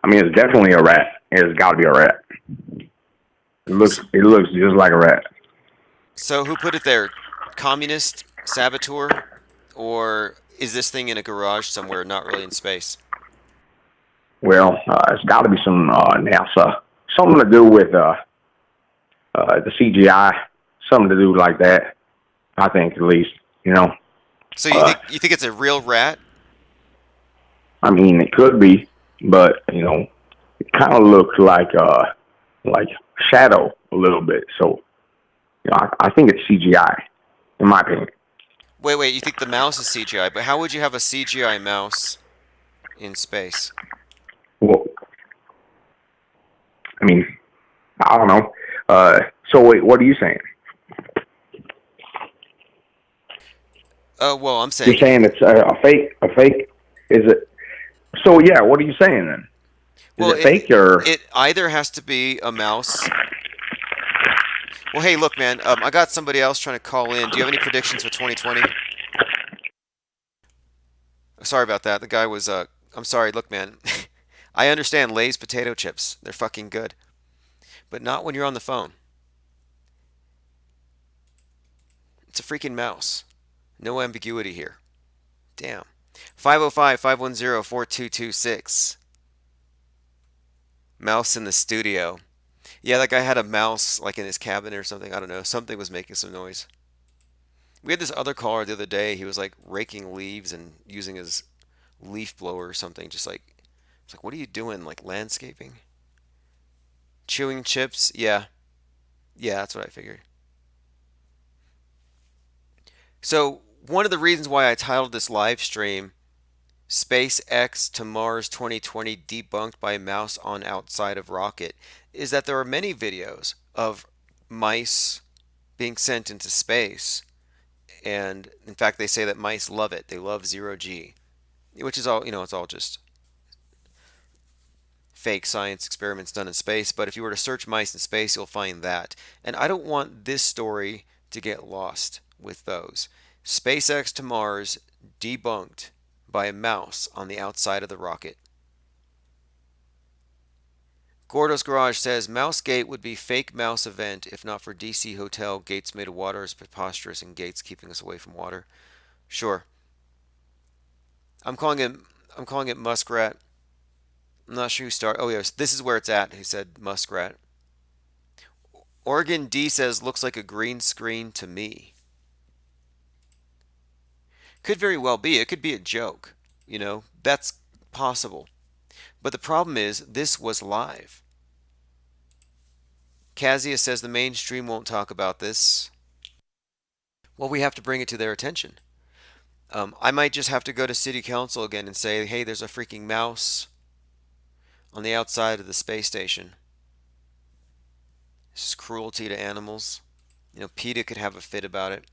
I mean, it's definitely a rat. It's got to be a rat. It looks just like a rat. So who put it there? Communist saboteur, or is this thing in a garage somewhere, not really in space? Well, it's got to be some NASA, something to do with the CGI, something to do like that. I think, at least, you know. So you think it's a real rat? I mean, it could be, but you know, it kind of looks like shadow a little bit. So, you know, I think it's CGI, in my opinion. Wait, you think the mouse is CGI, but how would you have a CGI mouse in space? Well, I mean, I don't know. So wait, what are you saying? Well, I'm saying... You're saying it's a fake? A fake? Is it? So, yeah, what are you saying then? Is it fake or... It either has to be a mouse... Well, hey, look, man, I got somebody else trying to call in. Do you have any predictions for 2020? Sorry about that. The guy was... I'm sorry, look, man. I understand Lay's potato chips. They're fucking good. But not when you're on the phone. It's a freaking mouse. No ambiguity here. Damn. 505-510-4226. Mouse in the studio. Yeah, that guy had a mouse like in his cabinet or something. I don't know. Something was making some noise. We had this other caller the other day. He was like raking leaves and using his leaf blower or something. Just like, it's like, what are you doing? Like landscaping? Chewing chips? Yeah. Yeah, that's what I figured. So, one of the reasons why I titled this live stream SpaceX to Mars 2020 debunked by mouse on outside of rocket is that there are many videos of mice being sent into space, and in fact they say that mice love it. They love 0G, which is all, you know, it's all just fake science experiments done in space. But if you were to search mice in space, you'll find that. And I don't want this story to get lost with those. SpaceX to Mars debunked by a mouse on the outside of the rocket. Gordo's Garage says Mousegate would be fake mouse event if not for DC Hotel. Gates made of water is preposterous, and gates keeping us away from water. Sure. I'm calling it muskrat. I'm not sure who started. Oh yes, this is where it's at. He said muskrat. Oregon D says looks like a green screen to me. Could very well be. It could be a joke. You know, that's possible. But the problem is, this was live. Kazia says the mainstream won't talk about this. Well, we have to bring it to their attention. I might just have to go to city council again and say, hey, there's a freaking mouse on the outside of the space station. This is cruelty to animals. You know, PETA could have a fit about it.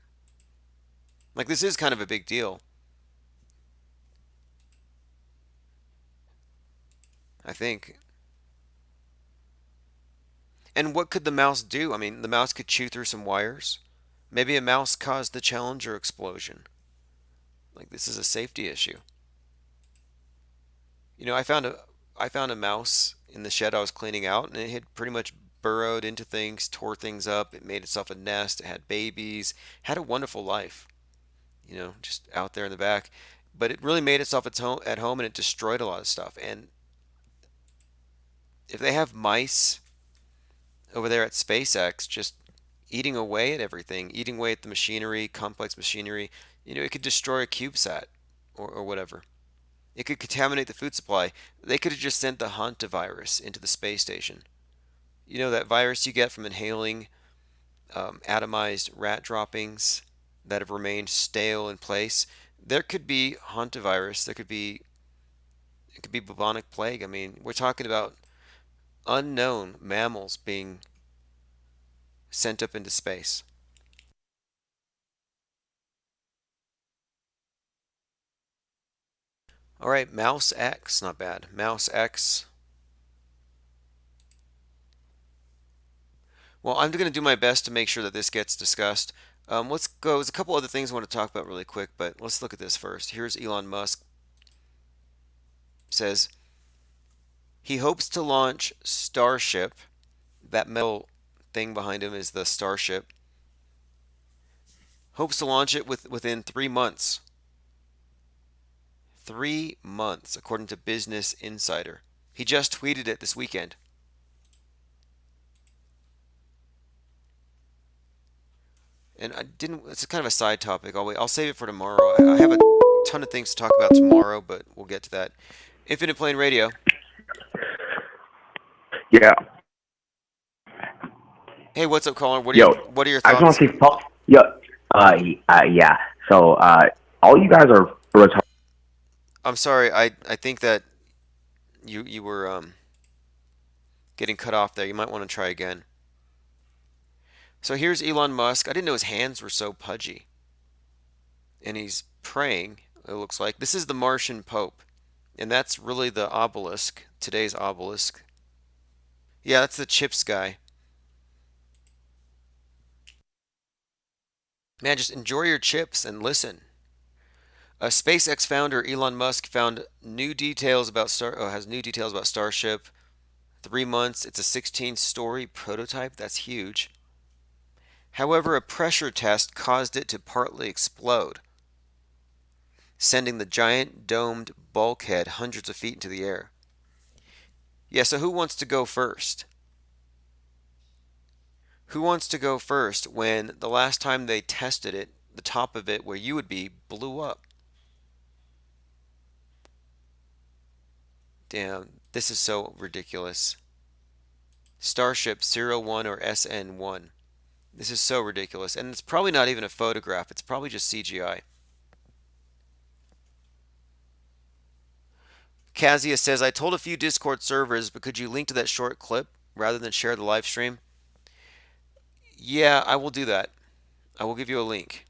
Like, this is kind of a big deal. I think. And what could the mouse do? I mean, the mouse could chew through some wires. Maybe a mouse caused the Challenger explosion. Like, this is a safety issue. You know, I found a mouse in the shed I was cleaning out, and it had pretty much burrowed into things, tore things up. It made itself a nest. It had babies. Had a wonderful life. You know, just out there in the back. But it really made itself at home, and it destroyed a lot of stuff. And if they have mice over there at SpaceX just eating away at everything, eating away at the machinery, complex machinery, you know, it could destroy a CubeSat or whatever. It could contaminate the food supply. They could have just sent the hantavirus into the space station. You know, that virus you get from inhaling atomized rat droppings that have remained stale in place. There could be hantavirus. It could be bubonic plague. I mean, we're talking about unknown mammals being sent up into space. All right, Mouse X, not bad. Mouse X. Well, I'm going to do my best to make sure that this gets discussed. Let's go. There's a couple other things I want to talk about really quick, but let's look at this first. Here's Elon Musk. Says he hopes to launch Starship. That metal thing behind him is the Starship. Hopes to launch it within 3 months. 3 months, according to Business Insider. He just tweeted it this weekend. And it's kind of a side topic. I'll save it for tomorrow. I have a ton of things to talk about tomorrow, but we'll get to that. Infinite Plane Radio. Yeah. Hey, what's up, caller? What are your thoughts? I just want to say, yeah. So, all you guys are retarded. I'm sorry. I think that you were getting cut off there. You might want to try again. So here's Elon Musk. I didn't know his hands were so pudgy. And he's praying, it looks like. This is the Martian Pope. And that's really the obelisk, today's obelisk. Yeah, that's the chips guy. Man, just enjoy your chips and listen. SpaceX founder Elon Musk found new details about has new details about Starship. 3 months. It's a 16-story prototype. That's huge. However, a pressure test caused it to partly explode, sending the giant domed bulkhead hundreds of feet into the air. Yeah, so who wants to go first? Who wants to go first when the last time they tested it, the top of it where you would be blew up? Damn, this is so ridiculous. Starship 01 or SN1. This is so ridiculous. And it's probably not even a photograph. It's probably just CGI. Kazia says, I told a few Discord servers, but could you link to that short clip rather than share the live stream? Yeah, I will do that. I will give you a link.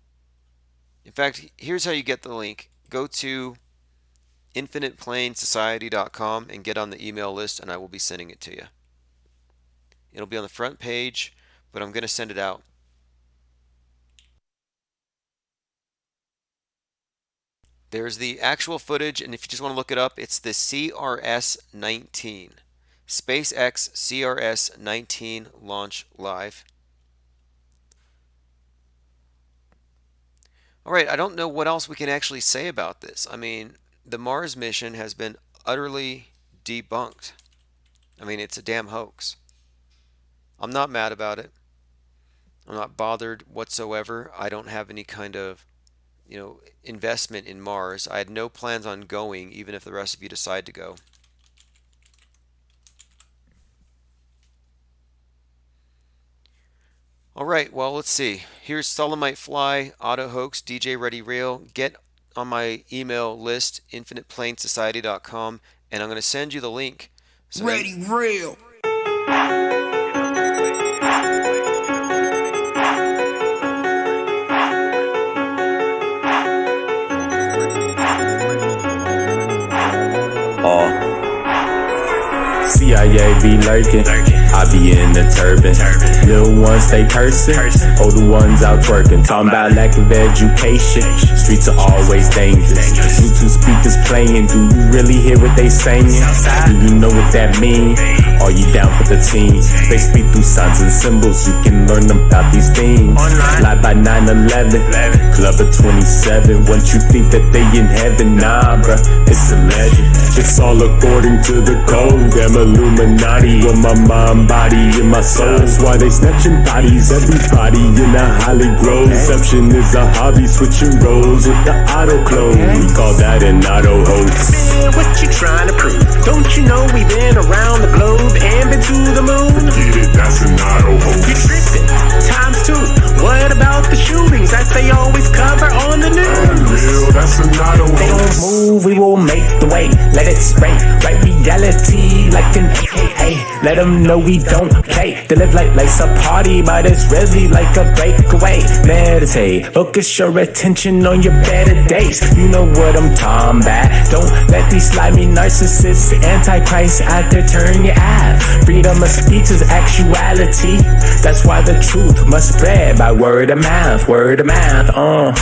In fact, here's how you get the link. Go to infiniteplanesociety.com and get on the email list, and I will be sending it to you. It'll be on the front page, but I'm going to send it out. There's the actual footage, and if you just want to look it up, it's the CRS-19. SpaceX CRS-19 launch live. All right, I don't know what else we can actually say about this. I mean, the Mars mission has been utterly debunked. I mean, it's a damn hoax. I'm not mad about it. I'm not bothered whatsoever. I don't have any kind of, investment in Mars. I had no plans on going, even if the rest of you decide to go. All right, well, let's see. Here's Solemite Fly, Auto Hoax, DJ Ready Real. Get on my email list, infiniteplanesociety.com, and I'm going to send you the link. So Ready Real. CIA be lurking, I be in the turban. Little ones stay cursing, older ones out twerking. Talking about lack of education, streets are always dangerous. Bluetooth speakers playing, do you really hear what they saying? Do you know what that mean? Are you down for the team? They speak through signs and symbols, you can learn about these things. Live by 9/11, Club of 27. Once you think that they in heaven, nah bruh, it's a legend. It's all according to the code. Damn Illuminati with my mind, body, and my soul. That's why they snatching bodies, everybody in a Holly Grove. Deception is a hobby, switching roles with the auto clone. We call that an auto hoax. Man, what you trying to prove? Don't you know we've been around the globe and been to the moon? Forget it, that's an auto hoax. You're tripping, times two. What about the shootings that they always cover on the news? Real, that's an auto hoax. They don't move, we will make the way. Let it spray, right reality like an AKA. let them know we don't play. They live like life's a party, but it's really like a breakaway. Meditate, focus your attention on your better days. You know what I'm talking about. Don't let these slimy narcissists, antichrist out there turn your eye. Freedom of speech is actuality. That's why the truth must spread by word of mouth, word of mouth.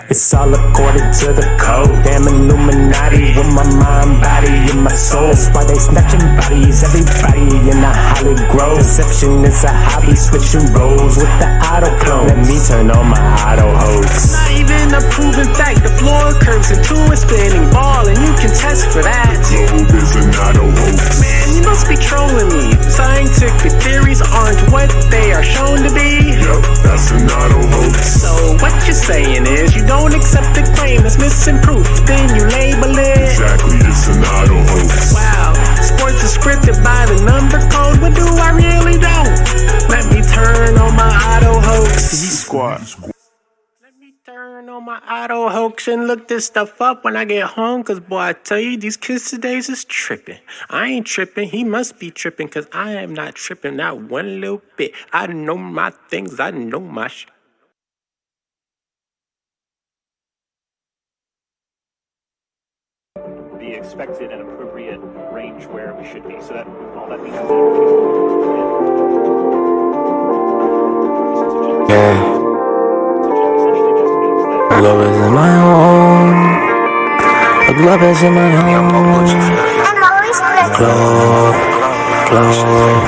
It's all according to the code. Damn Illuminati with my mind, body, and my soul. That's why they snatching bodies, everybody in the Holly Grove. Deception is a hobby, switching roles with the auto clone. Let me turn on my auto hoax. Not even a proven fact. The floor curves into a spinning ball, and you can test for that. Globe is an auto hoax. Man, you must be trolling me. Scientific theories aren't what they are shown to be. Yup, that's an auto hoax. So what you're saying is you don't accept the claim that's missing proof, then you label it. Exactly, it's an auto hoax. Wow, sports is scripted by the number code. What do I really don't? Let me turn on my auto hoax. Squad. Let me turn on my auto hoax and look this stuff up when I get home. Cause boy, I tell you, these kids today is tripping. I ain't tripping, he must be tripping. Cause I am not tripping, not one little bit. I know my things, I know my shit. The expected and appropriate range where we should be. So that all that means is Yeah. The love is in my home. The love is in my home. Globe, globe.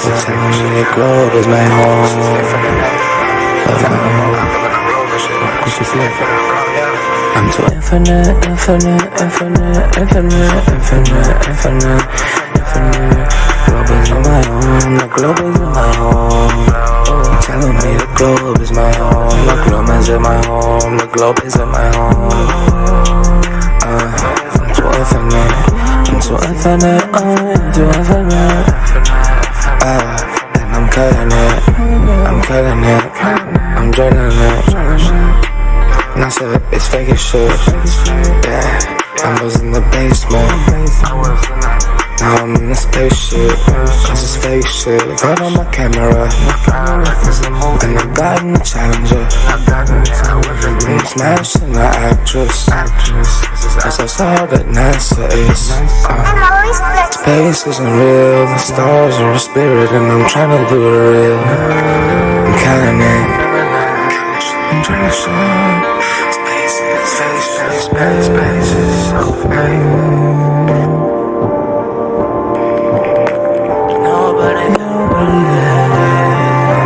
They're telling me the globe is my home. I'm so infinite, infinite, infinite, infinite, infinite, infinite, infinite. Globe is in my home. The globe is in my home. Telling me the globe is my home. The globe is in my home. The globe is in my home. I'm so infinite. I'm so infinite. I'm too infinite. And I'm killing it. I'm killing it. I'm drilling it. And I said it's fake as shit. Yeah, I was in the basement. Now I'm in the spaceship. Cause it's fake shit. Got on my camera. And I'm guiding the challenger. I'm smashing the actress. Cause that's all that NASA is. Space isn't real. The stars are a spirit. And I'm trying to do it real. I'm counting it. I'm trying to show. Space is so fake.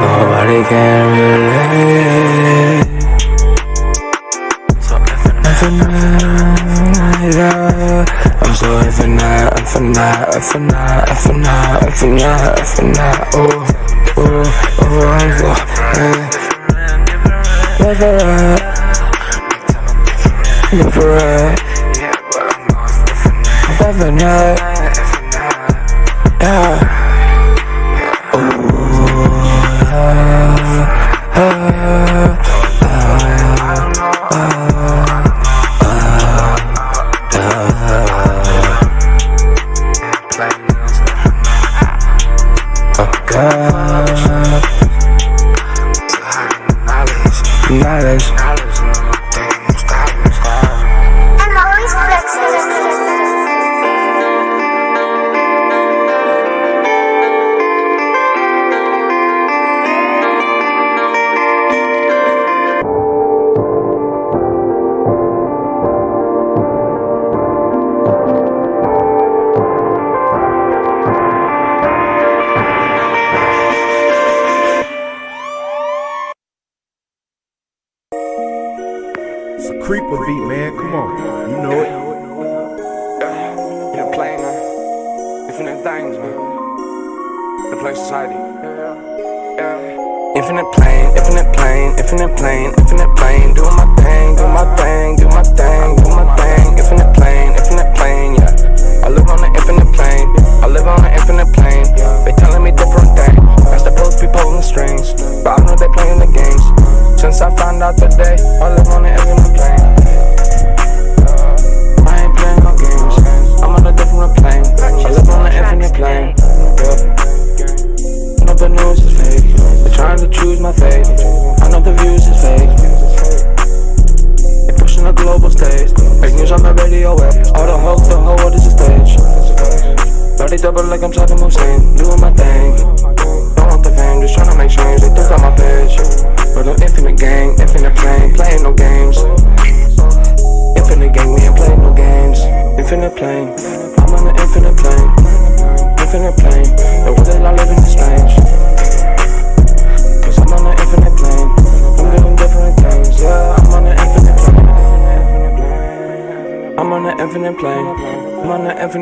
Nobody can relate. So infinite, I'm so infinite, infinite, infinite, infinite, infinite, infinite. Oh, oh, oh, I'm so infinite. Different, infinite, yeah. Knowledge. Creeper beat, man, come on, you know it. You're playing infinite things, man. The play society. Infinite plane, infinite plane, infinite plane, infinite plane. Doing my thing, do my thing, do my thing, do my thing. Infinite plane, yeah. I live on an infinite plane. I live on an infinite plane. They telling me different things. That's the pros be pulling the strings, but I know they playing the games. Since I found out today, I live on an infinite plane. I ain't playing no games. I'm on a different plane. I live on an infinite plane. Yeah.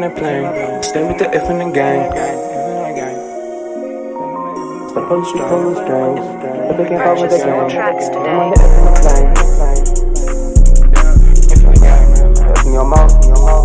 infinite plane. Stay with the infinite gang. Supposed to pull the strings, but they can't fuck with the gang. I'm on the infinite plane. Infinite gang. That's in your mouth.